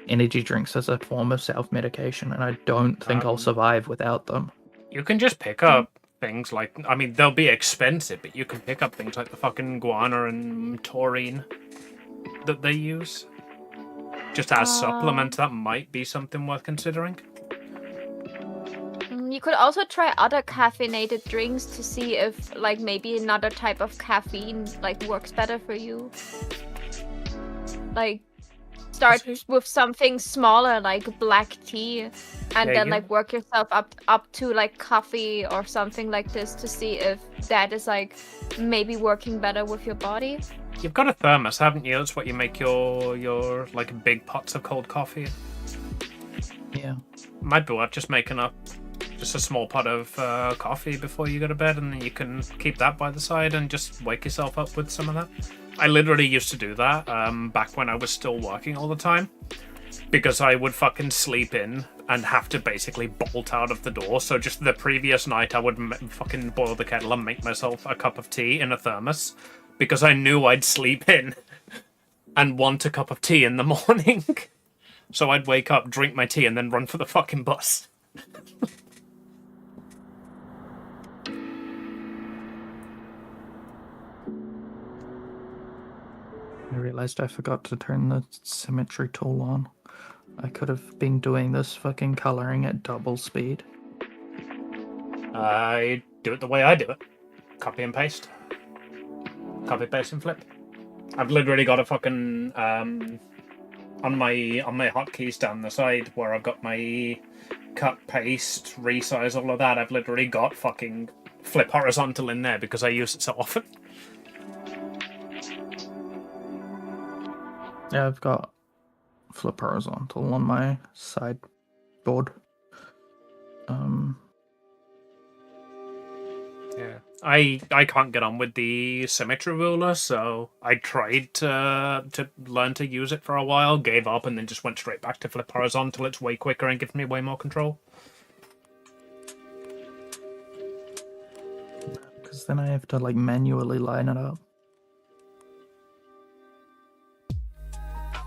energy drinks as a form of self-medication, and I don't think I'll survive without them. You can just pick up things like, I mean, they'll be expensive, but you can pick up things like the fucking guana and taurine that they use. Just as supplement, that might be something worth considering. You could also try other caffeinated drinks to see if, like, maybe another type of caffeine, like, works better for you. Like, start with something smaller, like black tea, and then, like, work yourself up to, like, coffee or something like this to see if that is, like, maybe working better with your body. You've got a thermos, haven't you? That's what you make your like, big pots of cold coffee. Yeah. Might be worth just making up just a small pot of coffee before you go to bed, and then you can keep that by the side and just wake yourself up with some of that. I literally used to do that back when I was still working all the time, because I would fucking sleep in and have to basically bolt out of the door. So just the previous night I would fucking boil the kettle and make myself a cup of tea in a thermos, because I knew I'd sleep in and want a cup of tea in the morning. So I'd wake up, drink my tea, and then run for the fucking bus. I realized I forgot to turn the symmetry tool on. I could have been doing this fucking coloring at double speed. I do it the way I do it. Copy and paste. Copy, paste, and flip. I've literally got a fucking on my hotkeys down the side where I've got my cut, paste, resize, all of that. I've literally got fucking flip horizontal in there because I use it so often. Yeah, I've got flip horizontal on my sideboard. Yeah, I can't get on with the symmetry ruler, so I tried to learn to use it for a while, gave up, and then just went straight back to flip horizontal. It's way quicker and gives me way more control. Because then I have to like manually line it up.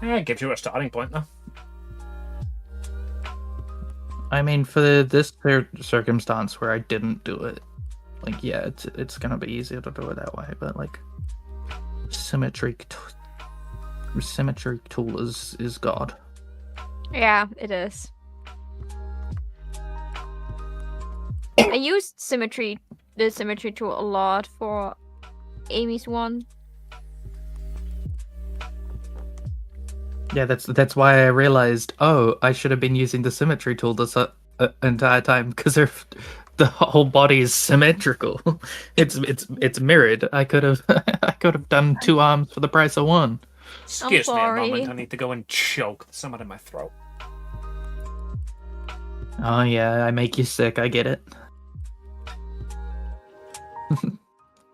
Yeah, it gives you a starting point, though. I mean, for this circumstance where I didn't do it, like, yeah, it's gonna be easier to do it that way. But like, symmetry tool is God. Yeah, it is. I used the symmetry tool a lot for Amy's one. Yeah, that's why I realized, oh, I should have been using the symmetry tool this entire time, because the whole body is symmetrical. It's mirrored. I could have done 2 arms for the price of 1. Excuse me a moment. I need to go and choke someone in my throat. Oh yeah, I make you sick. I get it.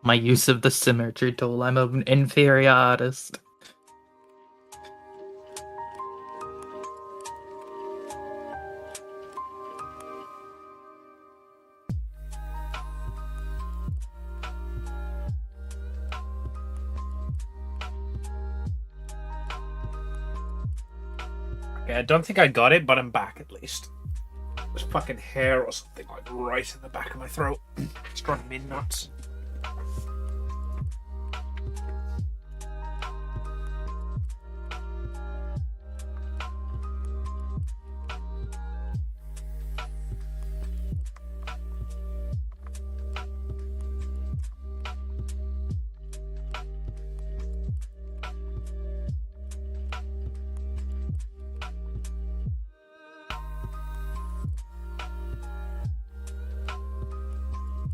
My use of the symmetry tool. I'm an inferior artist. Okay, I don't think I got it, but I'm back at least. There's fucking hair or something like right in the back of my throat. It's driving me nuts.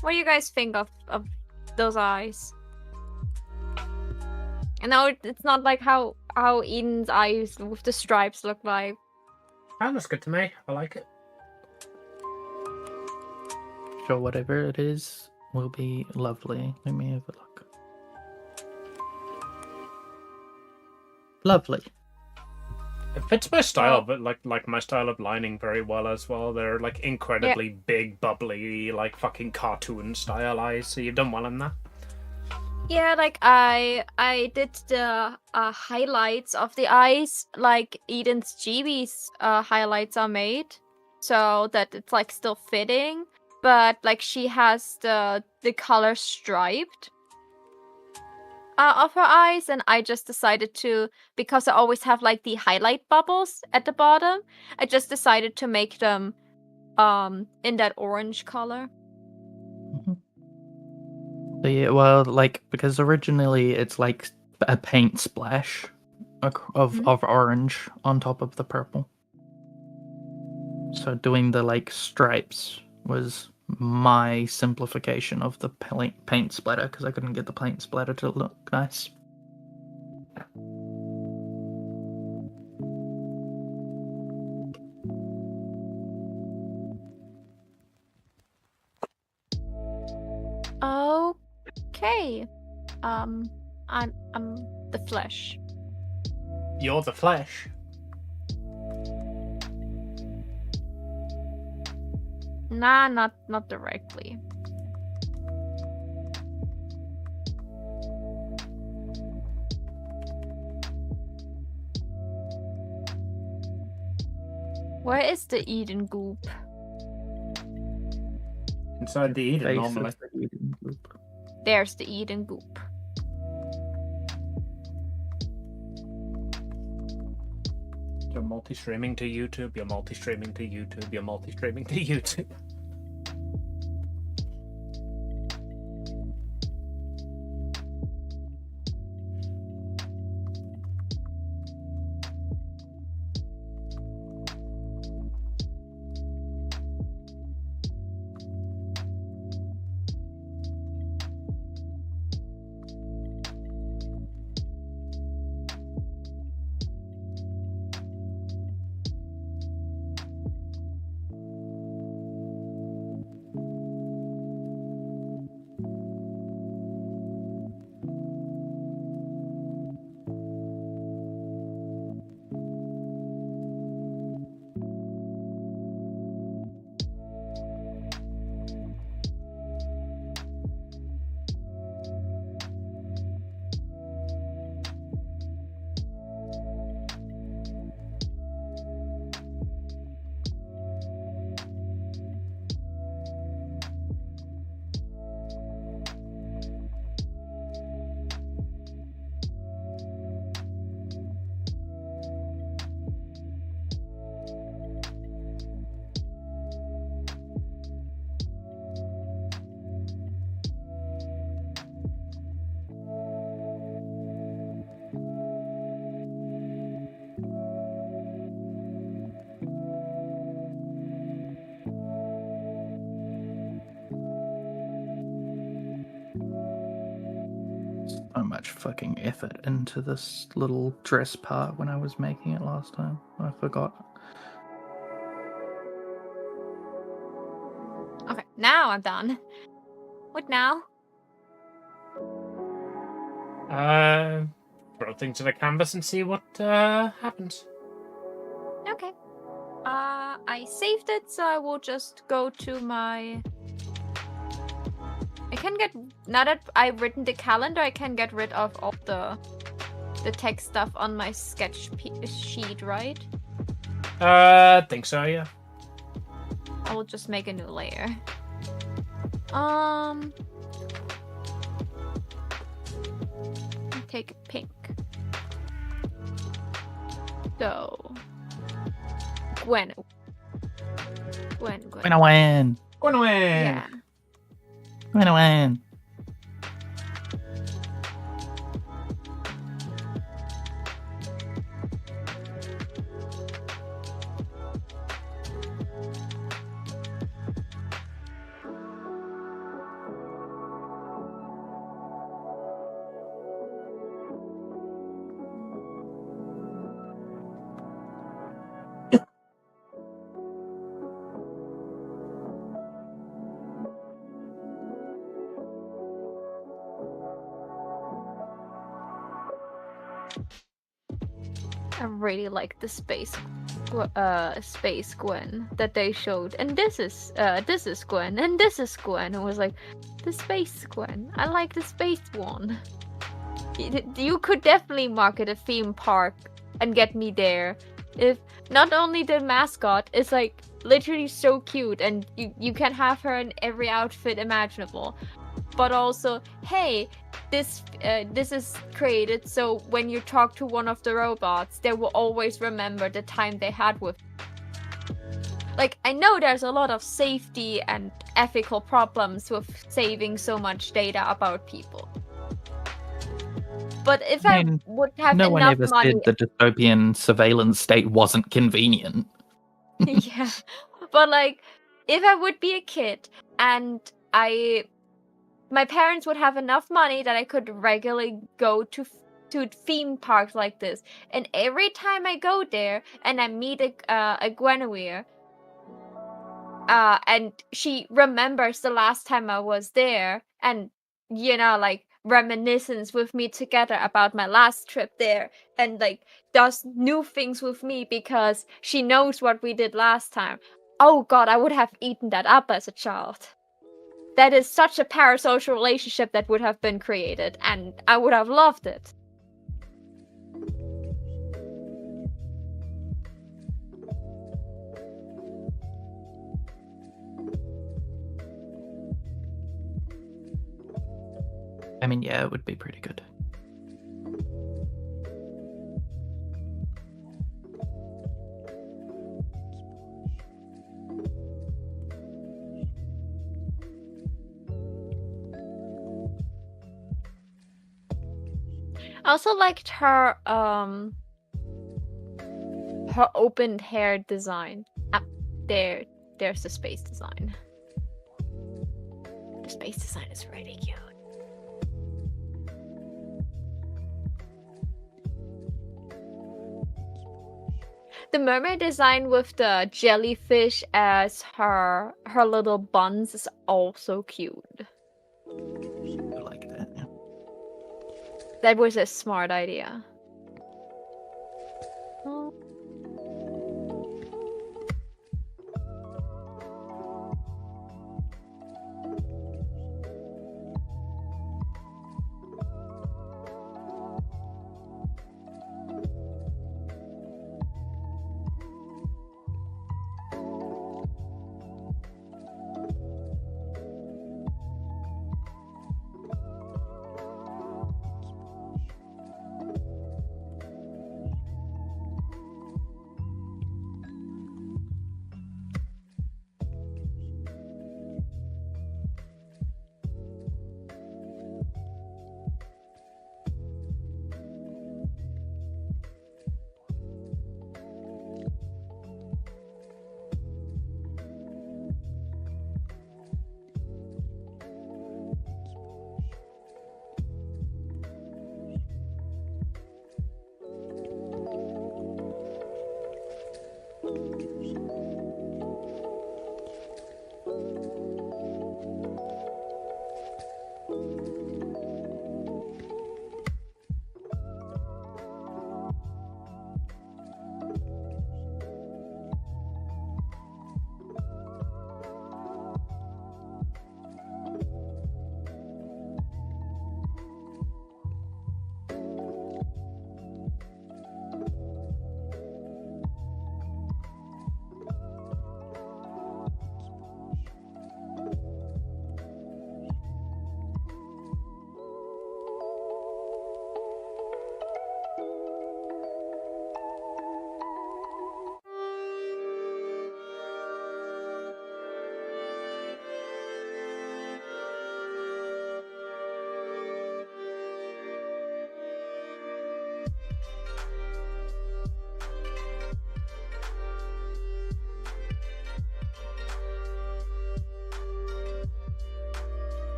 What do you guys think of those eyes? I know it's not like how Eden's eyes with the stripes look like. That looks good to me. I like it. Sure, whatever it is will be lovely. Let me have a look. Lovely. It fits my style, but like my style of lining very well as well. They're like incredibly big, bubbly, like fucking cartoon style eyes. So you've done well in that. Yeah, like I did the highlights of the eyes, like Eden's Chibi's highlights are made, so that it's like still fitting, but like she has the color striped of her eyes, and I just decided to, because I always have like the highlight bubbles at the bottom, I just decided to make them in that orange color. So yeah, well, like, because originally it's like a paint splash of orange on top of the purple. So doing the like stripes was my simplification of the paint splatter, because I couldn't get the paint splatter to look nice. Okay. I'm the flesh. You're the flesh. Nah, not directly. Where is the Eden goop? Inside the Eden, Base normally. of the Eden group. There's the Eden goop. You're multi-streaming to YouTube, you're multi-streaming to YouTube, you're multi-streaming to YouTube. So much fucking effort into this little dress part when I was making it last time. I forgot. Okay, now I'm done. What now? Throw things to the canvas and see what happens. Okay. I saved it, so I will just go to my... I can get... Now that I've written the calendar, I can get rid of all the text stuff on my sketch sheet, right? Think so, yeah. I will just make a new layer. Take a pink. So, Gwen. Gwen away. Yeah. Gwen away. I really like the space Gwen that they showed, and this is Gwen, and this is Gwen. It was like the space Gwen. I like the space one. You could definitely market a theme park and get me there. If not only the mascot is like literally so cute, and you can have her in every outfit imaginable, but also, hey, this is created so when you talk to one of the robots, they will always remember the time they had with. Like, I know there's a lot of safety and ethical problems with saving so much data about people. But if I would have no one enough ever money, said the dystopian surveillance state wasn't convenient. yeah. But like, if I would be a kid and my parents would have enough money that I could regularly go to theme parks like this, and every time I go there and I meet a Guinevere, and she remembers the last time I was there, and like reminiscence with me together about my last trip there, and like does new things with me because she knows what we did last time. Oh god, I would have eaten that up as a child. That is such a parasocial relationship that would have been created, and I would have loved it. I mean, yeah, it would be pretty good. I also liked her opened hair design. There's the space design. The space design is really cute. The mermaid design with the jellyfish as her little buns is also cute. I like that. Yeah. That was a smart idea.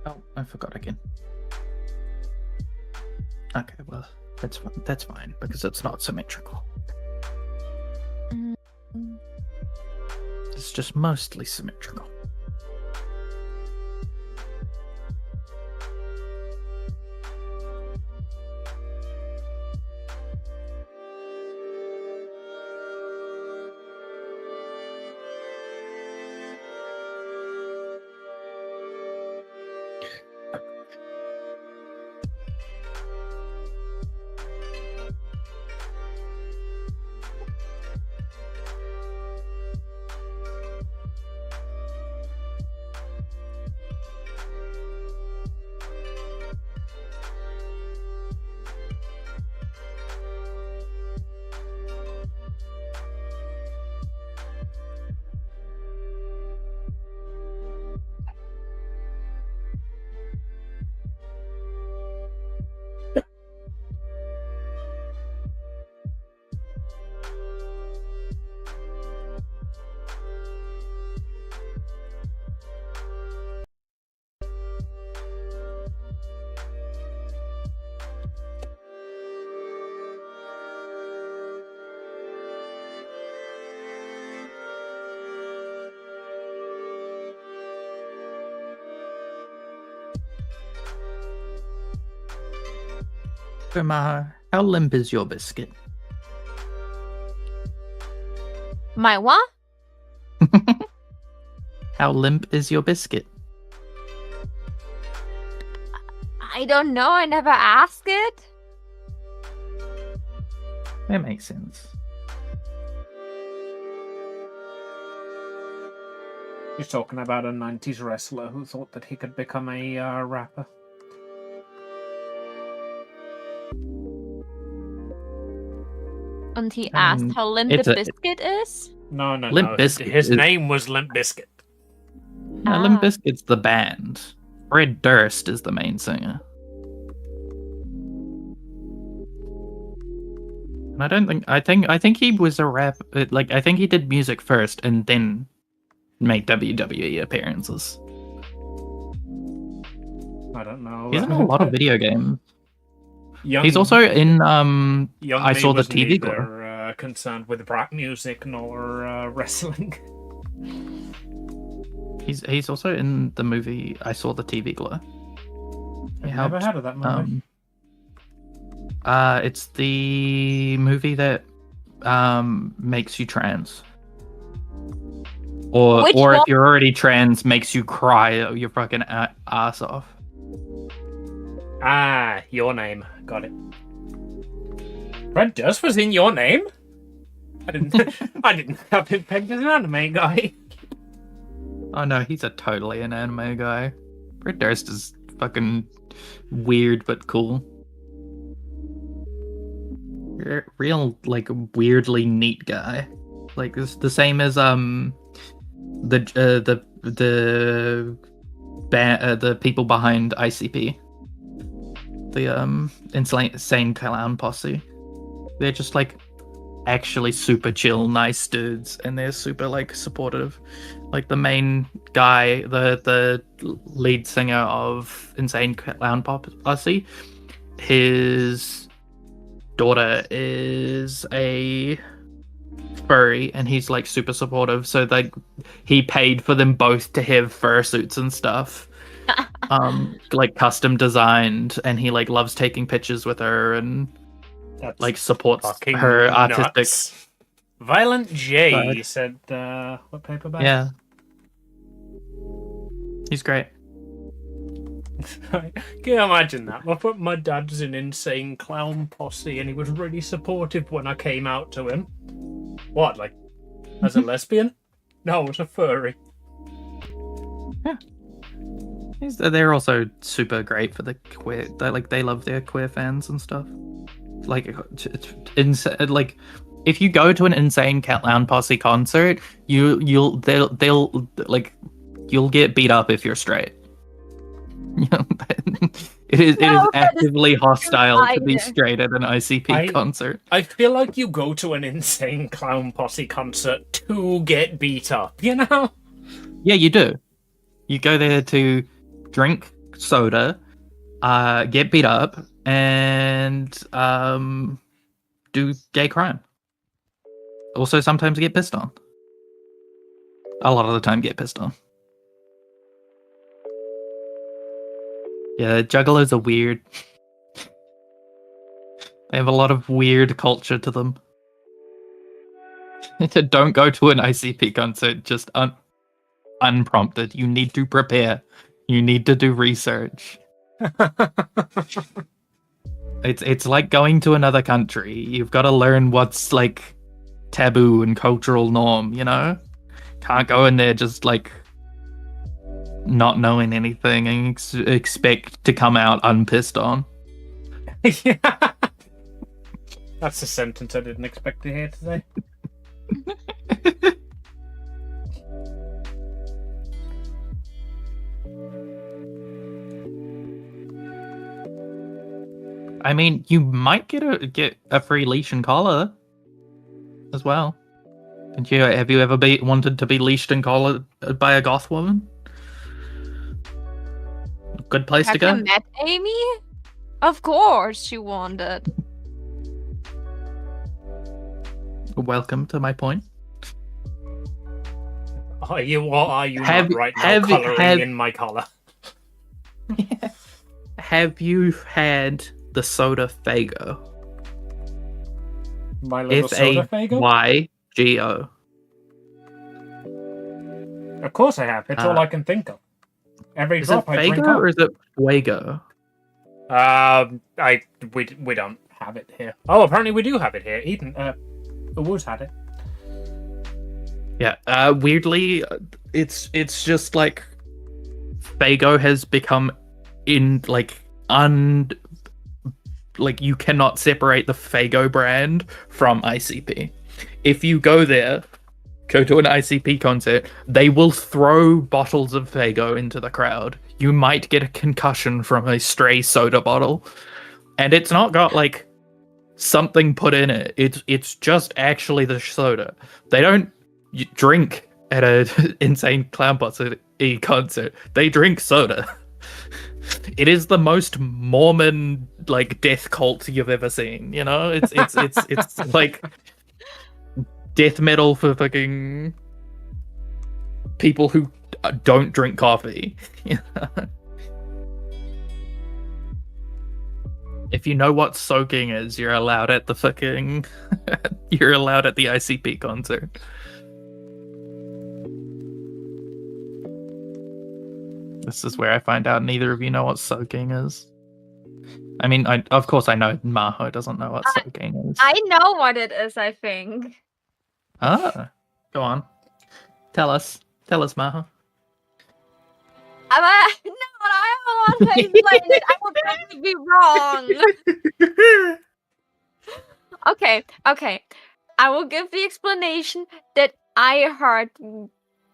Oh, I forgot again. Okay, well, that's fine. That's fine because it's not symmetrical. Mm. It's just mostly symmetrical. So, Maha, how limp is your biscuit? My what? How limp is your biscuit? I don't know. I never asked it. That makes sense. You're talking about a 90s wrestler who thought that he could become a rapper. And he I asked mean, how limp it's the a- biscuit is. No. Limp Bizkit His is- name was Limp Bizkit. No, Limp Bizkit's the band. Fred Durst is the main singer. And I think he was a rap. Like, I think he did music first and then made WWE appearances. I don't know. He's in a lot of video games. Young, He's also in young I me saw the was TV Glow. neither concerned with rap music nor wrestling. He's also in the movie I Saw the TV Glow. I've He never helped, heard of that movie. It's the movie that makes you trans. Or Which or one? if you're already trans, makes you cry your fucking ass off. Ah, Your Name. Got it. Fred Durst was in Your Name? I didn't have him pegged as an anime guy. Oh no, he's a totally an anime guy. Fred Durst is fucking weird but cool. Real like weirdly neat guy. Like it's the same as the people behind ICP. The insane clown posse. They're just like actually super chill, nice dudes, and they're super like supportive. Like the main guy, the lead singer of Insane Clown Posse, his daughter is a furry, and he's like super supportive. So like he paid for them both to have fursuits and stuff, like custom designed, and he like loves taking pictures with her and That's like supports fucking her artistic. nuts. Violent J Right. said, what paperback? Yeah, he's great. Can you imagine that? My dad's an Insane Clown Posse, and he was really supportive when I came out to him. What, like, as a lesbian? No, as a furry. They're also super great for the queer. They love their queer fans and stuff. Like, like if you go to an Insane Clown Posse concert, you'll get beat up if you're straight. It is actively hostile to be straight at an ICP concert. I feel like you go to an Insane Clown Posse concert to get beat up, you know? Yeah, you do. You go there to drink, soda, get beat up, and do gay crime. Also, sometimes get pissed on. A lot of the time, get pissed on. Yeah, juggalos are weird. They have a lot of weird culture to them. Don't go to an ICP concert just unprompted. You need to prepare. You need to do research. It's like going to another country. You've got to learn what's like taboo and cultural norm, you know? Can't go in there just like not knowing anything and expect to come out unpissed on. Yeah. That's a sentence I didn't expect to hear today. I mean, you might get a free leash and collar as well. Have you ever wanted to be leashed and collared by a goth woman? Good place to go. Have you met Amy? Of course she wanted. Welcome to my point. What are you not right now colouring in my collar? Have you had the soda Faygo? My little soda Faygo? F-A-Y-G-O. Of course I have. It's all I can think of. Every drop I drink up. Is it Faygo or is it Fuego? We don't have it here. Oh, apparently we do have it here. Eden, Woos had it. Yeah. Weirdly, it's just like Faygo has become like you cannot separate the Faygo brand from ICP. If you go to an ICP concert, they will throw bottles of Faygo into the crowd. You might get a concussion from a stray soda bottle, and it's not got like something put in it. It's just actually the soda. They don't drink at a Insane Clown Posse concert. They drink soda. It is the most Mormon like death cult you've ever seen. You know, it's like death metal for fucking people who don't drink coffee. If you know what soaking is, you're allowed at the you're allowed at the ICP concert. This is where I find out neither of you know what soaking is. I mean, of course I know Maho doesn't know what soaking is. I know what it is, I think. Ah, go on. Tell us, Maho. No, I don't want to explain it. I will definitely be wrong. Okay. I will give the explanation that I heard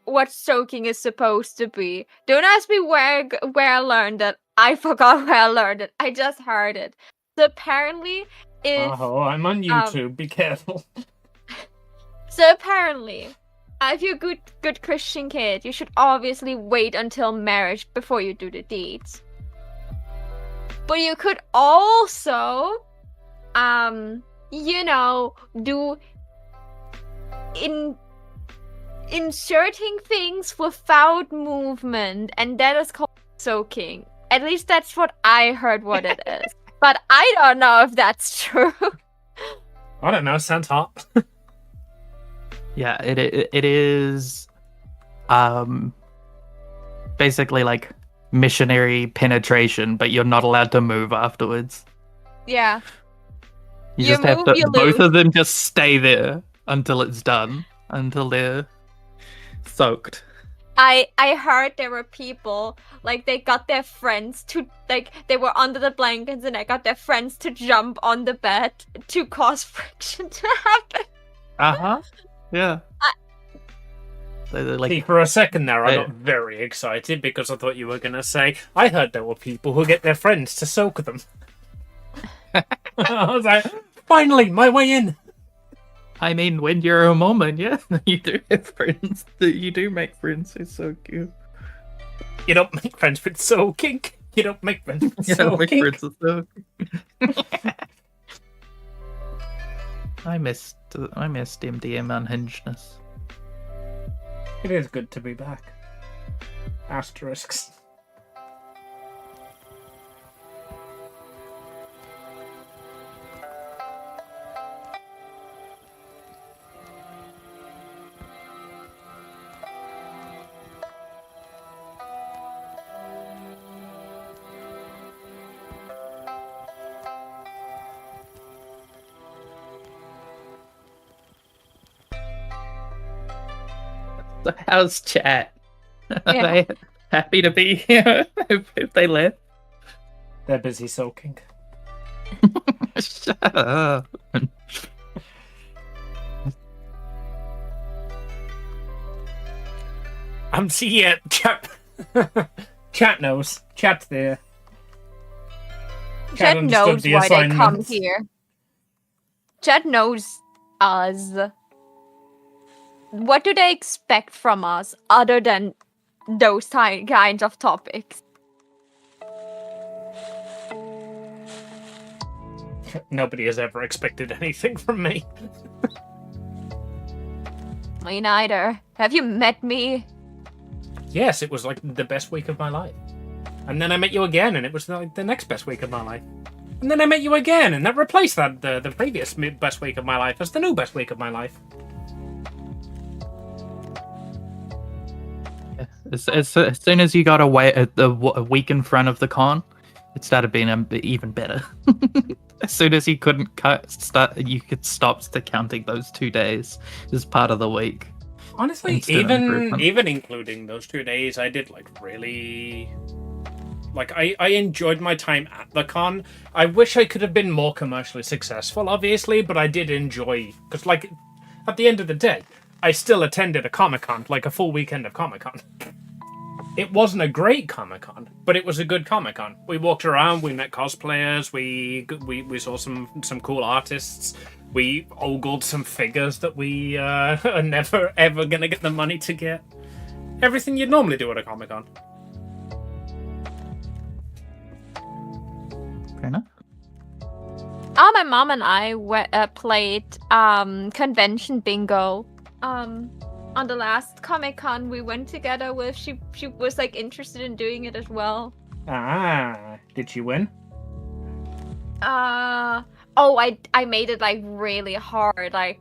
what soaking is supposed to be. Don't ask me where I learned it. I forgot where I learned it. I just heard it. So apparently, I'm on YouTube. Be careful. So apparently, if you're a good Christian kid, you should obviously wait until marriage before you do the deeds. But you could also, do inserting things without movement, and that is called soaking. At least that's what I heard what it is. But I don't know if that's true. I don't know. Sounds hot. Yeah, it is basically like missionary penetration, but you're not allowed to move afterwards. Yeah. You just have to, both of them just stay there until it's done, until they're soaked. I heard there were people, like, they got their friends to, like, they were under the blankets and they got their friends to jump on the bed to cause friction to happen. Uh-huh. Yeah. See, for a second there, I got very excited because I thought you were going to say, I heard there were people who get their friends to soak them. I was like, finally, my way in. I mean, when you're a Mormon, yeah, you do have friends. You do make friends who soak you. You don't make friends with soaking. You don't make friends with You don't make Silky. friends with Silky. I missed MDM unhingedness. It is good to be back. Asterisks. So how's chat? Are Yeah. they happy to be here if they left? They're busy sulking. Shut up. See ya, chat. Chat knows. Chat's there. Chat understood knows the why they come assignments. here. Chat knows us. What do they expect from us other than those kinds of topics? Nobody has ever expected anything from me. Me neither. Have you met me? Yes, it was like the best week of my life. And then I met you again, and it was like the next best week of my life. And then I met you again, and that replaced the previous best week of my life as the new best week of my life. As soon as you got away at a week in front of the con, it started being even better. As soon as you couldn't you could stop counting those 2 days as part of the week. Honestly, Instant improvement. even including those 2 days, I did like really. Like, I enjoyed my time at the con. I wish I could have been more commercially successful, obviously, but I did enjoy. Because, like, at the end of the day, I still attended a Comic-Con, like a full weekend of Comic-Con. It wasn't a great Comic-Con, but it was a good Comic-Con. We walked around, we met cosplayers, we saw some cool artists, we ogled some figures that we are never ever gonna get the money to get. Everything you'd normally do at a Comic-Con. Fair enough. My mom and I played convention bingo. On the last Comic-Con we went together with, she was like interested in doing it as well. Ah, did she win? I made it like really hard, like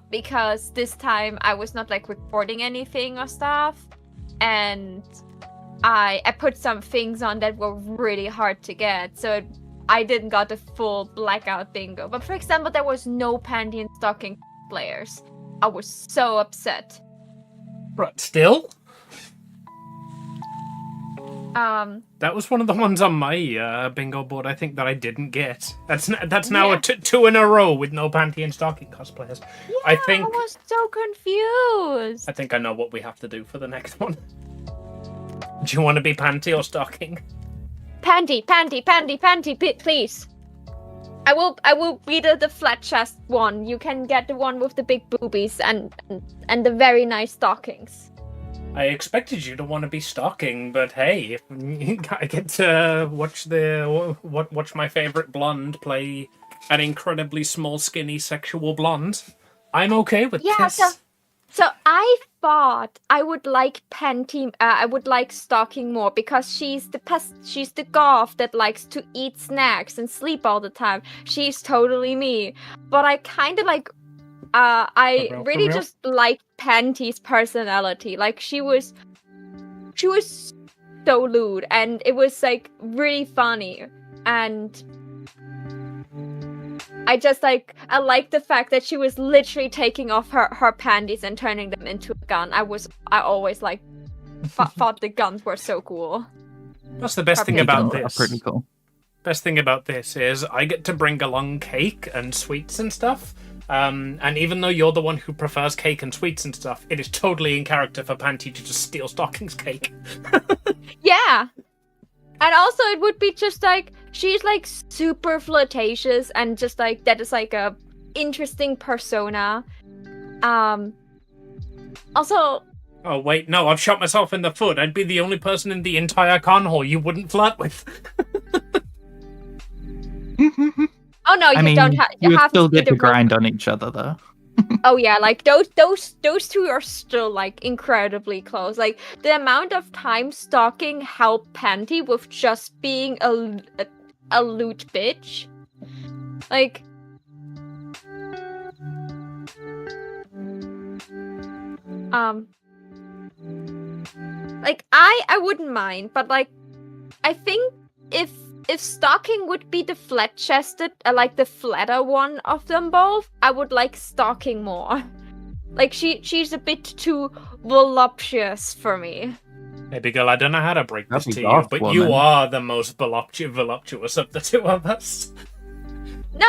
because this time I was not like recording anything or stuff, and I put some things on that were really hard to get, so I didn't got the full blackout bingo. But for example, there was no panty and stocking players. I was so upset. Right, still? That was one of the ones on my bingo board, I think, that I didn't get. That's now Yeah. two in a row with no panty and stocking cosplayers. Yeah, I think- I was so confused. I think I know what we have to do for the next one. Do you want to be panty or stocking? Panty, please. I will be the flat chest one. You can get the one with the big boobies and the very nice stockings. I expected you to want to be stocking, but hey, I get to watch my favorite blonde play an incredibly small, skinny, sexual blonde. I'm okay with Yeah, this. so I thought I would like I would like stocking more because she's the goth that likes to eat snacks and sleep all the time. She's totally me. But I kind of like I For real, really for real? just like Panty's personality. Like she was so lewd, and it was like really funny, and I like the fact that she was literally taking off her panties and turning them into a gun. I always like thought the guns were so cool. That's the best Our thing people about Are this. pretty cool. Best thing about this is I get to bring along cake and sweets and stuff. And even though you're the one who prefers cake and sweets and stuff, it is totally in character for Panty to just steal Stocking's cake. Yeah. And also it would be just like she's like super flirtatious and just like that is like a interesting persona. Also Oh, wait, no, I've shot myself in the foot. I'd be the only person in the entire con hall you wouldn't flirt with. Oh no, I you mean, don't have. You you have still to get to grind on each other, though. Oh yeah, like those two are still like incredibly close. Like the amount of time stalking helped Panty with just being a loot bitch. Like like I wouldn't mind, but like I think if stalking would be the flat chested, like the flatter one of them both, I would like stalking more. Like she's a bit too voluptuous for me. Baby girl, I don't know how to break this That'd to be you, goth but woman. you are the most voluptuous of the two of us. No.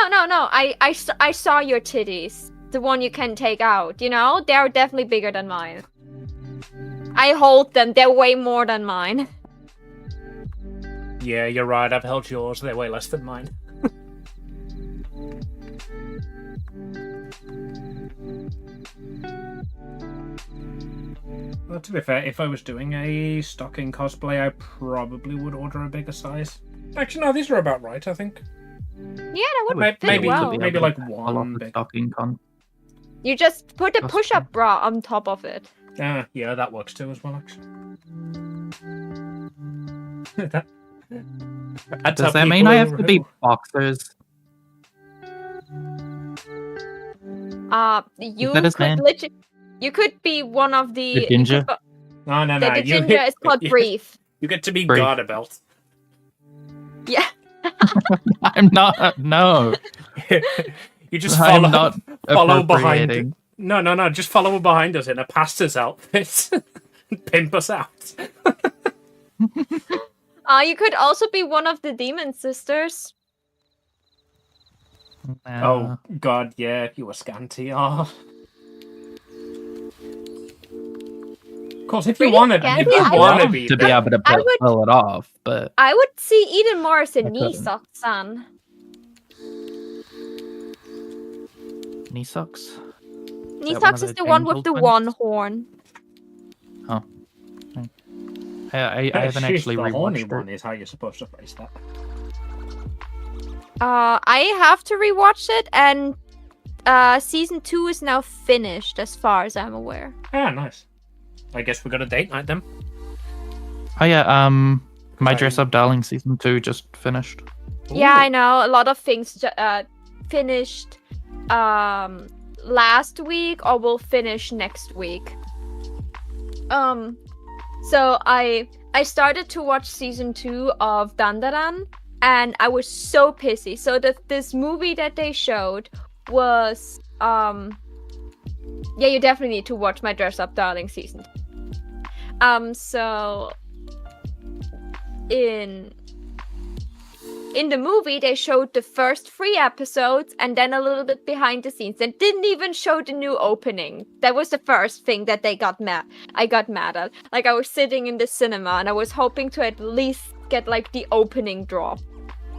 I saw your titties. The one you can take out, you know? They're definitely bigger than mine. I hold them. They're way more than mine. Yeah, you're right. I've held yours. They're way less than mine. Well, to be fair, if I was doing a stocking cosplay, I probably would order a bigger size. Actually, no, these are about right, I think. Yeah, that would fit Maybe, well. maybe like A lot one of big. stocking con. You just put a Cosplay. push-up bra on top of it. Yeah, that works too as well, actually. That's Does how that mean I have people to be who- boxers? You that his could name? legit. You could be one of the. The ginger? No. The ginger is called Brief. You get to be Brief. Garda Belt. Yeah. I'm not. No, You just I'm follow, not follow behind. appropriating. No. Just follow behind us in a pastor's outfit. Pimp us out. You could also be one of the demon sisters. Oh God, yeah, you were scanty. Oh. Of course, if you Really wanted, scanty? if you I want to love be, to be able to I would- pull it off, but I would see Eden more as a I couldn't. Nisok-san. knee socks. Nisok is the one with the angel one twins? horn. I haven't She's actually the horny rewatched one. it. Is how you're supposed to phrase that. I have to rewatch it, and season 2 is now finished, as far as I'm aware. Ah, nice. I guess we got a date night then. Oh yeah, My Fine. Dress Up Darling season 2 just finished. Yeah, Ooh. I know. A lot of things finished last week, or will finish next week. So I started to watch season 2 of Dandaran, and I was so pissy. So this movie that they showed was yeah, you definitely need to watch My Dress Up Darling season 2. So in the movie, they showed the first 3 episodes and then a little bit behind the scenes. They didn't even show the new opening. That was the first thing that I got mad at. Like, I was sitting in the cinema and I was hoping to at least get like the opening drop,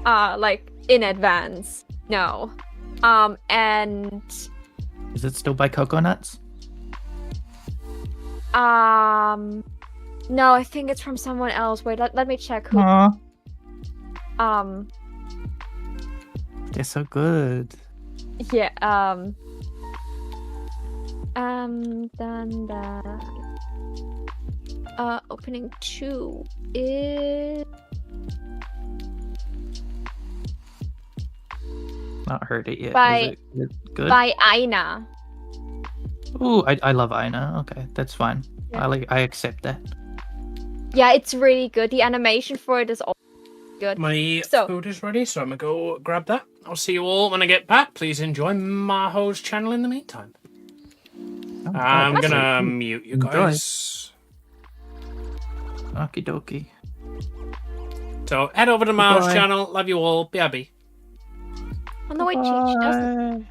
like in advance. No, and Is it still by Coconuts? no, I think it's from someone else. Wait, let me check who. Aw, they're so good. Yeah, then opening 2 is Not heard it yet. By- Is it good? by Aina. Ooh, I love Aina. Okay, that's fine. Yeah. I accept that. Yeah, it's really good. The animation for it is also good. My So- food is ready, so I'm gonna go grab that. I'll see you all when I get back. Please enjoy Maho's channel in the meantime. Oh, I'm that's gonna so mute you Enjoy. guys. cute. Okie dokie. So head over to Maho's Goodbye. channel. Love you all. BRB. Oh no, wait, she doesn't. Bye.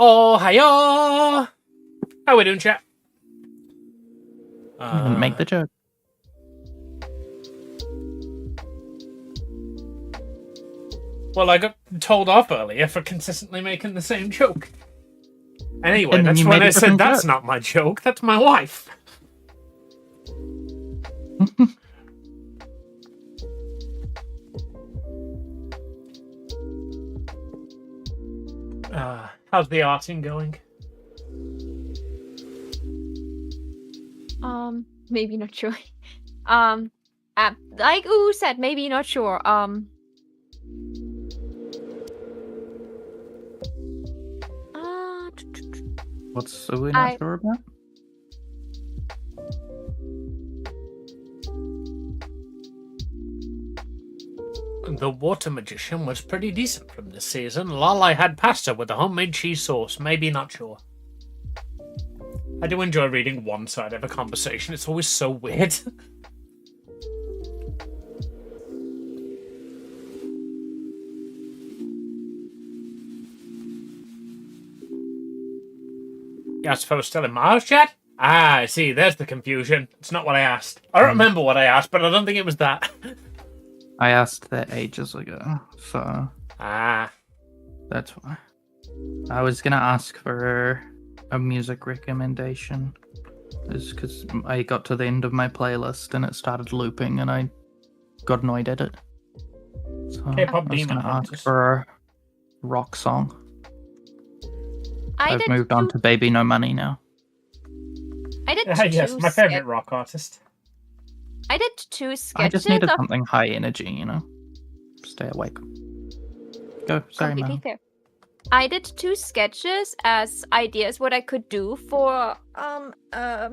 Oh, hiya! How we doing, chat? You didn't make the joke. Well, I got told off earlier for consistently making the same joke. Anyway, And then that's you when made a I said different that's joke. not my joke, that's my wife. How's the arting going? Maybe not sure. Like Ooh said, maybe not sure. What's we not sure about? The water magician was pretty decent from this season. Lol, I had pasta with a homemade cheese sauce. Maybe not sure. I do enjoy reading one side of a conversation. It's always so weird. You're supposed to tell him Mars, chat? Ah, I see. There's the confusion. It's not what I asked. I don't remember what I asked, but I don't think it was that. I asked that ages ago, so that's why. I was gonna ask for a music recommendation, is because I got to the end of my playlist and it started looping, and I got annoyed at it. So K-pop I was Demon gonna ask Hunters. for a rock song. I I've did moved on two- to Baby No Money now. I did Yes, two my favorite sketches. rock artist. I did two I sketches just needed of something high energy, you know? Stay awake. Go, sorry, completely Mel. fair. I did two sketches as ideas what I could do for a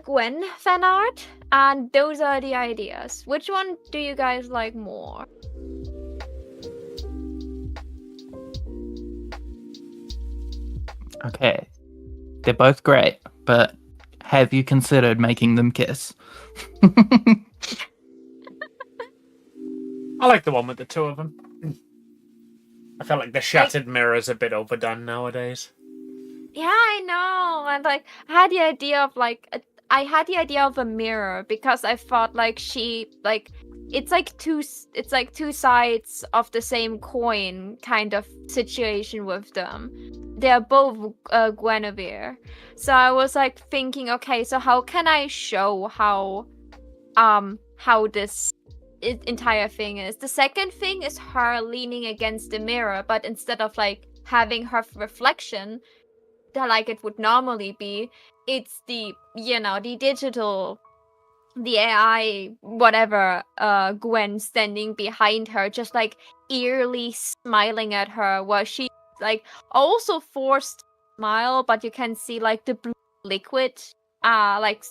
Gwen fan art, and those are the ideas. Which one do you guys like more? Okay. They're both great, but have you considered making them kiss? I like the one with the two of them. I feel like the shattered mirror's a bit overdone nowadays. Yeah, I know. And like, I had the idea of I had the idea of a mirror because I thought like it's like two sides of the same coin kind of situation with them. They're both Guinevere. So I was like thinking, okay, so how can I show how this entire thing is? The second thing is her leaning against the mirror, but instead of like having her reflection like it would normally be, it's the the digital, the AI whatever Gwen standing behind her, just like eerily smiling at her, while she like also forced to smile, but you can see like the blue liquid like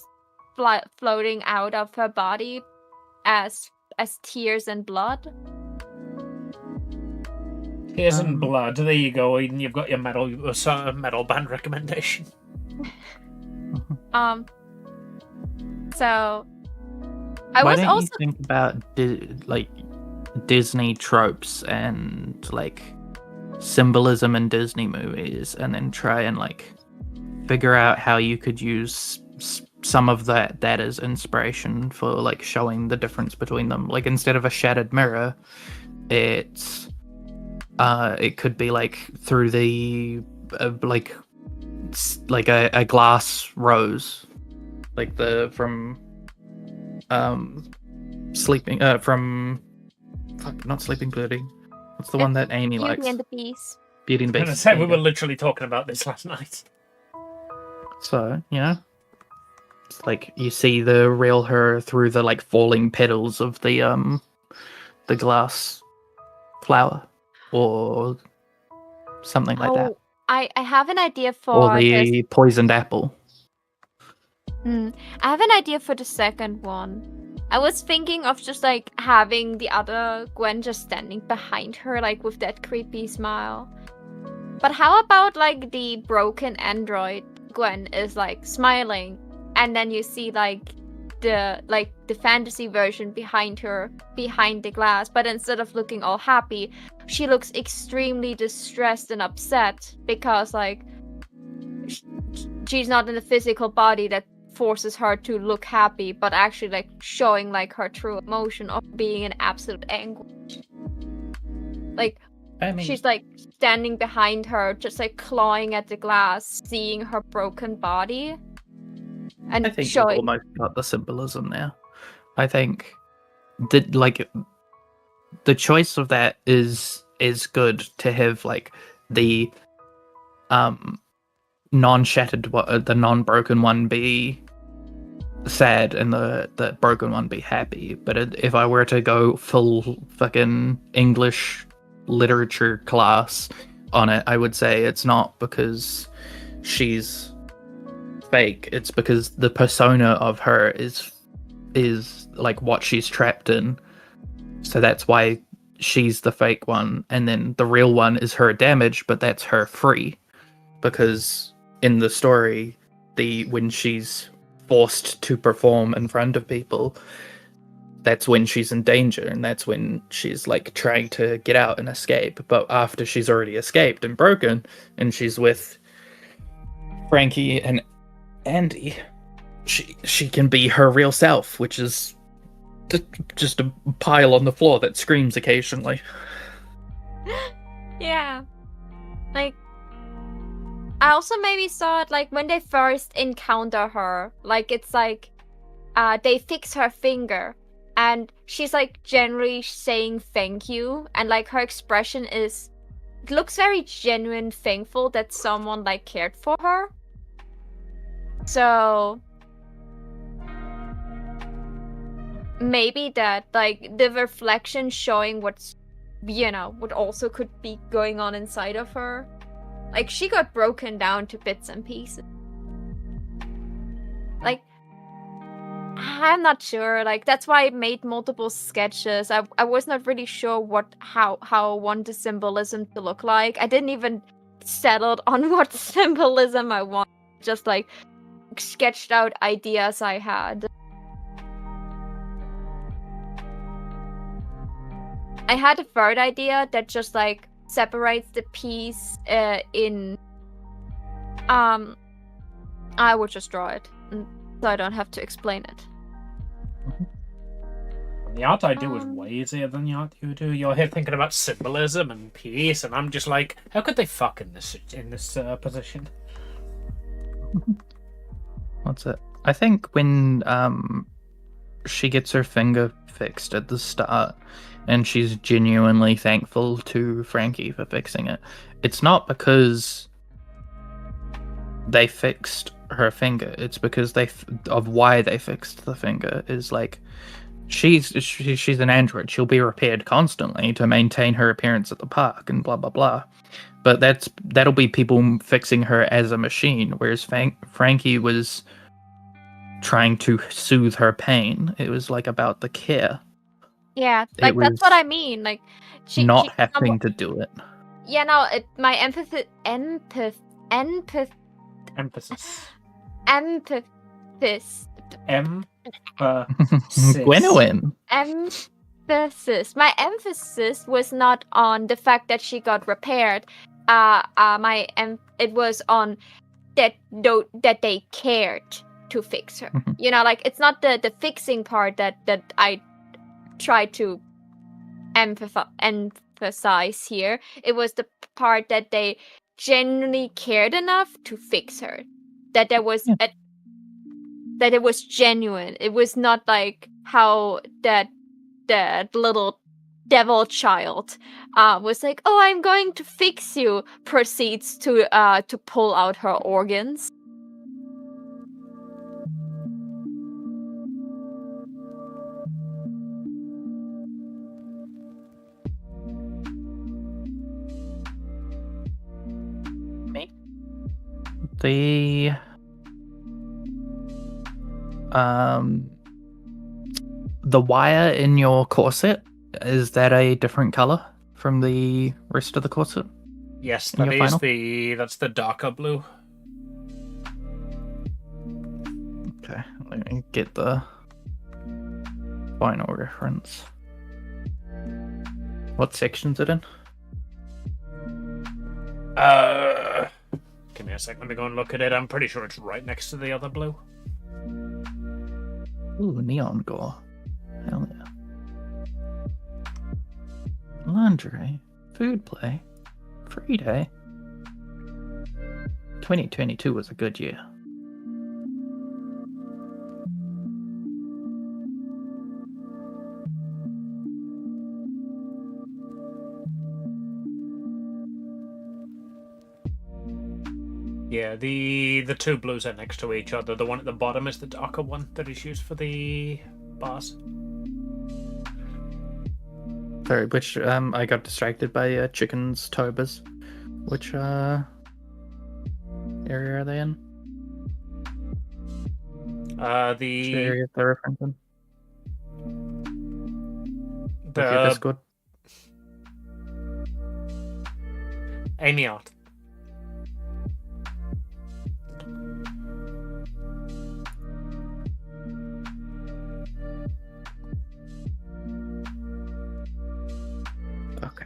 floating out of her body as tears and blood. Tears and blood. There you go, Eden. You've got your metal band recommendation. So Why don't you think about Disney tropes and like symbolism in Disney movies, and then try and like figure out how you could use some of that as inspiration for like showing the difference between them. Like instead of a shattered mirror, it could be like through the like a glass rose, like the from sleeping from not Sleeping Beauty. What's the one that Amy likes? Beauty and the Beast. Beauty and the I was Beast. gonna say, we were literally talking about this last night. So, it's like you see the real her through the like falling petals of the glass flower or something like that. I have an idea for Or the poisoned apple. I have an idea for the second one. I was thinking of just like having the other Gwen just standing behind her, like with that creepy smile. But how about like the broken android Gwen is like smiling, and then you see like the fantasy version behind her, behind the glass, but instead of looking all happy, she looks extremely distressed and upset because like she's not in a physical body that forces her to look happy, but actually like showing like her true emotion of being in absolute anguish. Like I mean, she's like standing behind her, just like clawing at the glass, seeing her broken body, and I think you've showing. almost got the symbolism there. I think that like the choice of that is good to have like the non-shattered the non-broken one be sad and the broken one be happy. But if I were to go full fucking English literature class on it, I would say it's not because she's fake, it's because the persona of her is like what she's trapped in. So that's why she's the fake one, and then the real one is her damaged, but that's her free. Because in the story, when she's forced to perform in front of people, that's when she's in danger, and that's when she's like trying to get out and escape. But after she's already escaped and broken, and she's with Frankie and Andy, she can be her real self, which is just a pile on the floor that screams occasionally. Yeah. Like, I also maybe saw it like when they first encounter her, like it's like they fix her finger and she's like generally saying thank you, and like her expression looks very genuine, thankful that someone like cared for her. So maybe that like the reflection showing what also could be going on inside of her. Like she got broken down to bits and pieces. Like I'm not sure. Like that's why I made multiple sketches. I was not really sure how I want the symbolism to look like. I didn't even settle on what symbolism I want. Just like sketched out ideas I had. I had a third idea that just like separates the piece in I would just draw it so I don't have to explain it. The art I do is way easier than the art you do. You're here thinking about symbolism and peace, and I'm just like, how could they fuck in this position? What's it? I think when she gets her finger fixed at the start, and she's genuinely thankful to Frankie for fixing it, it's not because they fixed her finger. It's because of why they fixed the finger. Is like she's an android. She'll be repaired constantly to maintain her appearance at the park and blah blah blah. But that'll be people fixing her as a machine, whereas Frankie was trying to soothe her pain. It was like about the care. Yeah, like that's what I mean. Like she having to do it. Yeah, no, my emphasis. Gwynwyn. Emphasis. My emphasis was not on the fact that she got repaired. It was on that they cared to fix her. Mm-hmm. Like it's not the fixing part that I try to emphasize here. It was the part that they genuinely cared enough to fix her. That there was that it was genuine. It was not like how that little devil child was like, "Oh, I'm going to fix you," proceeds to pull out her organs. The wire in your corset, is that a different color from the rest of the corset? Yes, that's the darker blue. Okay, let me get the Final reference. What section's it in? Give me a sec. Let me go and look at it. I'm pretty sure it's right next to the other blue. Ooh, neon gore. Hell yeah. Lingerie. Food play. Free day. 2022 was a good year. Yeah, the two blues are next to each other. The one at the bottom is the darker one that is used for the bars. Sorry, which I got distracted by chickens, tobas. Which area are they in? Which The area they're referencing? With your Discord? Amy Art. Okay.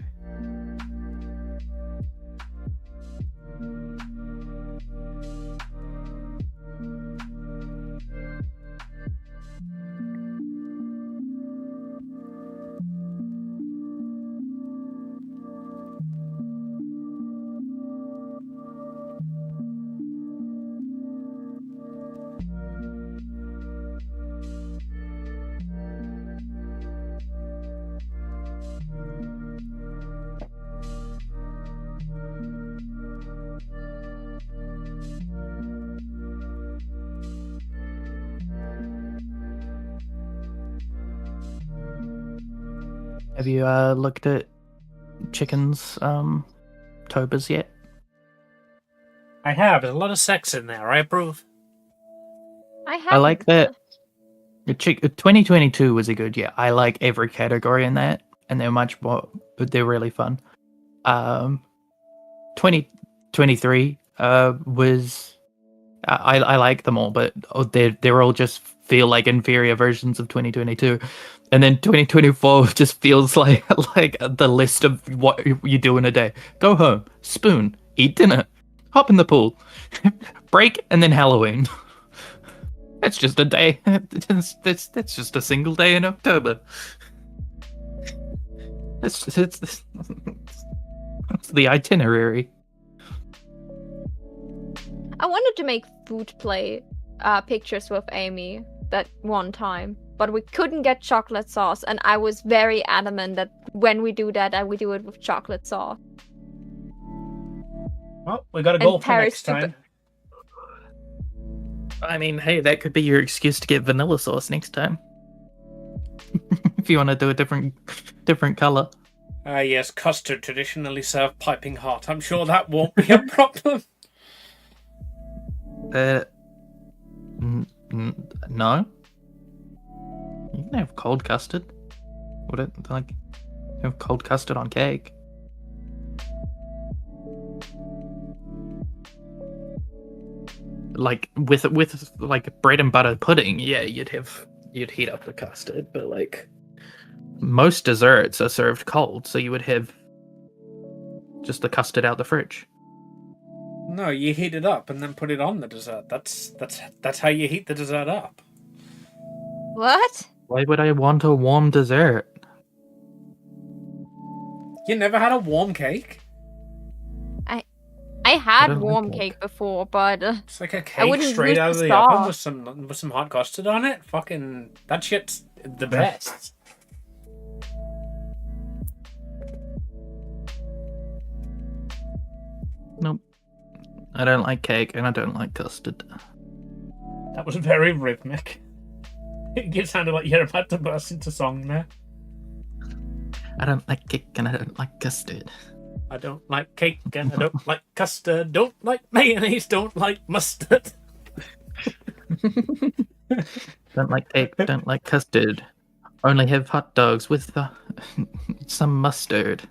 Have you looked at chickens tobas yet? I have. There's a lot of sex in there. I approve. I like that. 2022 was a good year. I like every category in that, and they're much more. They're really fun. 2023 was. I like them all, but they're all just feel like inferior versions of 2022, and then 2024 just feels like the list of what you do in a day: go home, spoon, eat dinner, hop in the pool, break, and then Halloween. That's just a day. That's just a single day in October. It's the itinerary. I wanted to make food play pictures with Amy that one time, but we couldn't get chocolate sauce, and I was very adamant that when we do that, we do it with chocolate sauce. Well, we got to go for next time. I mean, hey, that could be your excuse to get vanilla sauce next time. If you want to do a different color. Yes, custard traditionally served piping hot. I'm sure that won't be a problem. No. You can have cold custard. Would it have cold custard on cake? Like with like bread and butter pudding, yeah, you'd heat up the custard, but like most desserts are served cold, so you would have just the custard out the fridge. No, you heat it up and then put it on the dessert. That's how you heat the dessert up. What? Why would I want a warm dessert? You never had a warm cake? I I had don't like warm cake. cake before, but It's like a cake wouldn't straight use out of the the oven sauce. with some hot custard on it. Fucking that shit's the best. Nope. I don't like cake and I don't like custard. That was very rhythmic. It sounded like you're about to burst into song there. I don't like cake and I don't like custard. I don't like cake and I don't like custard. Don't like mayonnaise. Don't like mustard. Don't like cake, don't like custard. Only have hot dogs with some mustard.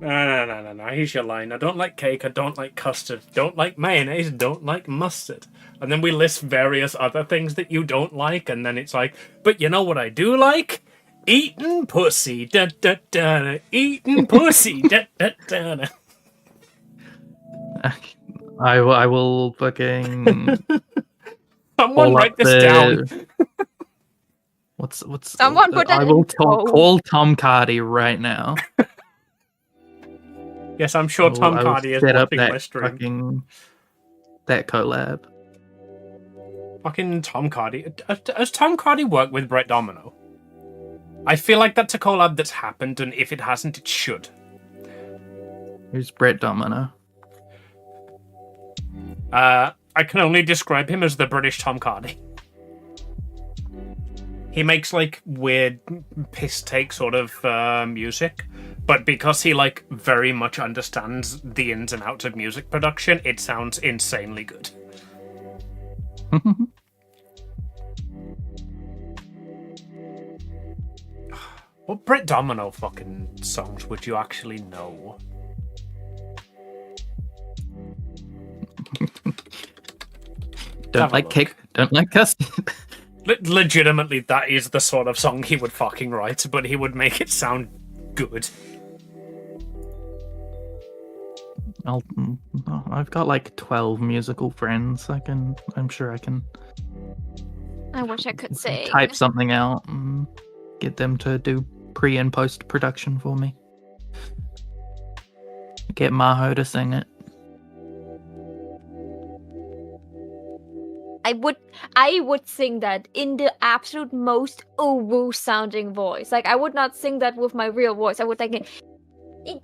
No. Here's your line. I don't like cake. I don't like custard. Don't like mayonnaise. Don't like mustard. And then we list various other things that you don't like. And then it's like, but you know what I do like? Eating pussy, da da da. Eating pussy, da da da. I will fucking Someone call write up this down. What's Someone put that I will in code. call Tom Cardy right now. Yes, I'm sure Tom I will Cardy is set up watching that my stream. fucking that collab. Fucking Tom Cardy. Has Tom Cardy worked with Brett Domino? I feel like that's a collab that's happened, and if it hasn't, it should. Who's Brett Domino? I can only describe him as the British Tom Cardy. He makes like weird piss take sort of music, but because he like very much understands the ins and outs of music production, it sounds insanely good. What Brett Domino fucking songs would you actually know? Don't like kick, don't like cuss. Legitimately, that is the sort of song he would fucking write, but he would make it sound good. I've got like 12 musical friends. I'm sure I can I wish I could sing. type something out and get them to do pre and post production for me. Get Maho to sing it. I would sing that in the absolute most woo sounding voice. Like I would not sing that with my real voice. I would think I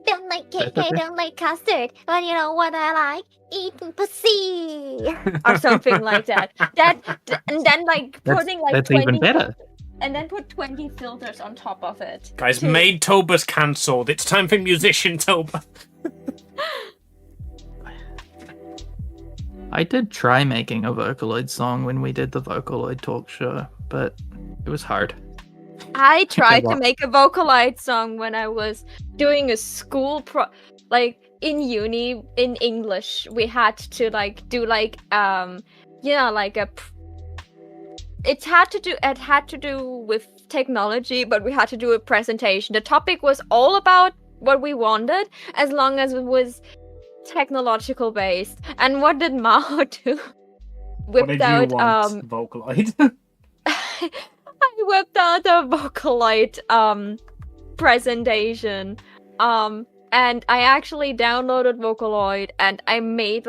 don't like cake, I don't like custard, but you know what I like? Eating pussy or something like that. And then like putting like that's 20 even better. and then put 20 filters on top of it. Guys, Maid Toba's cancelled. It's time for Musician Toba. I did try making a Vocaloid song when we did the Vocaloid talk show, but it was hard. I tried to make a Vocaloid song when I was doing a school like in uni in English. We had to like do like like it had to do with technology, but we had to do a presentation. The topic was all about what we wanted, as long as it was technological based. And what did Mao do? Whipped out Vocaloid. I whipped out a Vocaloid presentation. And I actually downloaded Vocaloid and I made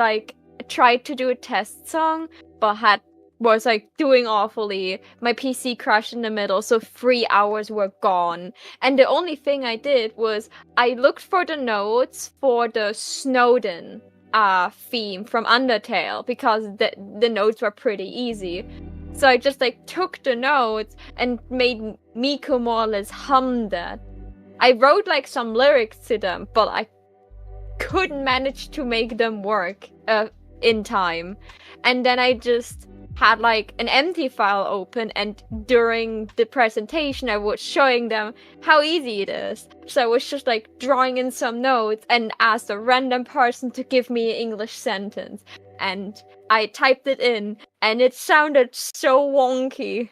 tried to do a test song, but was doing awfully. My PC crashed in the middle, so 3 hours were gone. And the only thing I did was I looked for the notes for the Snowden theme from Undertale, because the notes were pretty easy. So I just took the notes and made Miko more or less hum that. I wrote some lyrics to them, but I couldn't manage to make them work in time. And then I just had an empty file open, and during the presentation I was showing them how easy it is. So I was just drawing in some notes and asked a random person to give me an English sentence, and I typed it in and it sounded so wonky.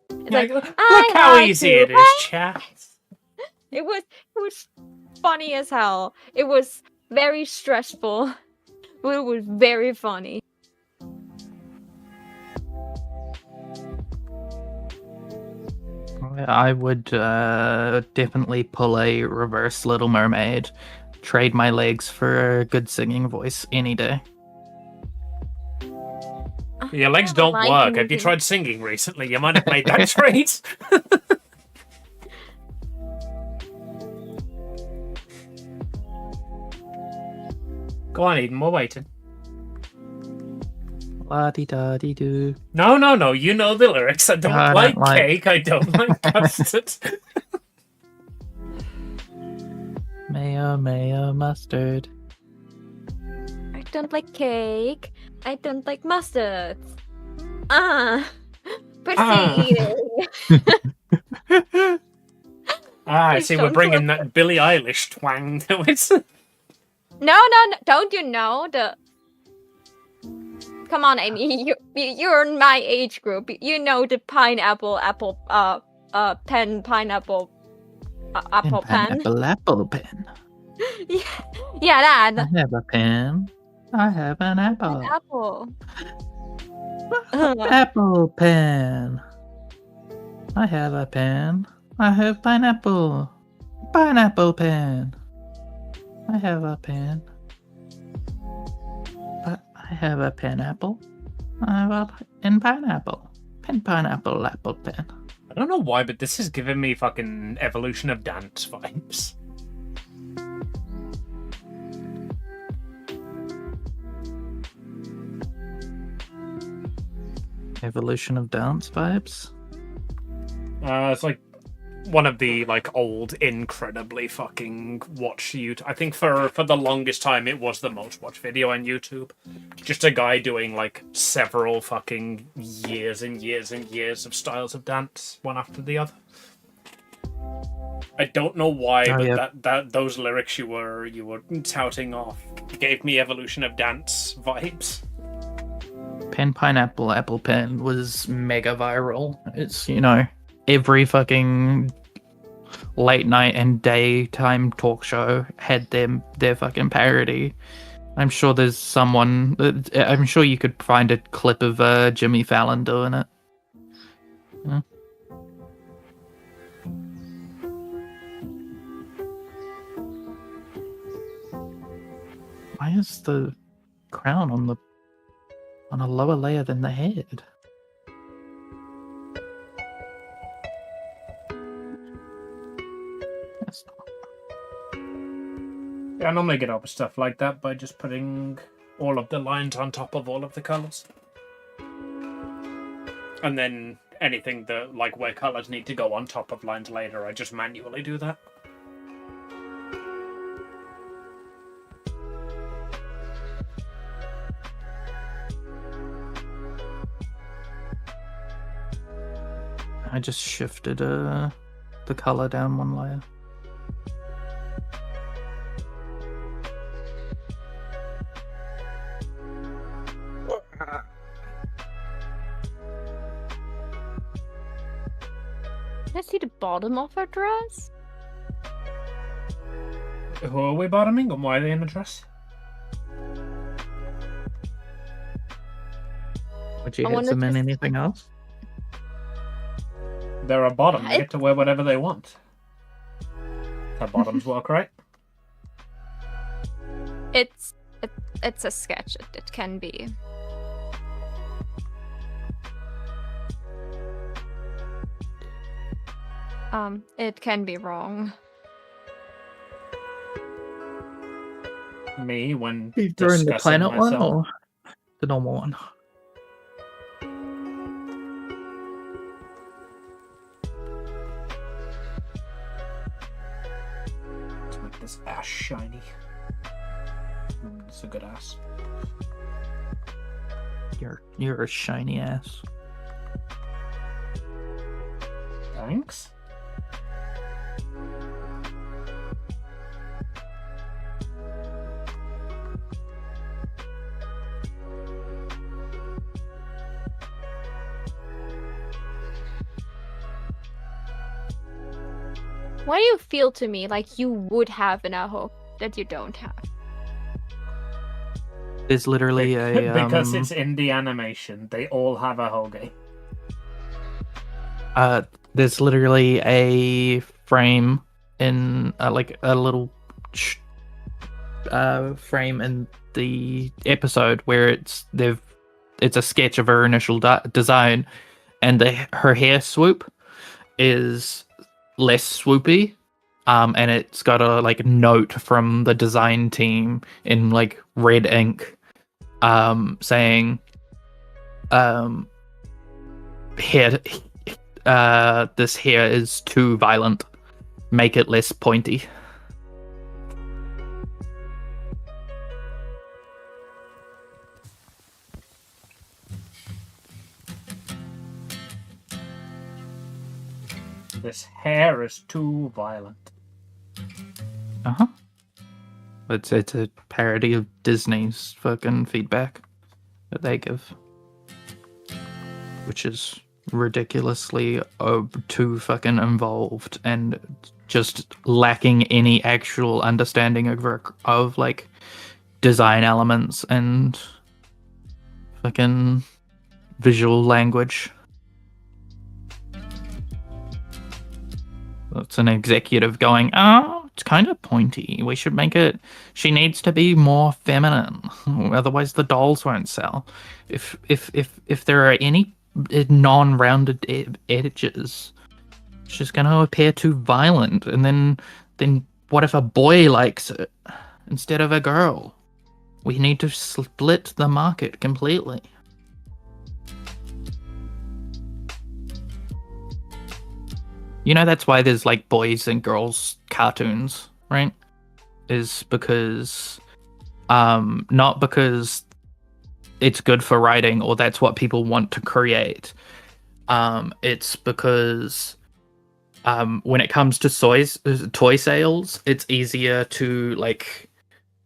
It's Look how easy it is, chat. It was funny as hell. It was very stressful, but it was very funny. I would definitely pull a reverse Little Mermaid, trade my legs for a good singing voice any day. Your legs don't work. Have you tried singing recently? You might have made that trade. Go on, Eden, we're waiting. La-di-da-di-do. No. You know the lyrics. I don't like cake. I don't like custard. Mayo, mustard. I don't like cake. I don't like mustard. Proceeding. I see. We're bringing that Billie Eilish twang to it. No. Don't you know the come on, Amy. You're in my age group. You know the pineapple, pen, pineapple, apple pen. Apple pen. Yeah, I that. have a pen. I have an apple. An apple. Apple pen. I have a pen. I have pineapple. Pineapple pen. I have a pen. I have a pineapple. I have a pineapple. Pineapple apple pen. I don't know why, but this is giving me fucking Evolution of Dance vibes. Evolution of Dance vibes. It's like one of the like old, incredibly fucking watched YouTube. I think for the longest time it was the most watched video on YouTube. Just a guy doing like several fucking years and years and years of styles of dance, one after the other. I don't know why, but yeah. that those lyrics you were touting off gave me Evolution of Dance vibes. Pineapple apple pen was mega viral. It's, you know, every fucking late night and daytime talk show had their fucking parody. I'm sure there's someone. I'm sure you could find a clip of Jimmy Fallon doing it. Yeah. Why is the crown on a lower layer than the head? That's not... Yeah, I normally get over stuff like that by just putting all of the lines on top of all of the colours. And then anything that, like, where colours need to go on top of lines later, I just manually do that. I just shifted the color down one layer. Can I see the bottom of her dress? Who are we bottoming and why are they in a dress? Would you I hit wanted them in to- anything else? They're a bottom. They get to wear whatever they want. How bottoms work, right? It's a sketch. It can be. It can be wrong. Me, when Are you doing the discussing planet one myself. or the normal one? Let's make this ass shiny. It's a good ass. You're a shiny ass. Thanks. Why do you feel to me like you would have an aho that you don't have? There's literally a Because it's in the animation. They all have a hoge. there's literally a frame in like a little frame in the episode where it's a sketch of her initial design, and her hair swoop is less swoopy, and it's got a like note from the design team in like red ink, saying hair this hair is too violent, make it less pointy. This hair is too violent. It's a parody of Disney's fucking feedback. that they give, which is ridiculously too fucking involved and just lacking any actual understanding of like design elements and fucking visual language. It's an executive going, oh, it's kind of pointy. We should make it. She needs to be more feminine, otherwise the dolls won't sell. If there are any non-rounded edges, she's going to appear too violent. And then what if a boy likes it instead of a girl? We need to split the market completely. You know, that's why there's like boys and girls cartoons, right? Is because, not because it's good for writing or that's what people want to create. It's because when it comes to toy sales, it's easier to like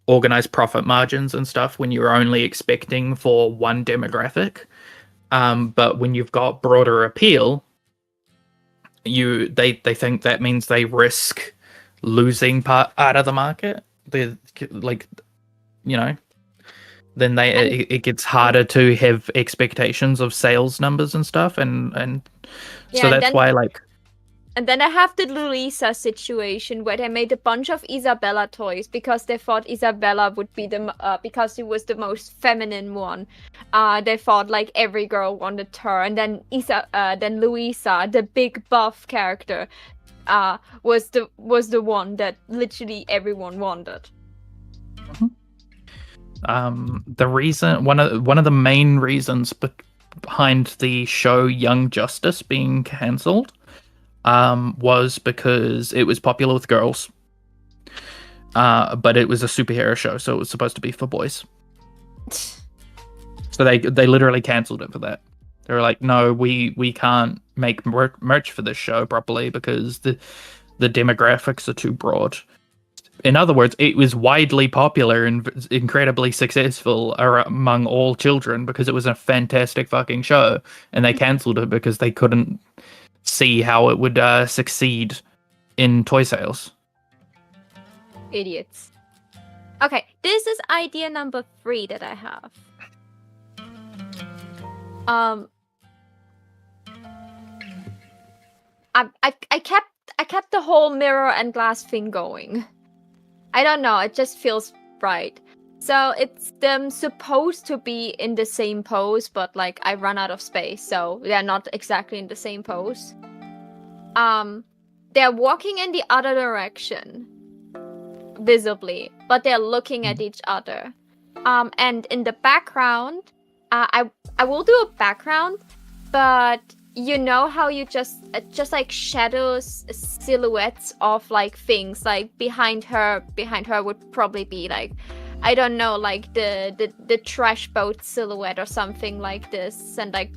organize profit margins and stuff when you're only expecting for one demographic. But when you've got broader appeal, they think that means they risk losing part out of the market. They like, you know, then it gets harder to have expectations of sales numbers and stuff, and so that's why like. And then I have the Louisa situation where they made a bunch of Isabella toys because they thought Isabella would be because she was the most feminine one. They thought like every girl wanted her, and then then Louisa, the big buff character, was the one that literally everyone wanted. The reason one of the main reasons behind the show Young Justice being cancelled was because it was popular with girls, but it was a superhero show, so it was supposed to be for boys. So they literally cancelled it for that. They were like, no, we can't make merch for this show properly because the demographics are too broad. In other words, it was widely popular and incredibly successful among all children because it was a fantastic fucking show, and they cancelled it because they couldn't see how it would succeed in toy sales. Idiots. Okay, this is idea number 3 that I have. I kept the whole mirror and glass thing going. I don't know, it just feels right. So it's them supposed to be in the same pose, but like I run out of space, so they're not exactly in the same pose. They're walking in the other direction, visibly, but they're looking at each other. And in the background, I will do a background, but you know how you just like shadows, silhouettes of like things like behind her would probably be like, I don't know, like the trash boat silhouette or something like this, and like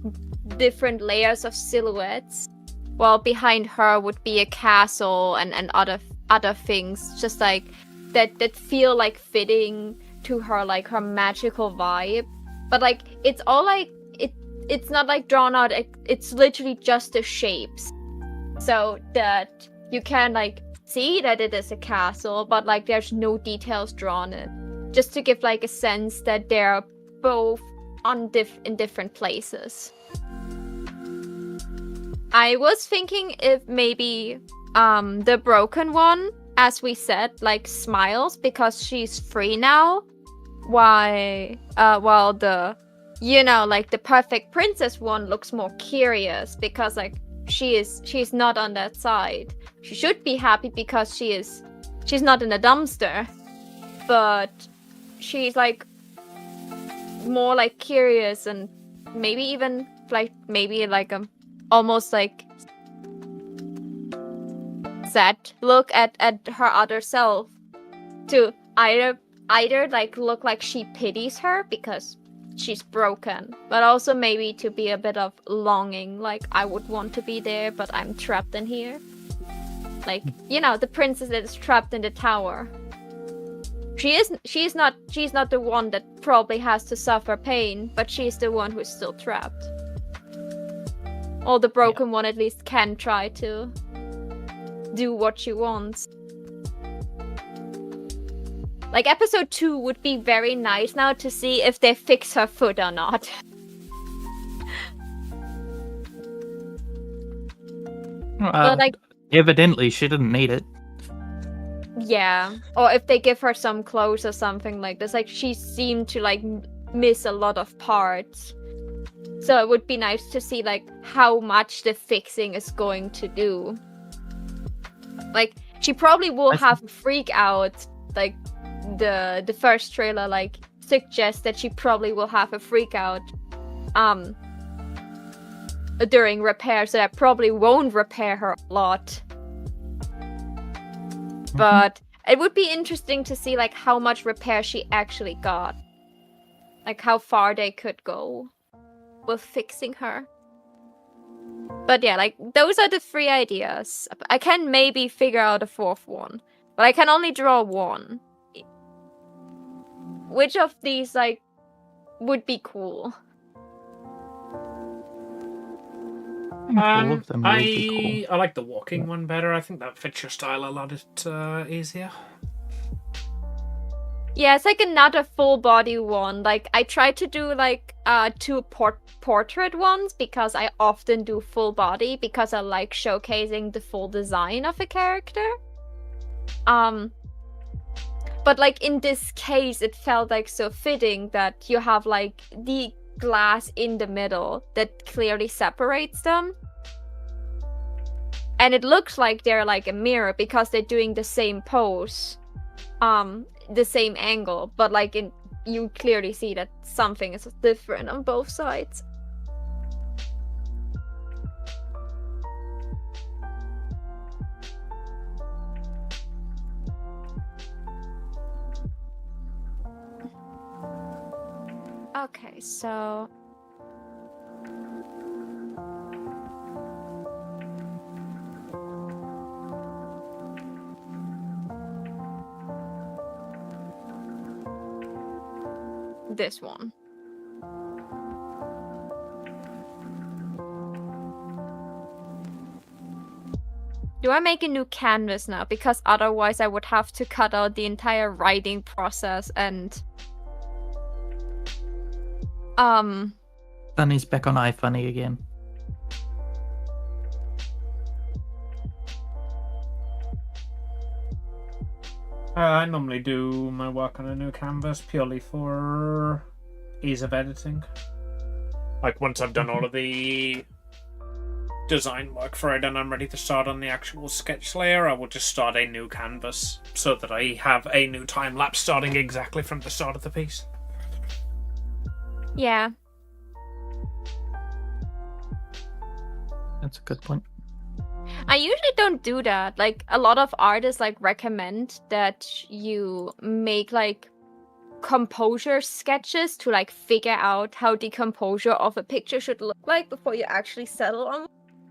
different layers of silhouettes. While behind her would be a castle and other things, just like that feel like fitting to her, like her magical vibe. But like it's all like it's not like drawn out. It's literally just the shapes, so that you can like see that it is a castle, but like there's no details drawn in, just to give like a sense that they're both in different places. I was thinking if maybe the broken one, as we said, like smiles because she's free now, while the, you know, like the perfect princess one looks more curious because like she's not on that side. She should be happy because she's not in a dumpster, but she's like more like curious and maybe even like almost like sad look at her other self, to either like look like she pities her because she's broken, but also maybe to be a bit of longing, like I would want to be there but I'm trapped in here, like, you know, the princess that is trapped in the tower. She's not the one that probably has to suffer pain, but she's the one who's still trapped. Or the broken one at least can try to do what she wants. Like, episode 2 would be very nice now to see if they fix her foot or not. But, like, evidently, she didn't need it. yeah. Or if they give her some clothes or something like this. Like, she seemed to, like, miss a lot of parts. So it would be nice to see, like, how much the fixing is going to do. Like, she probably will have a freak out, like, the first trailer like suggests that she probably will have a freak out during repair, so that probably won't repair her a lot. But it would be interesting to see like how much repair she actually got, like how far they could go with fixing her. But yeah, like those are the 3 ideas. I can maybe figure out a 4th one, but I can only draw 1. Which of these, like, would be cool? All of them would be I like the walking one better. I think that fits your style a lot easier. Yeah, it's like another full body one. Like, I try to do, like, 2 portrait ones because I often do full body because I like showcasing the full design of a character. But, like, in this case, it felt, like, so fitting that you have, like, the glass in the middle that clearly separates them. And it looks like they're, like, a mirror because they're doing the same pose. The same angle. But, like, you clearly see that something is different on both sides. Okay, so... this one. Do I make a new canvas now? Because otherwise I would have to cut out the entire writing process and... Sunny's back on iFunny again. I normally do my work on a new canvas purely for ease of editing. Like, once I've done all of the design work for it and I'm ready to start on the actual sketch layer, I will just start a new canvas so that I have a new time lapse starting exactly from the start of the piece. Yeah. That's a good point. I usually don't do that. Like, a lot of artists, like, recommend that you make, like, composure sketches to, like, figure out how the composure of a picture should look like before you actually settle on.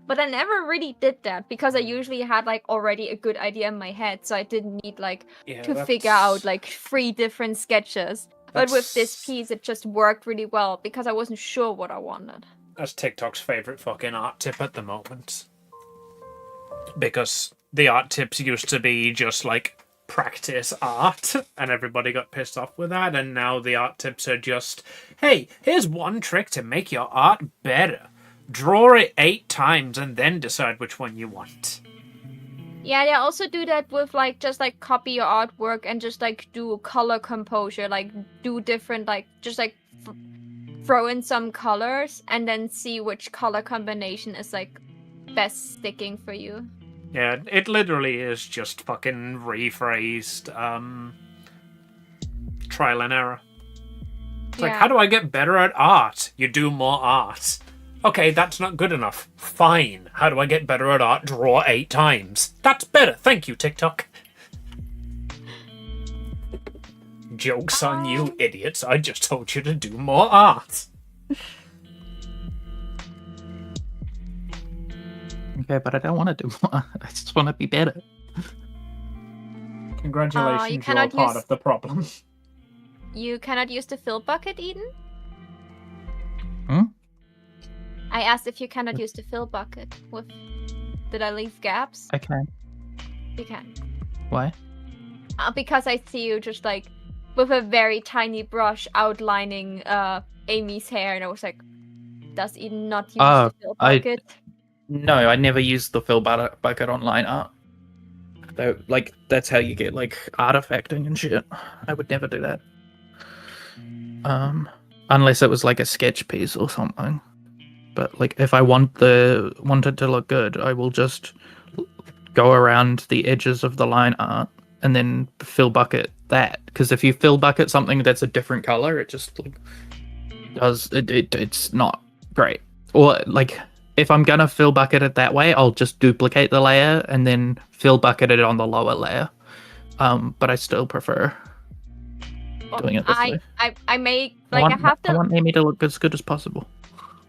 But I never really did that because I usually had, like, already a good idea in my head, so I didn't need, like, to figure out, like, 3 different sketches. But with this piece, it just worked really well because I wasn't sure what I wanted. That's TikTok's favourite fucking art tip at the moment. Because the art tips used to be just like practice art and everybody got pissed off with that, and now the art tips are just, hey, here's one trick to make your art better. Draw it 8 times and then decide which one you want. Yeah, they also do that with, like, just, like, copy your artwork and just, like, do color composure. Like, do different, like, just, like, throw in some colors and then see which color combination is, like, best sticking for you. Yeah, it literally is just fucking rephrased trial and error. It's like, how do I get better at art? You do more art. Okay, that's not good enough. Fine. How do I get better at art? Draw 8 times. That's better. Thank you, TikTok. Joke's on you, idiots. I just told you to do more art. Okay, but I don't want to do more. I just want to be better. Congratulations, you're cannot part use- of the problem. You cannot use the fill bucket, Eden? Hmm? I asked if you cannot use the fill bucket. Did I leave gaps? I can. You can. Why? Because I see you just like with a very tiny brush outlining Amy's hair, and I was like, does Eden not use the fill bucket? No, I never used the fill bucket on line art. That's how you get like artifacting and shit. I would never do that. Unless it was like a sketch piece or something. But like if I want it to look good, I will just go around the edges of the line art and then fill bucket that. Because if you fill bucket something that's a different color, it just like does it's not great. Or like if I'm gonna fill bucket it that way, I'll just duplicate the layer and then fill bucket it on the lower layer. But I still prefer doing it this way. I make I I want Amy to look as good as possible.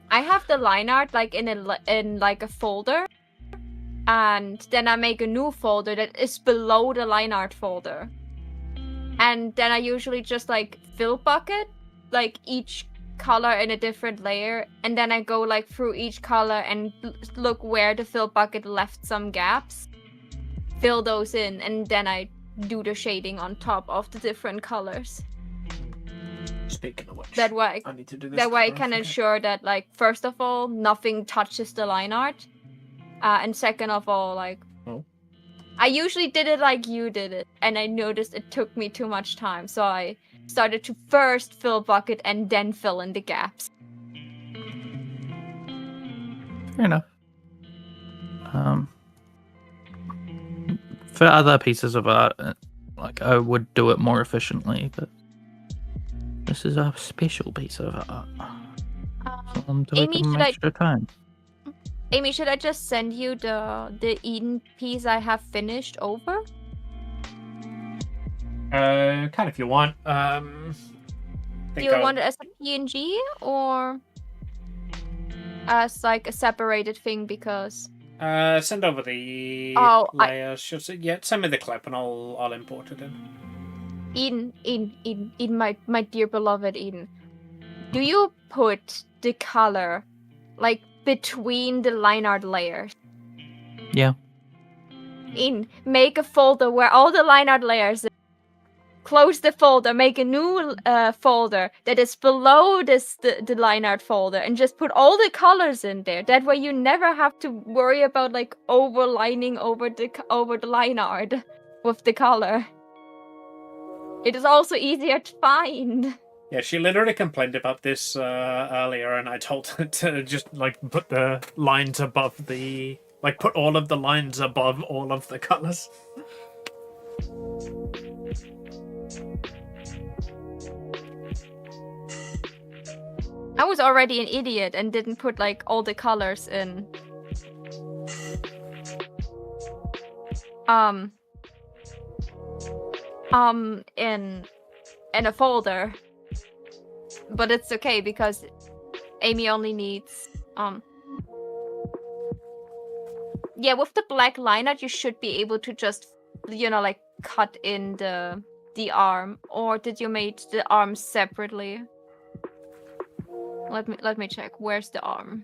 I have the line art like in like a folder, and then I make a new folder that is below the line art folder, and then I usually just like fill bucket like each color in a different layer, and then I go like through each color and look where the fill bucket left some gaps, fill those in, and then I do the shading on top of the different colors. Speaking of which, That way, I need to do this. that way I before can forget. ensure that, like, first of all, nothing touches the line art, and second of all, like, I usually did it like you did it, and I noticed it took me too much time, so I started to first fill bucket and then fill in the gaps. Fair enough. For other pieces of art, like I would do it more efficiently, but this is a special piece of art. So I'm doing Amy, some extra time. Amy, should I just send you the Eden piece I have finished over? Kind of if you want. Do you want it as a PNG or as like a separated thing? Because send over the layers. Yeah, send me the clip and I'll import it in. Eden, my dear beloved Eden, do you put the color like between the line art layers? Yeah. Make a folder where all the line art layers. Close the folder, make a new folder that is below the line art folder, and just put all the colors in there. That way you never have to worry about like overlining over the line art with the color. It is also easier to find. Yeah, she literally complained about this earlier, and I told her to just like put the lines above the put all of the lines above all of the colors. I was already an idiot and didn't put like all the colors in. In a folder. But it's okay because Amy only needs yeah, with the black line art you should be able to just like cut in the arm, or did you make the arm separately? Let me check. Where's the arm?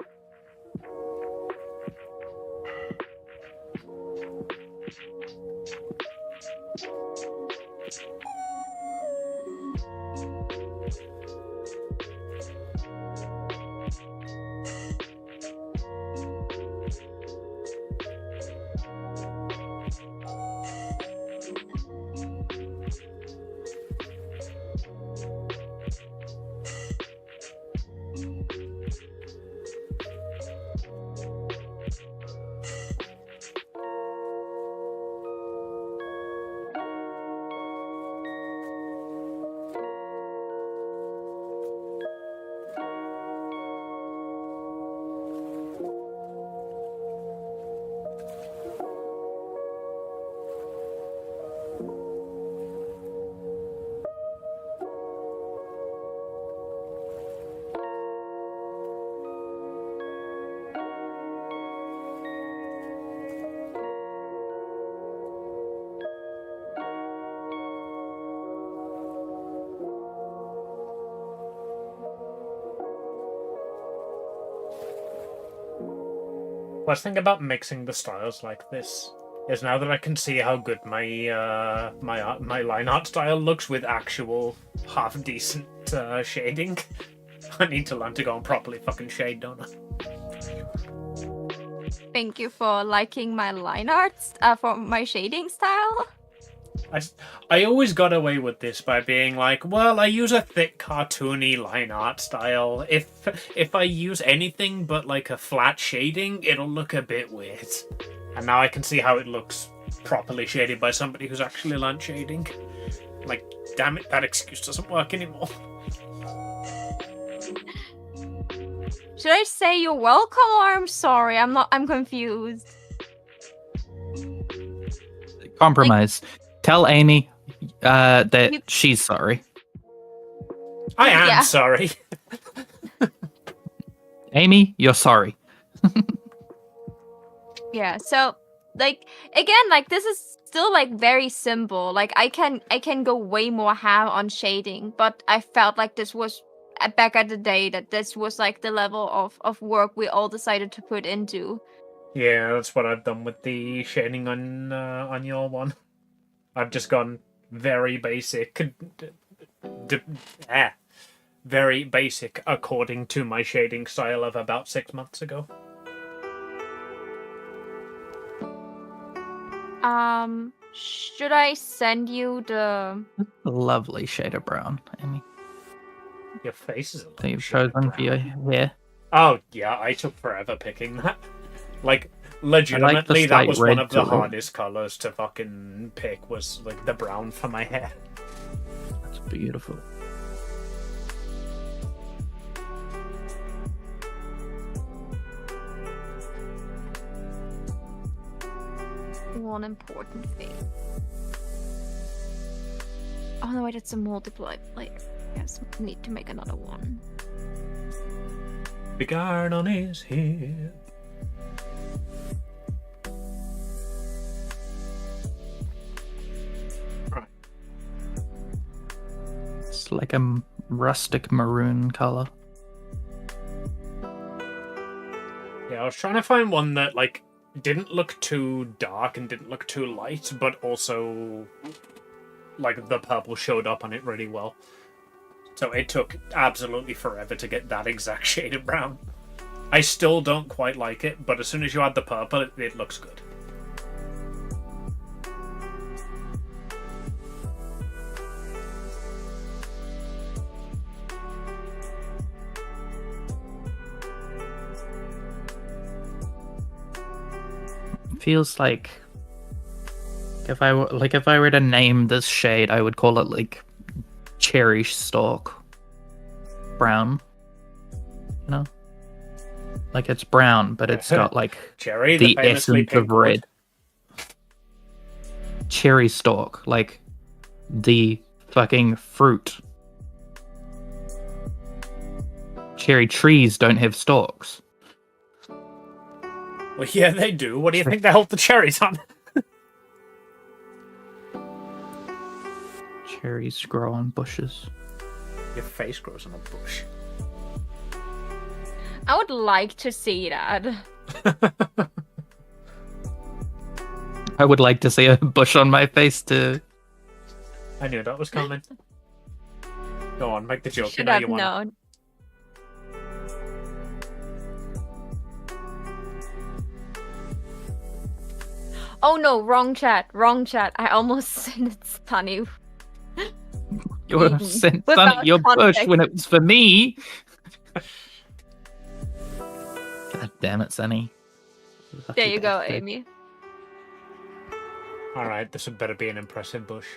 Worst thing about mixing the styles like this is now that I can see how good my my line art style looks with actual half decent shading. I need to learn to go and properly fucking shade, don't I? Thank you for liking my line arts for my shading style. I always got away with this by being like, well, I use a thick cartoony line art style. If I use anything but like a flat shading, it'll look a bit weird. And now I can see how it looks properly shaded by somebody who's actually learned shading. Like, damn it, that excuse doesn't work anymore. Should I say you're welcome or I'm sorry? I'm confused. Compromise. Tell Amy that she's sorry. I am Yeah. sorry. Amy, you're sorry. Yeah, so like again, like this is still like very simple. Like I can go way more ham on shading, but I felt like this was back at the day that this was like the level of work we all decided to put into. Yeah, that's what I've done with the shading on your one. I've just gone very basic. Very basic according to my shading style of about 6 months ago. Should I send you the Lovely shade of brown, Amy. Your face is a That little you've shade chosen for your brown. hair. Oh, yeah, I took forever picking that. Like, legitimately, that slight was red one of the to it. hardest colors to fucking pick, was, like, the brown for my hair. That's beautiful. one important thing? Oh no, wait, it's a multiply layer. Yes, we need to make another one. Big iron on his head. Right. It's like a rustic maroon color. Yeah, I was trying to find one that, like, didn't look too dark and didn't look too light, but also, like, the purple showed up on it really well. So it took absolutely forever to get that exact shade of brown. I still don't quite like it, but as soon as you add the purple, it looks good. Feels like if I were to name this shade, I would call it like cherry stalk brown. You know, like it's brown, but it's got like Cherry, the famously essence of pink one. red. Cherry stalk, like the fucking fruit. Cherry trees don't have stalks. Well, yeah, they do. What do you think they hold the cherries on? Cherries grow on bushes. Your face grows on a bush. I would like to see that. I would like to see a bush on my face too. I knew that was coming. Go on, make the joke. Should You know have you want. known. Oh no, wrong chat, wrong chat. I almost said it's Sunny. You would have Eaten. sent Without Sunny your bush context. when it was for me. God damn it, Sunny. There you go, Bastard. Amy. Alright, this had better be an impressive bush.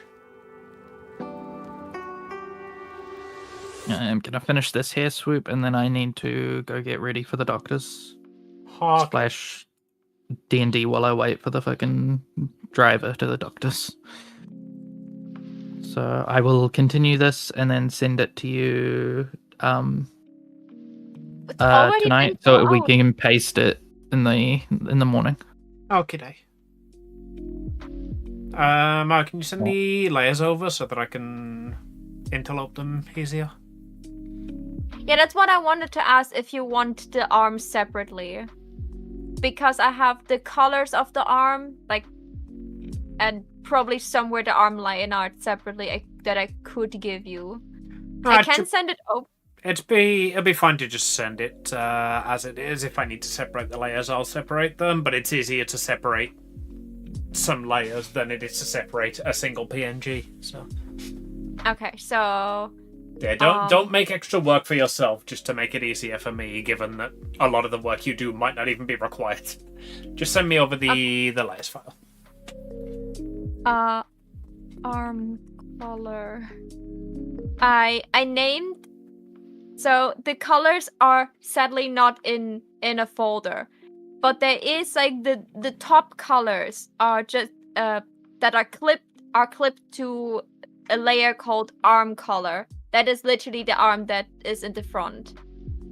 I'm gonna finish this hair swoop and then I need to go get ready for the doctors. Hawk. Splash D&D while I wait for the fucking driver to the doctors. So I will continue this and then send it to you It's already tonight, been so we out. can paste it in the morning. Okay. Mark, can you send the layers over so that I can interlope them easier? Yeah, that's what I wanted to ask, if you want the arms separately. because I have the colors of the arm, like, and probably somewhere the arm line art separately that I could give you. I can send it over. It'll be fine to just send it as it is. If I need to separate the layers, I'll separate them. But it's easier to separate some layers than it is to separate a single PNG. So. Okay, so. Yeah, don't make extra work for yourself just to make it easier for me, given that a lot of the work you do might not even be required. Just send me over the layers file. Arm color. I named. So the colors are sadly not in a folder, but there is like the top colors are just that are clipped to a layer called arm color. That is literally the arm that is in the front.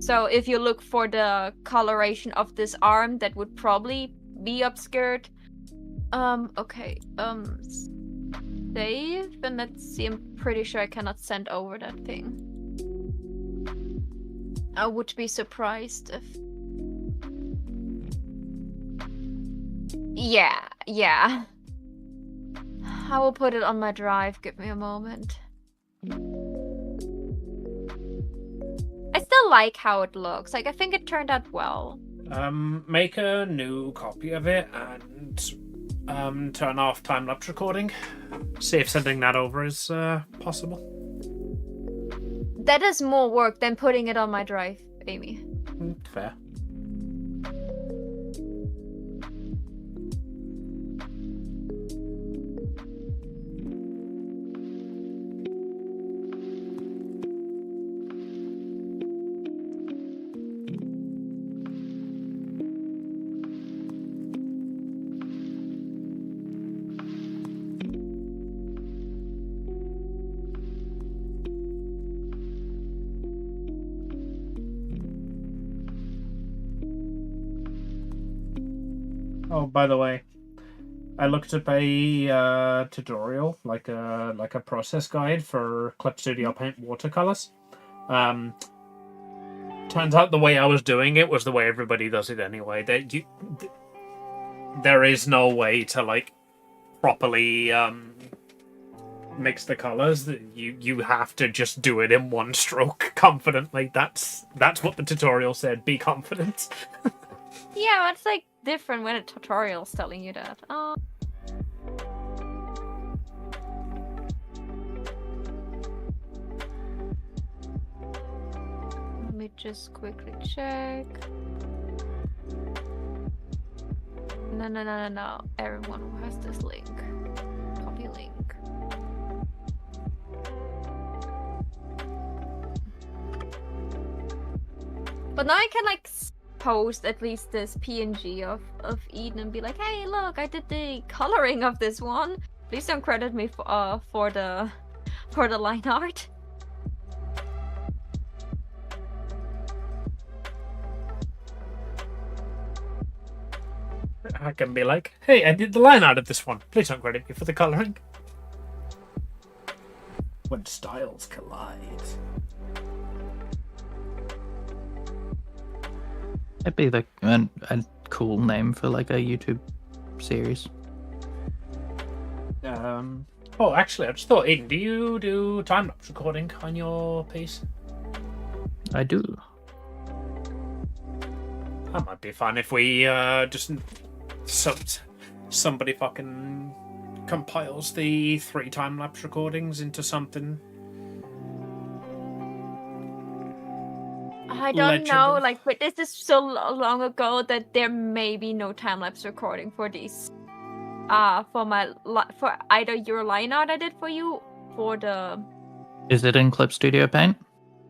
So if you look for the coloration of this arm, that would probably be obscured. Okay. Save, and let's see. I'm pretty sure I cannot send over that thing. I would be surprised if. Yeah. I will put it on my drive. Give me a moment. I still like how it looks. Like, I think it turned out well. Make a new copy of it and turn off time-lapse recording. See if sending that over is possible. That is more work than putting it on my drive, Amy. Fair. Oh, by the way, I looked up a tutorial, like a process guide for Clip Studio Paint watercolors. Turns out the way I was doing it was the way everybody does it anyway. There is no way to like properly mix the colors. You have to just do it in one stroke confidently. That's what the tutorial said. Be confident. Yeah, it's like different when a tutorial's telling you that. Oh. Let me just quickly check. No. Everyone who has this link. Copy link. But now I can like post at least this PNG of Eden and be like, hey, look, I did the coloring of this one. Please don't credit me for the line art. I can be like, hey, I did the line art of this one. Please don't credit me for the coloring. When styles collide. That'd be like a cool name for like a YouTube series. Oh, actually, I just thought, Aiden, do you do time-lapse recording on your piece? I do. That might be fun if we just somebody fucking compiles the 3 time-lapse recordings into something. I don't legible. know, like, but this is so long ago that there may be no time-lapse recording for these. For either your line art I did for you, for the. Is it in Clip Studio Paint?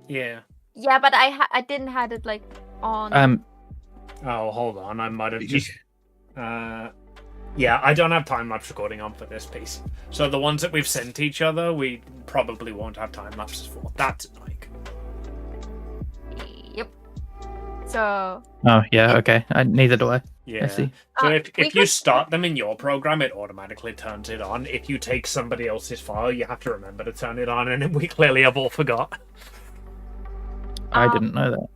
Yeah. Yeah, but I didn't have it like on. Oh, hold on. I might have just. Yeah, I don't have time-lapse recording on for this piece. So the ones that we've sent each other, we probably won't have time-lapses for. That's like. Yep. So. Oh, yeah, okay. Neither do I. Yeah. I see. So if you start them in your program, it automatically turns it on. If you take somebody else's file, you have to remember to turn it on, and we clearly have all forgot. I didn't know that.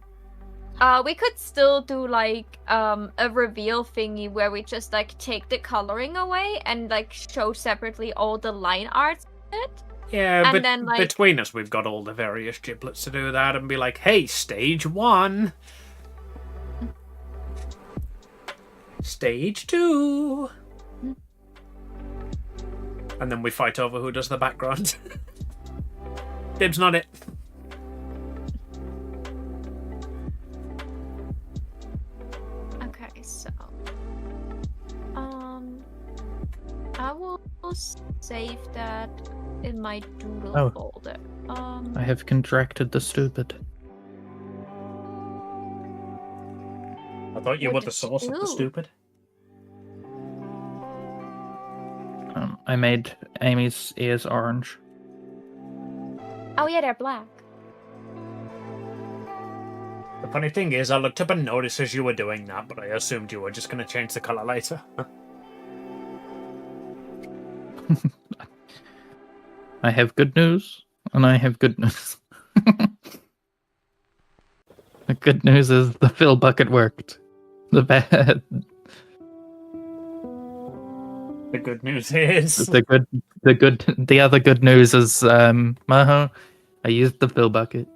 We could still do like a reveal thingy where we just like take the coloring away and like show separately all the line arts of it. Yeah, And but then, like- between us, we've got all the various giblets to do that and be like, hey, stage 1. Stage 2. And then we fight over who does the background. Dib's not it. Okay, so I will save that in my doodle Oh. folder. I have contracted the stupid. I thought you What were did the source you of the do? stupid. I made Amy's ears orange. Oh yeah, they're black. The funny thing is, I looked up and noticed as you were doing that, but I assumed you were just going to change the colour later. I have good news, and I have good news. The good news is the fill bucket worked. The bad, The good news is... the other good news is, Maho, I used the fill bucket.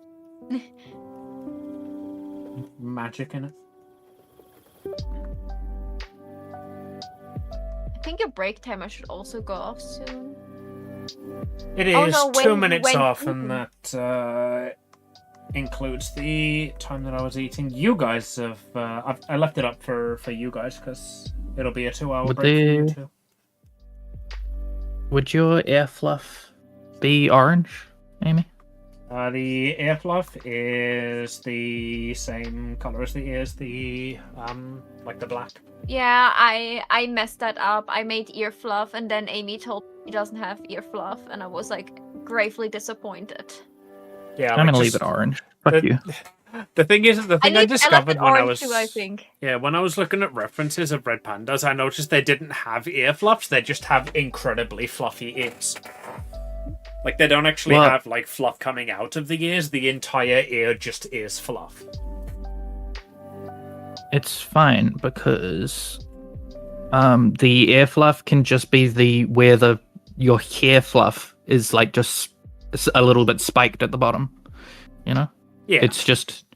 magic in it. I think your break timer should also go off soon. It is Oh, no, 2 when- minutes when off, eating. and that includes the time that I was eating. You guys have... I left it up for you guys, because it'll be a 2-hour Would break for you they- too. Would your air fluff be orange, Amy? The air fluff is the same colour as the ears, like the black. Yeah, I messed that up. I made ear fluff, and then Amy told me she doesn't have ear fluff, and I was like gravely disappointed. Yeah, I'm like, gonna leave just- it orange. Fuck the- you. The thing is, the thing I left discovered it when I orange was... too, I think. Yeah, when I was looking at references of red pandas, I noticed they didn't have ear fluffs, they just have incredibly fluffy ears. Like, they don't actually Well- have, like, fluff coming out of the ears, the entire ear just is fluff. It's fine because the air fluff can just be where your hair fluff is like just a little bit spiked at the bottom. You know? Yeah. It's just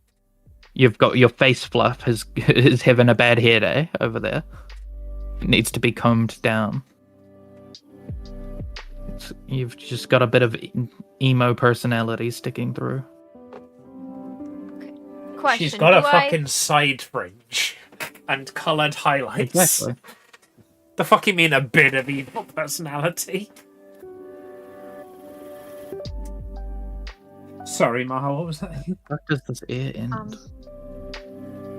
you've got your face fluff is having a bad hair day over there. It needs to be combed down. You've just got a bit of emo personality sticking through. Question. She's got a do I- fucking side fringe and coloured highlights. Exactly. The fuck you mean a bit of evil personality? Sorry, Maha, what was that? What does this ear end?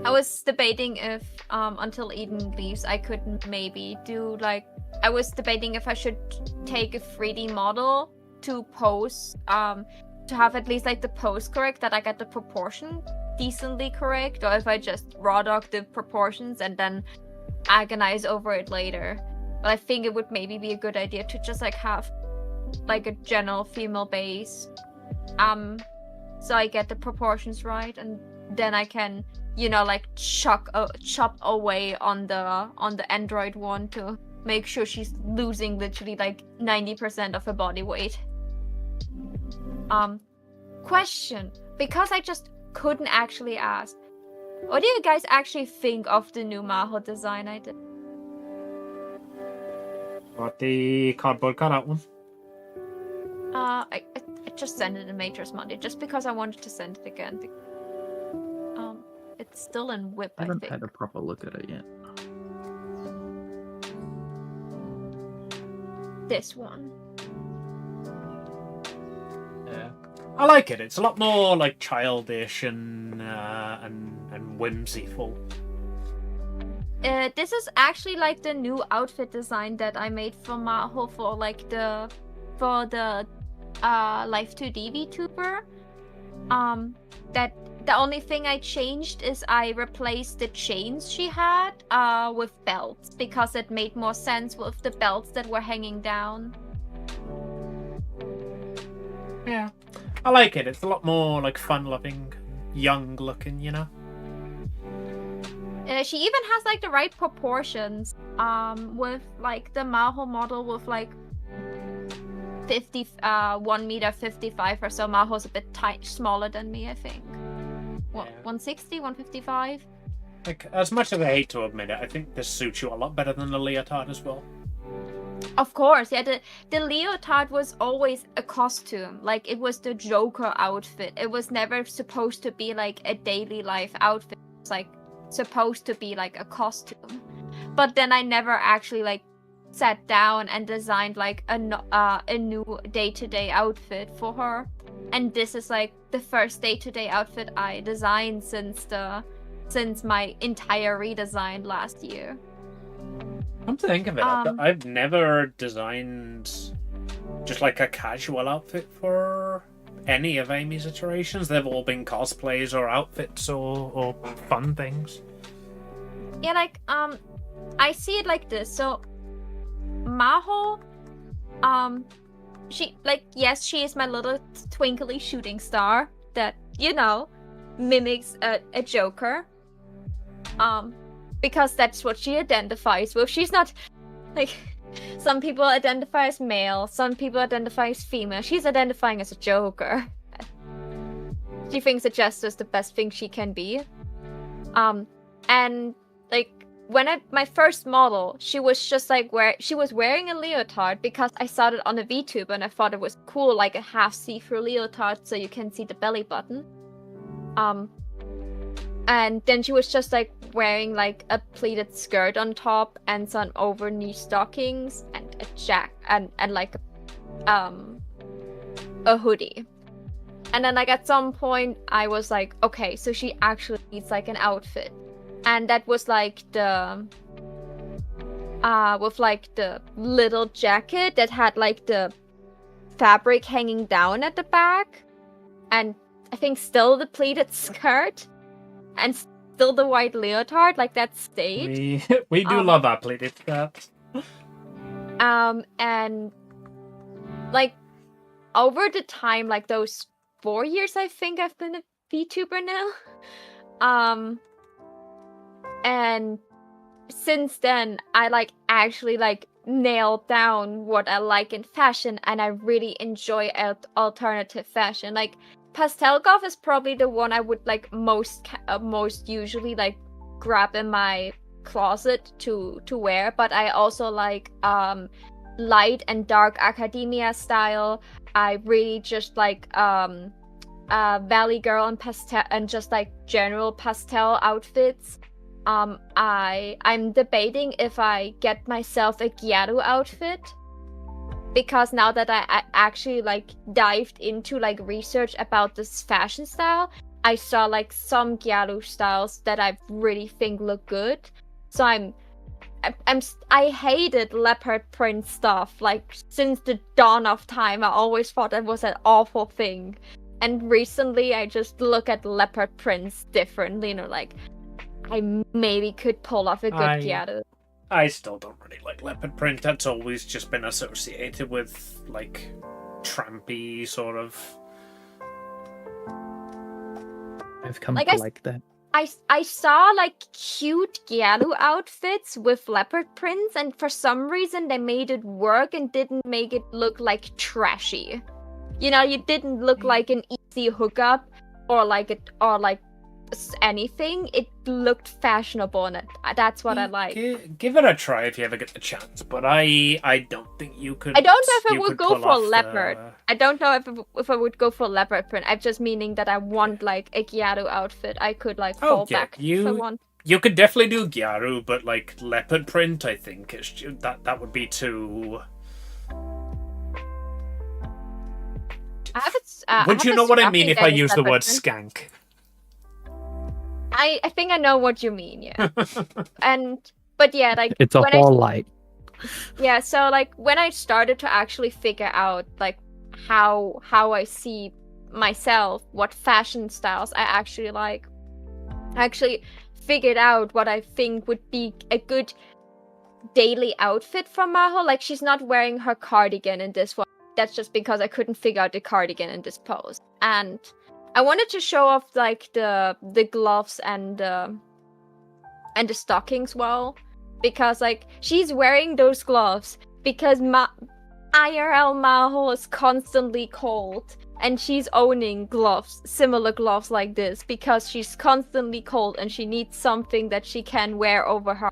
I was debating if until Eden leaves, I could maybe do like I was debating if I should take a 3D model to pose to have at least like the pose correct, that I get the proportion decently correct, or if I just raw dog the proportions and then agonize over it later. But I think it would maybe be a good idea to just like have like a general female base, so I get the proportions right, and then I can, you know, like chop away on the android one to make sure she's losing literally like 90% of her body weight. Question, because I just couldn't actually ask, what do you guys actually think of the new Maho design I did? What, the cardboard cutout one? I just sent it in Matrix Monday just because I wanted to send it again. It's still in Whip, I I haven't think. had a proper look at it yet. This one. Yeah. I like it. It's a lot more like childish and whimsyful. This is actually like the new outfit design that I made for Maho for like the Life 2D VTuber. That the only thing I changed is I replaced the chains she had with belts, because it made more sense with the belts that were hanging down. Yeah. I like it. It's a lot more like fun-loving, young-looking, you know? She even has like the right proportions. With like the Maho model with like 1 meter 55 or so. Maho's a bit smaller than me, I think. What, Yeah. 160, 155? Like, as much as I hate to admit it, I think this suits you a lot better than the leotard as well. Of course, yeah. The leotard was always a costume. Like, it was the Joker outfit. It was never supposed to be like a daily life outfit. It's like supposed to be like a costume. But then I never actually like sat down and designed like a new day-to-day outfit for her. And this is like the first day-to-day outfit I designed since my entire redesign last year. Come to think of it, I've never designed just like a casual outfit for any of Amy's iterations. They've all been cosplays or outfits or fun things. Yeah, like I see it like this. So Maho, she like, yes, she is my little twinkly shooting star that, you know, mimics a Joker. Because that's what she identifies with. She's not like, some people identify as male, some people identify as female. She's identifying as a Joker. She thinks that Jester is the best thing she can be. And like when my first model, she was just like she was wearing a leotard because I saw it on a VTuber and I thought it was cool, like a half see-through leotard so you can see the belly button. And then she was just like wearing like a pleated skirt on top and some over knee stockings and a like a hoodie. And then like at some point I was like, okay, so she actually needs like an outfit. And that was like the with like the little jacket that had like the fabric hanging down at the back, and I think still the pleated skirt and still the white leotard, like that stayed. We do love our pleated skirts. And like over the time, like those 4 years, I think I've been a VTuber now. And since then, I like actually like nailed down what I like in fashion, and I really enjoy alternative fashion. Like pastel goth is probably the one I would like most usually like grab in my closet to wear, but I also like light and dark academia style. I really just like Valley Girl and pastel and just like general pastel outfits. I'm debating if I get myself a Gyaru outfit, because now that I actually like dived into like research about this fashion style, I saw like some Gyaru styles that I really think look good. So I hated leopard print stuff. Like since the dawn of time, I always thought that was an awful thing. And recently, I just look at leopard prints differently. You know, like I maybe could pull off a good Gyaru. I still don't really like leopard print. That's always just been associated with like trampy sort of. I've come Like to like that. I saw like cute Gyaru outfits with leopard prints, and for some reason they made it work and didn't make it look like trashy. You know, you didn't look like an easy hookup or like anything. It looked fashionable, and that's what I like. Give it a try if you ever get the chance, but I don't think you could. I don't know if I would go pull for off leopard. I don't know if I would go for leopard print. I'm just meaning that I want like a Gyaru outfit. I could like fall back if I want. You could definitely do Gyaru, but like leopard print, I think that would be too. Would you know what I mean if I use the word skank? I think I know what you mean, yeah. But yeah, like it's a whole light. Yeah, so like when I started to actually figure out like how I see myself, what fashion styles I actually like, I actually figured out what I think would be a good daily outfit for Maho. Like she's not wearing her cardigan in this one. That's just because I couldn't figure out the cardigan in this pose. And I wanted to show off like the gloves and and the stockings well, because like she's wearing those gloves because IRL Maho is constantly cold, and she's owning gloves, similar gloves like this, because she's constantly cold and she needs something that she can wear over her.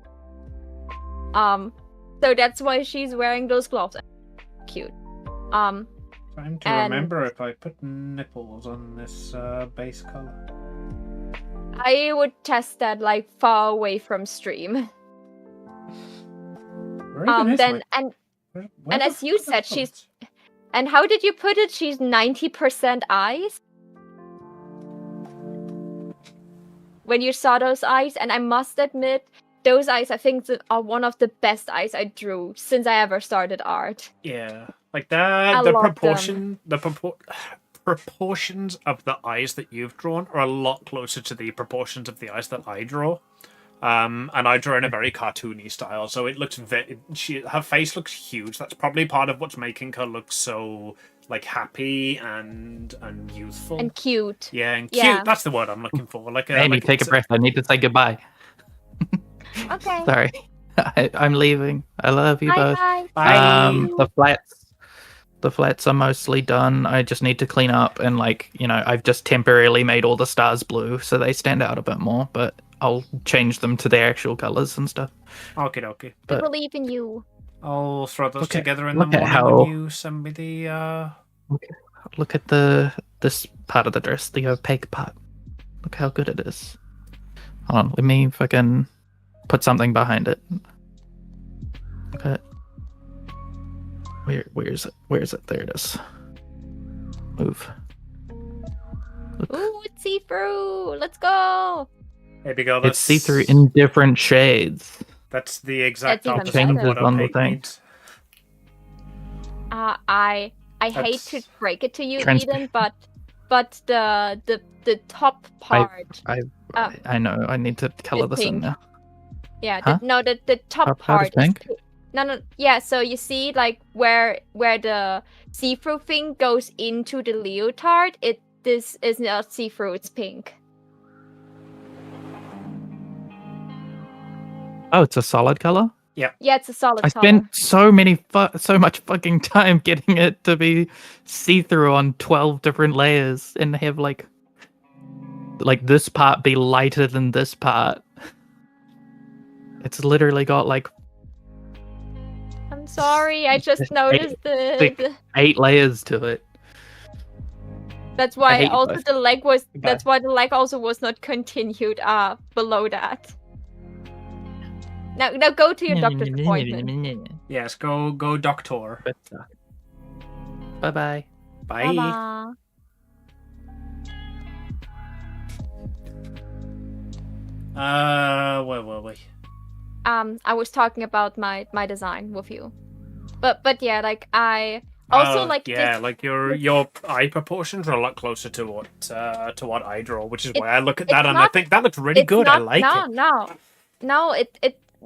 So that's why she's wearing those gloves. Cute. Time to and- remember if I put nipples on this base color. I would test that like far away from stream. Where even is Then my- and where and the as you fuck are said, the she's- colours? and how did you put it? She's 90% eyes. When you saw those eyes, and I must admit, those eyes I think are one of the best eyes I drew since I ever started art. Yeah, like that. I The love proportions of the eyes that you've drawn are a lot closer to the proportions of the eyes that I draw. And I draw in a very cartoony style, so it looks her face looks huge. That's probably part of what's making her look so like happy and youthful And cute. Yeah, and cute. Yeah. That's the word I'm looking for. Like, Amy, like take a breath. I need to say goodbye. Okay. Sorry. I'm leaving. I love you both. Bye. Bye. The flats are mostly done. I just need to clean up and I've just temporarily made all the stars blue so they stand out a bit more, but I'll change them to their actual colors and stuff. Okay. I But- believe in you. I'll throw those Look at- together in the look at morning how- when you send me the. Look at this part of the dress, the opaque part. Look how good it is. Hold on, let me fucking put something behind it. Okay. Where is it? Where is it? There it is. Move. Look. Ooh, it's see-through. Let's go. There we go. It's see-through in different shades. That's the exact That's even opposite better. of what Changes on the opaque thing. means. I hate to That's- break it to you, Trans- Eden, but the top part. I know. I need to color It's this in pink. now. Yeah, Huh? the top Top part part is pink? No. Yeah, so you see like where the see-through thing goes into the leotard, this is not see-through, it's pink. Oh, it's a solid color. Yeah, it's a solid I color. spent so much fucking time getting it to be see-through on 12 different layers and have like this part be lighter than this part. It's literally got like I'm sorry, I just noticed thick. the 8 layers to it. that's I why hate you also both. the leg was Goodbye. that's why the leg also was not continued below that. Now go to your doctor's appointment. Yes, go, doctor. Bye bye. Bye. Bye-bye. Where were we? I was talking about my design with you, but yeah, like I also like yeah, this, like your eye proportions are a lot closer to what I draw, which is why I look at it's that and I not- think that looks really it's good. not, I like it. No, it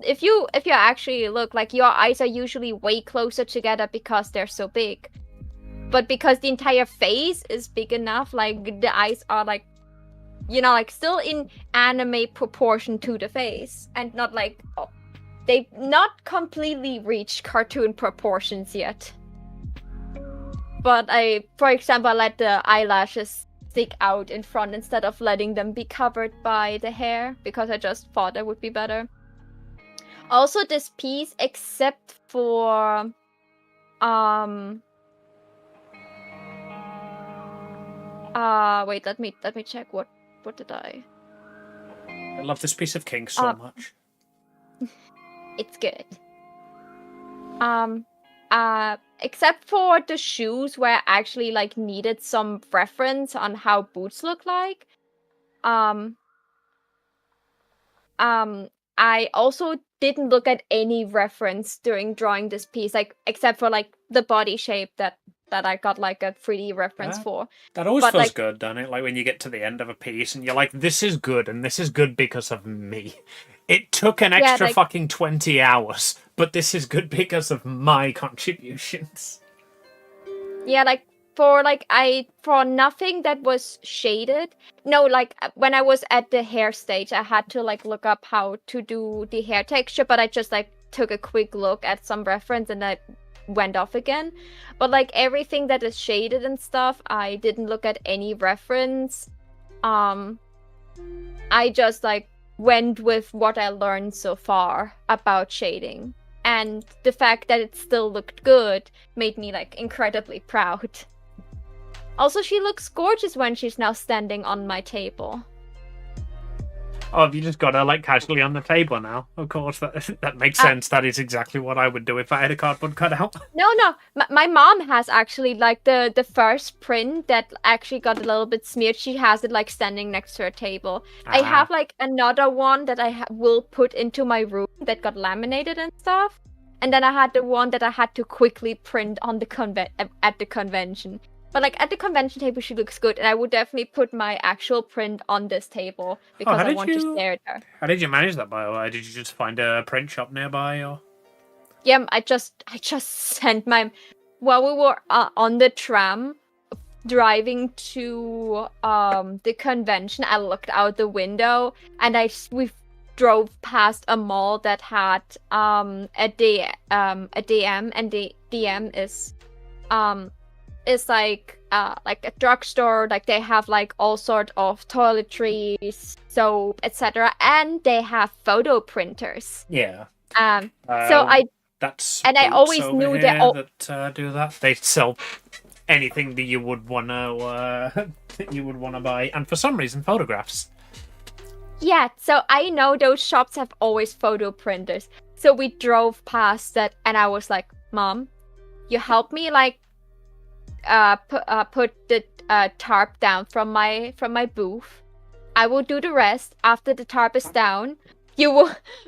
if you actually look, like your eyes are usually way closer together because they're so big, but because the entire face is big enough, like the eyes are like, like still in anime proportion to the face, and not like they've not completely reached cartoon proportions yet. But for example, I let the eyelashes stick out in front instead of letting them be covered by the hair, because I just thought that would be better. Also, this piece, except for wait, let me check what did I. I love this piece of kink so much. It's good. Except for the shoes, where I actually like needed some reference on how boots look like. I also didn't look at any reference during drawing this piece, like except for like the body shape that I got like a 3D reference Yeah. for. That always but, feels like- good, doesn't it? Like when you get to the end of a piece and you're like, this is good, and this is good because of me. It took an extra like- fucking 20 hours, but this is good because of my contributions. Yeah, like for nothing that was shaded. No, like when I was at the hair stage, I had to like look up how to do the hair texture, but I just like took a quick look at some reference and I went off again. But like everything that is shaded and stuff, I didn't look at any reference. I just like went with what I learned so far about shading. And the fact that it still looked good made me like incredibly proud. Also, she looks gorgeous when she's now standing on my table. Oh, have you just got her like casually on the table now? Of course, that makes sense. That is exactly what I would do if I had a cardboard cutout. No. My mom has actually like the first print that actually got a little bit smeared. She has it like standing next to her table. I have like another one that I will put into my room that got laminated and stuff. And then I had the one that I had to quickly print on the at the convention. But like at the convention table, she looks good, and I would definitely put my actual print on this table because I want to stare at her. How did you manage that, by the way? Did you just find a print shop nearby, or? Yeah, I just sent my. While we were on the tram, driving to the convention, I looked out the window, and we drove past a mall that had a DM, and the DM is like a drugstore. Like they have like all sort of toiletries, soap, etc., and they have photo printers. Yeah. That's and I always knew that do that. They sell anything that you would wanna buy, and for some reason, photographs. Yeah, so I know those shops have always photo printers. So we drove past that, and I was like, "Mom, you help me like put the tarp down from my booth. I will do the rest. After the tarp is down, you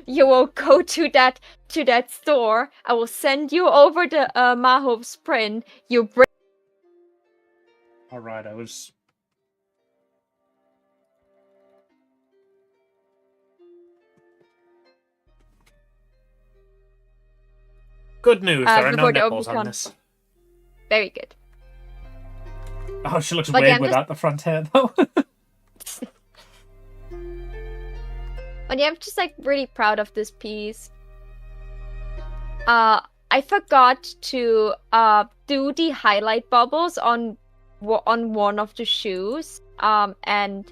will go to that store. I will send you over the Mahov's print. You bring." All right, I was. Good news. There are no nipples on this. Very good. Oh, she looks weird without the front hair, though. But yeah, I'm just like really proud of this piece. I forgot to do the highlight bubbles on one of the shoes. And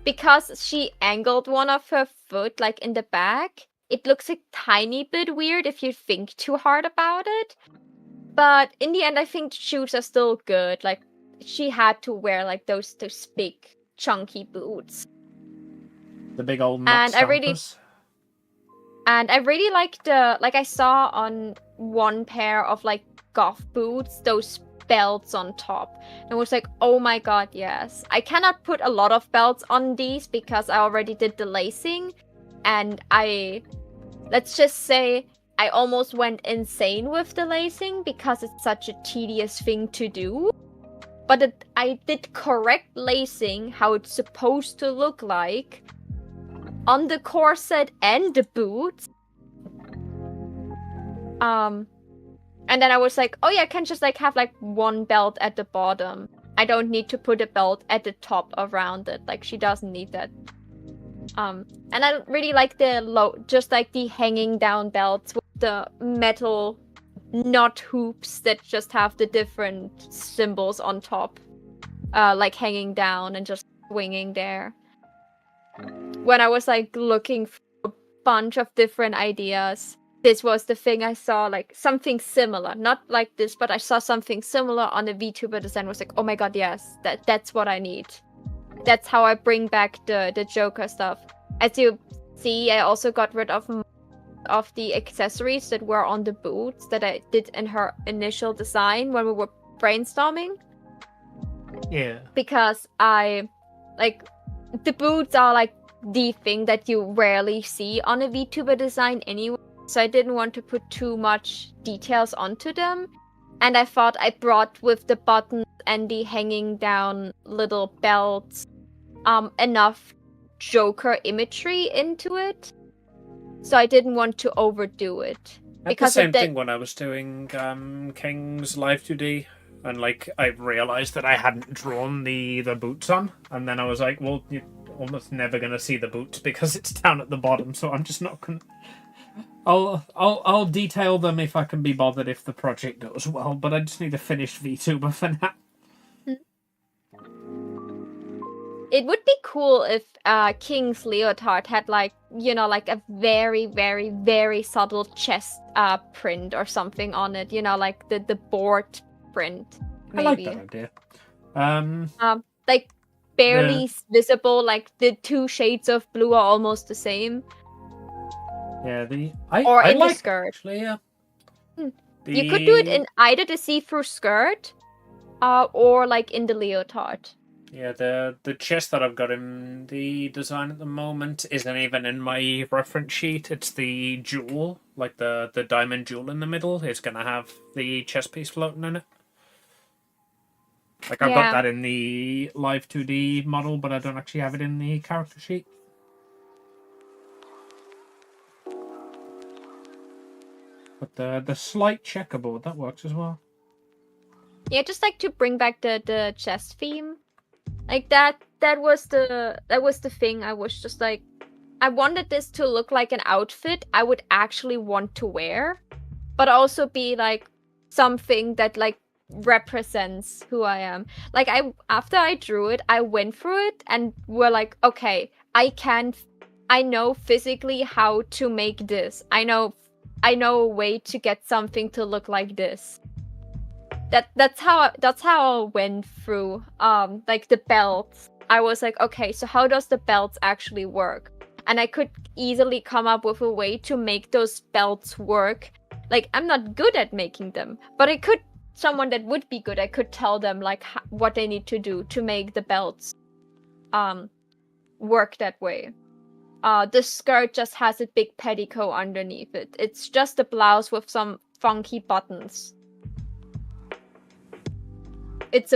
because she angled one of her foot like in the back, it looks a tiny bit weird if you think too hard about it. But in the end, I think the shoes are still good. Like, she had to wear like those big chunky boots. The big old nut stompers. And I really like I saw on one pair of like goth boots, those belts on top. And I was like, oh my god, yes. I cannot put a lot of belts on these because I already did the lacing. And let's just say I almost went insane with the lacing because it's such a tedious thing to do. But I did correct lacing, how it's supposed to look like, on the corset and the boots. And then I was like, oh yeah, I can just like have like one belt at the bottom. I don't need to put a belt at the top around it. Like, she doesn't need that. And I really like just like the hanging down belts with the metal knot hoops that just have the different symbols on top, like hanging down and just swinging there. When I was like looking for a bunch of different ideas, this was the thing I saw, like something similar, not like this, but I saw something similar on a VTuber design. Was like, oh my god, yes, that's what I need. That's how I bring back the Joker stuff. As you see, I also got rid of the accessories that were on the boots that I did in her initial design when we were brainstorming. Yeah. Because the boots are like the thing that you rarely see on a VTuber design anyway. So I didn't want to put too much details onto them. And I thought I brought with the buttons and the hanging down little belts enough Joker imagery into it. So I didn't want to overdo it. I had the same thing when I was doing King's Live 2D And like I realized that I hadn't drawn the boots on, and then I was like, well, you're almost never gonna see the boots because it's down at the bottom, so I'm just not gonna. I'll detail them if I can be bothered if the project goes well, but I just need a finished VTuber for now. It would be cool if King's Leotard had like, you know, like a very, very, very subtle chest print or something on it, you know, like the board print. Maybe. I like that idea. Like barely visible, like the two shades of blue are almost the same. Yeah, or I in like the skirt. Actually, yeah. You could do it in either the see-through skirt, or like in the leotard. Yeah, the chest that I've got in the design at the moment isn't even in my reference sheet. It's the jewel, like the diamond jewel in the middle. It's gonna have the chest piece floating in it. Like I've got that in the live 2D model, but I don't actually have it in the character sheet. But the slight checkerboard, that works as well. Yeah, just like to bring back the chest theme. Like that was the thing. I was just like, I wanted this to look like an outfit I would actually want to wear, but also be like something that like represents who I am. Like after I drew it, I went through it and were like, okay, I know physically how to make this. I know a way to get something to look like this. That's how I went through like the belts. I was like, okay, so how does the belts actually work? And I could easily come up with a way to make those belts work. Like I'm not good at making them, but someone that would be good, I could tell them like what they need to do to make the belts work that way. The skirt just has a big petticoat underneath it. It's just a blouse with some funky buttons. It's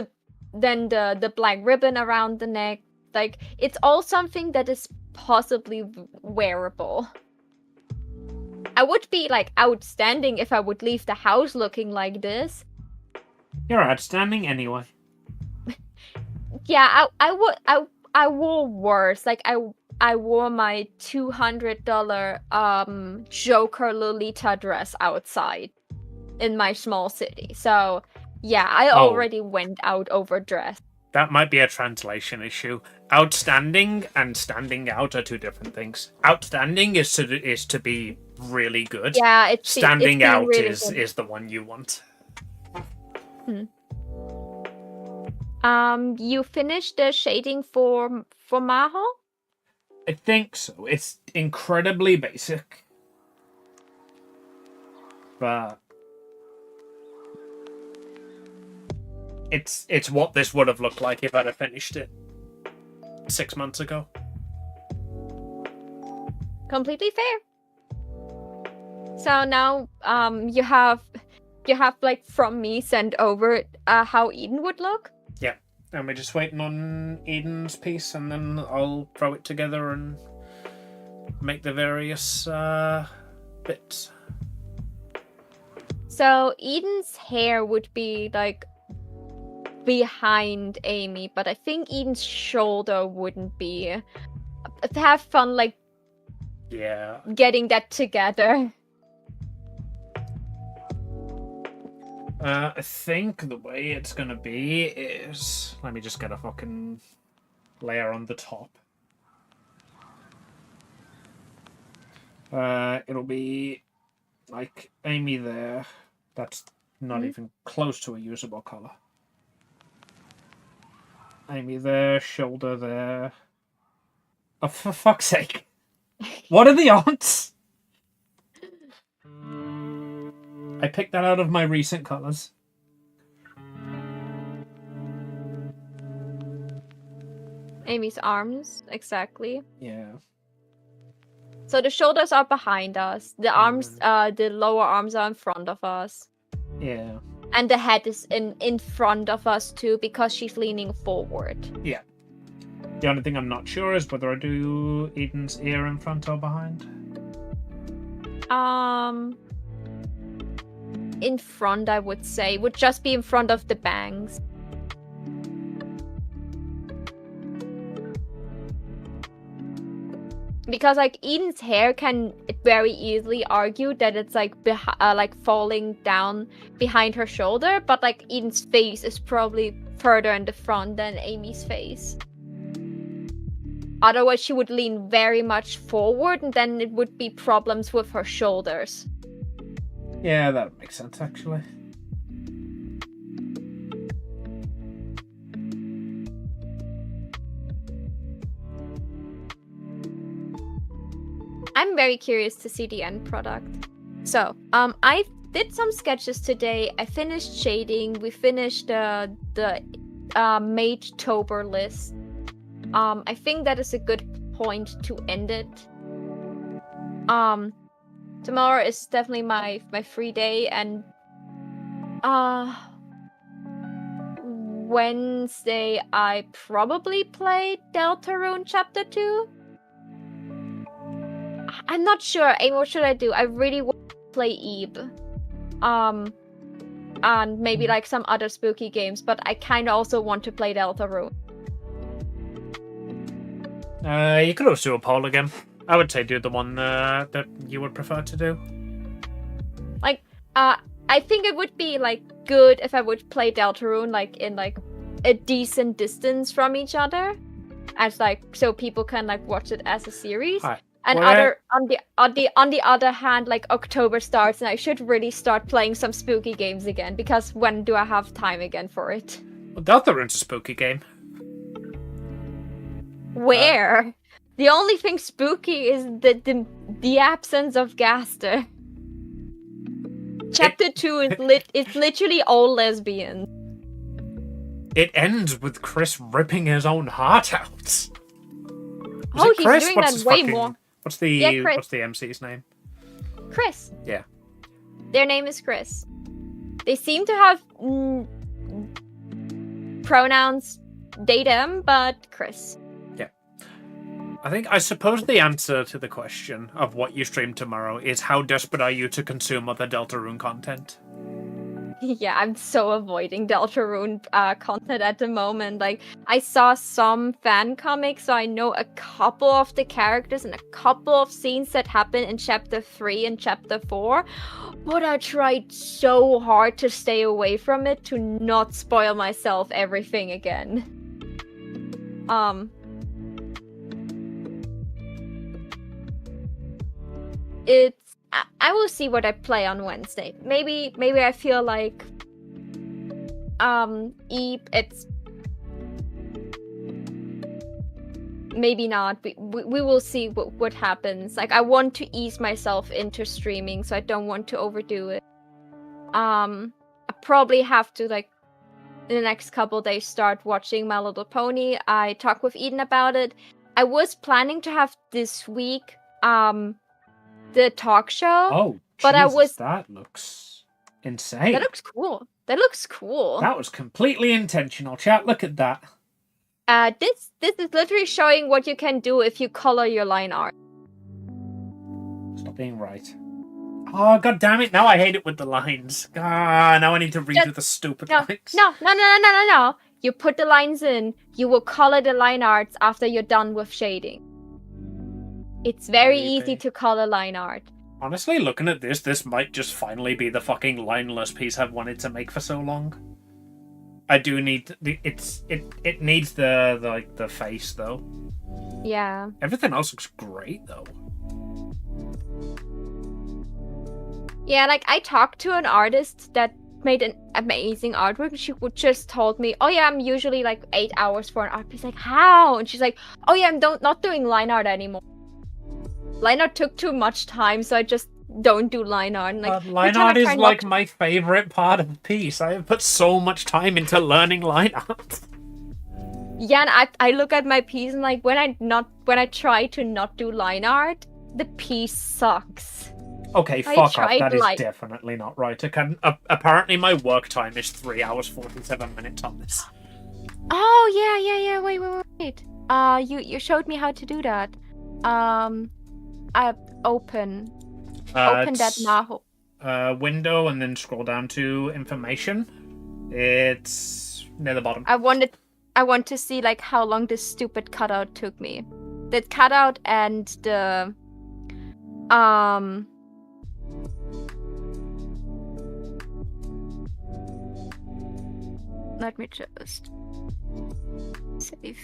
then the black ribbon around the neck. Like it's all something that is possibly wearable. I would be like outstanding if I would leave the house looking like this. You're outstanding anyway. Yeah, I wore worse. Like I wore my $200 Joker Lolita dress outside in my small city. So yeah, I already went out overdressed. That might be a translation issue. Outstanding and standing out are two different things. Outstanding is to be really good. Yeah, it's standing out really is the one you want. You finished the shading for Maho? I think so. It's incredibly basic, but it's what this would have looked like if I'd have finished it 6 months ago. Completely fair. So now you have like from me sent over how Eden would look. Yeah, and we're just waiting on Eden's piece, and then I'll throw it together and make the various bits. So Eden's hair would be like behind Amy, but I think Eden's shoulder wouldn't be. Have fun like getting that together. I think the way it's gonna be is, let me just get a fucking layer on the top. It'll be like Amy there. That's not even close to a usable color. Amy there, shoulder there. Oh, for fuck's sake. What are the odds? I picked that out of my recent colors. Amy's arms, exactly. Yeah. So the shoulders are behind us. The arms, the lower arms are in front of us. Yeah. And the head is in front of us too, because she's leaning forward. Yeah. The only thing I'm not sure is whether I do Eden's ear in front or behind. in front, I would say. Would just be in front of the bangs. Because like Eden's hair can very easily argue that it's like falling down behind her shoulder, but like Eden's face is probably further in the front than Amy's face. Otherwise, she would lean very much forward, and then it would be problems with her shoulders. Yeah, that makes sense, actually. I'm very curious to see the end product. So, I did some sketches today. I finished shading. We finished the Maid-tober list. I think that is a good point to end it. Tomorrow is definitely my free day, and Wednesday I probably play Deltarune Chapter 2. I'm not sure. Amy, what should I do? I really want to play Eve. And maybe like some other spooky games, but I kind of also want to play Deltarune. You could also do a poll again. I would say do the one that you would prefer to do. Like, I think it would be like good if I would play Deltarune like in like a decent distance from each other, as like so people can like watch it as a series. Hi. And Well, on the other hand, like October starts, and I should really start playing some spooky games again, because when do I have time again for it? Well, Deltarune's a spooky game. Where? The only thing spooky is the absence of Gaster. Chapter 2 is it's literally all lesbian. It ends with Chris ripping his own heart out. Was it He's Chris? doing What's that his way fucking- more. What's the Yeah, Chris. what's the MC's name? Chris. Yeah. Their name is Chris. They seem to have pronouns they them, but Chris. I suppose the answer to the question of what you stream tomorrow is how desperate are you to consume other Deltarune content? Yeah, I'm so avoiding Deltarune content at the moment. Like, I saw some fan comics, so I know a couple of the characters and a couple of scenes that happen in Chapter 3 and Chapter 4. But I tried so hard to stay away from it to not spoil myself everything again. I will see what I play on Wednesday. Maybe I feel like Eve, it's maybe not. We will see what happens. Like, I want to ease myself into streaming, so I don't want to overdo it. I probably have to, like, in the next couple days start watching My Little Pony. I talked with Eden about it. I was planning to have this week the talk show. Oh, but Jesus, that looks insane. That looks cool. That was completely intentional. Chat, look at that. This is literally showing what you can do if you color your line art. Stop being right. Oh, god damn it. Now I hate it with the lines. Now I need to redo the stupid lines. No. You put the lines in. You will color the line arts after you're done with shading. It's very easy to color line art. Honestly, looking at this might just finally be the fucking lineless piece I've wanted to make for so long. I do need it needs the face though. Yeah. Everything else looks great though. Yeah, like I talked to an artist that made an amazing artwork, and she would just told me, "Oh yeah, I'm usually like 8 hours for an art piece." Like, how? And she's like, "Oh yeah, I'm not doing line art anymore. Line art took too much time, so I just don't do line art." And, like, line art is like my favorite part of the piece. I have put so much time into learning line art. Yeah, and I look at my piece and like when I try to not do line art, the piece sucks. Okay, fuck off. That is definitely not right. Apparently my work time is 3 hours 47 minutes on this. Oh yeah. Wait. You showed me how to do that. Open that now. window and then scroll down to information. It's near the bottom. I want to see like how long this stupid cutout took me. The cutout and the let me just save.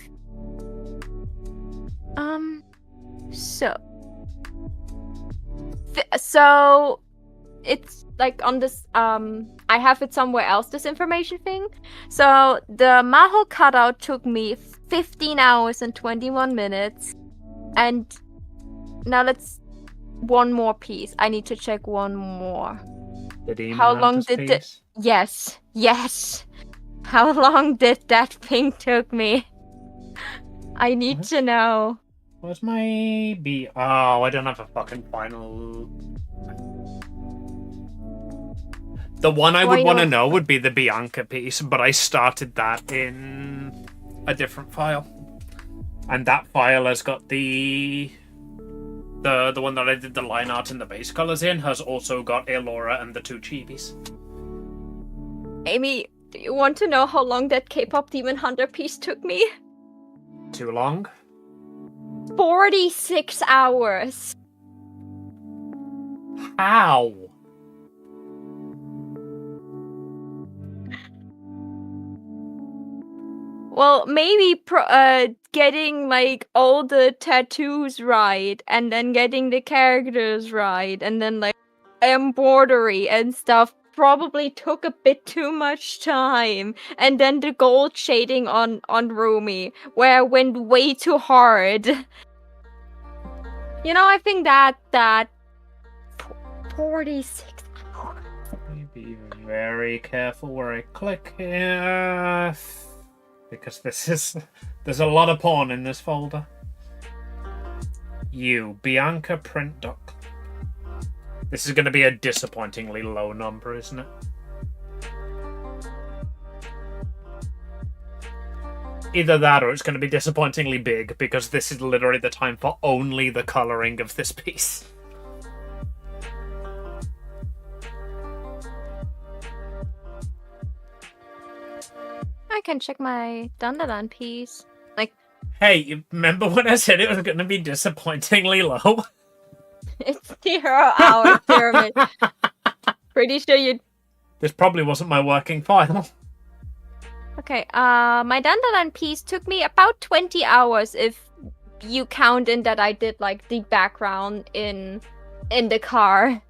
So it's like on this I have it somewhere else, this information thing. So the Maho cutout took me 15 hours and 21 minutes. And now let's one more piece. I need to check one more. The demon How long hunter's did the piece? Yes. How long did that thing took me? I need to know. Where's my Oh, I don't have a fucking final. The one I would want to know would be the Bianca piece, but I started that in a different file. And that file has got the one that I did the line art and the base colors in has also got Elora and the 2 chibis. Amy, do you want to know how long that K-pop Demon Hunter piece took me? Too long? 46 hours. How? Well, maybe getting like all the tattoos right, and then getting the characters right, and then like embroidery and stuff probably took a bit too much time. And then the gold shading on Rumi, where I went way too hard. You know, I think that 46 hours. Be very careful where I click here. Because there's a lot of porn in this folder. Bianca print doc. This is going to be a disappointingly low number, isn't it? Either that or it's going to be disappointingly big, because this is literally the time for only the colouring of this piece. I can check my Dandadan piece. Like, Hey, you remember when I said it was going to be disappointingly low? it's 0 hour pyramid. Pretty sure you. This probably wasn't my working file. Okay, my Dandadan piece took me about 20 hours if you count in that I did like the background in the car.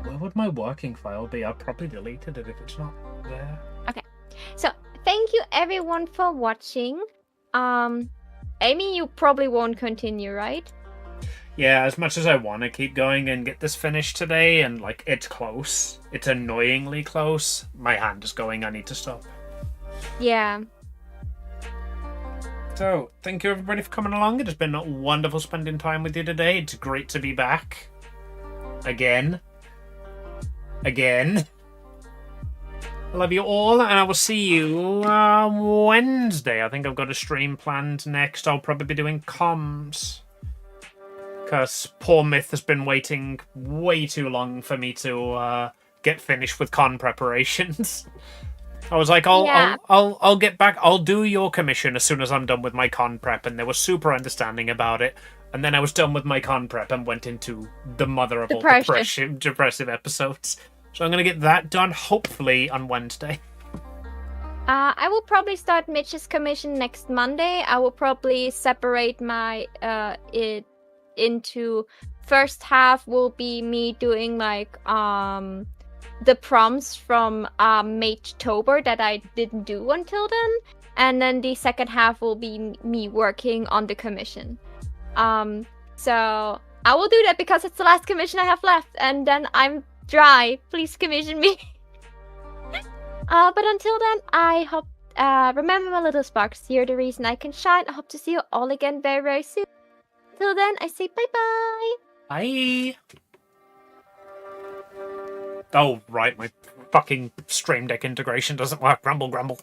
Where would my working file be? I've probably deleted it if it's not there. Okay, so thank you everyone for watching. Amy, you probably won't continue, right? Yeah, as much as I want to keep going and get this finished today, and like it's close, it's annoyingly close, my hand is going, I need to stop. Yeah. So, thank you everybody for coming along. It has been wonderful spending time with you today. It's great to be back. Again. I love you all, and I will see you Wednesday. I think I've got a stream planned next. I'll probably be doing comms. Because poor Myth has been waiting way too long for me to get finished with con preparations. I was like, I'll get back. I'll do your commission as soon as I'm done with my con prep, and they were super understanding about it. And then I was done with my con prep and went into the mother of all depressive episodes. So I'm gonna get that done hopefully on Wednesday. I will probably start Mitch's commission next Monday. I will probably separate my it into first half will be me doing like the prompts from Maidtober that I didn't do until then, and then the second half will be me working on the commission. So I will do that because it's the last commission I have left, and then I'm dry. Please commission me. But until then, I hope remember my little sparks. You're the reason I can shine. I hope to see you all again very, very soon. Till then, I say bye-bye. Bye. Oh, right, my fucking Stream Deck integration doesn't work. Grumble, grumble.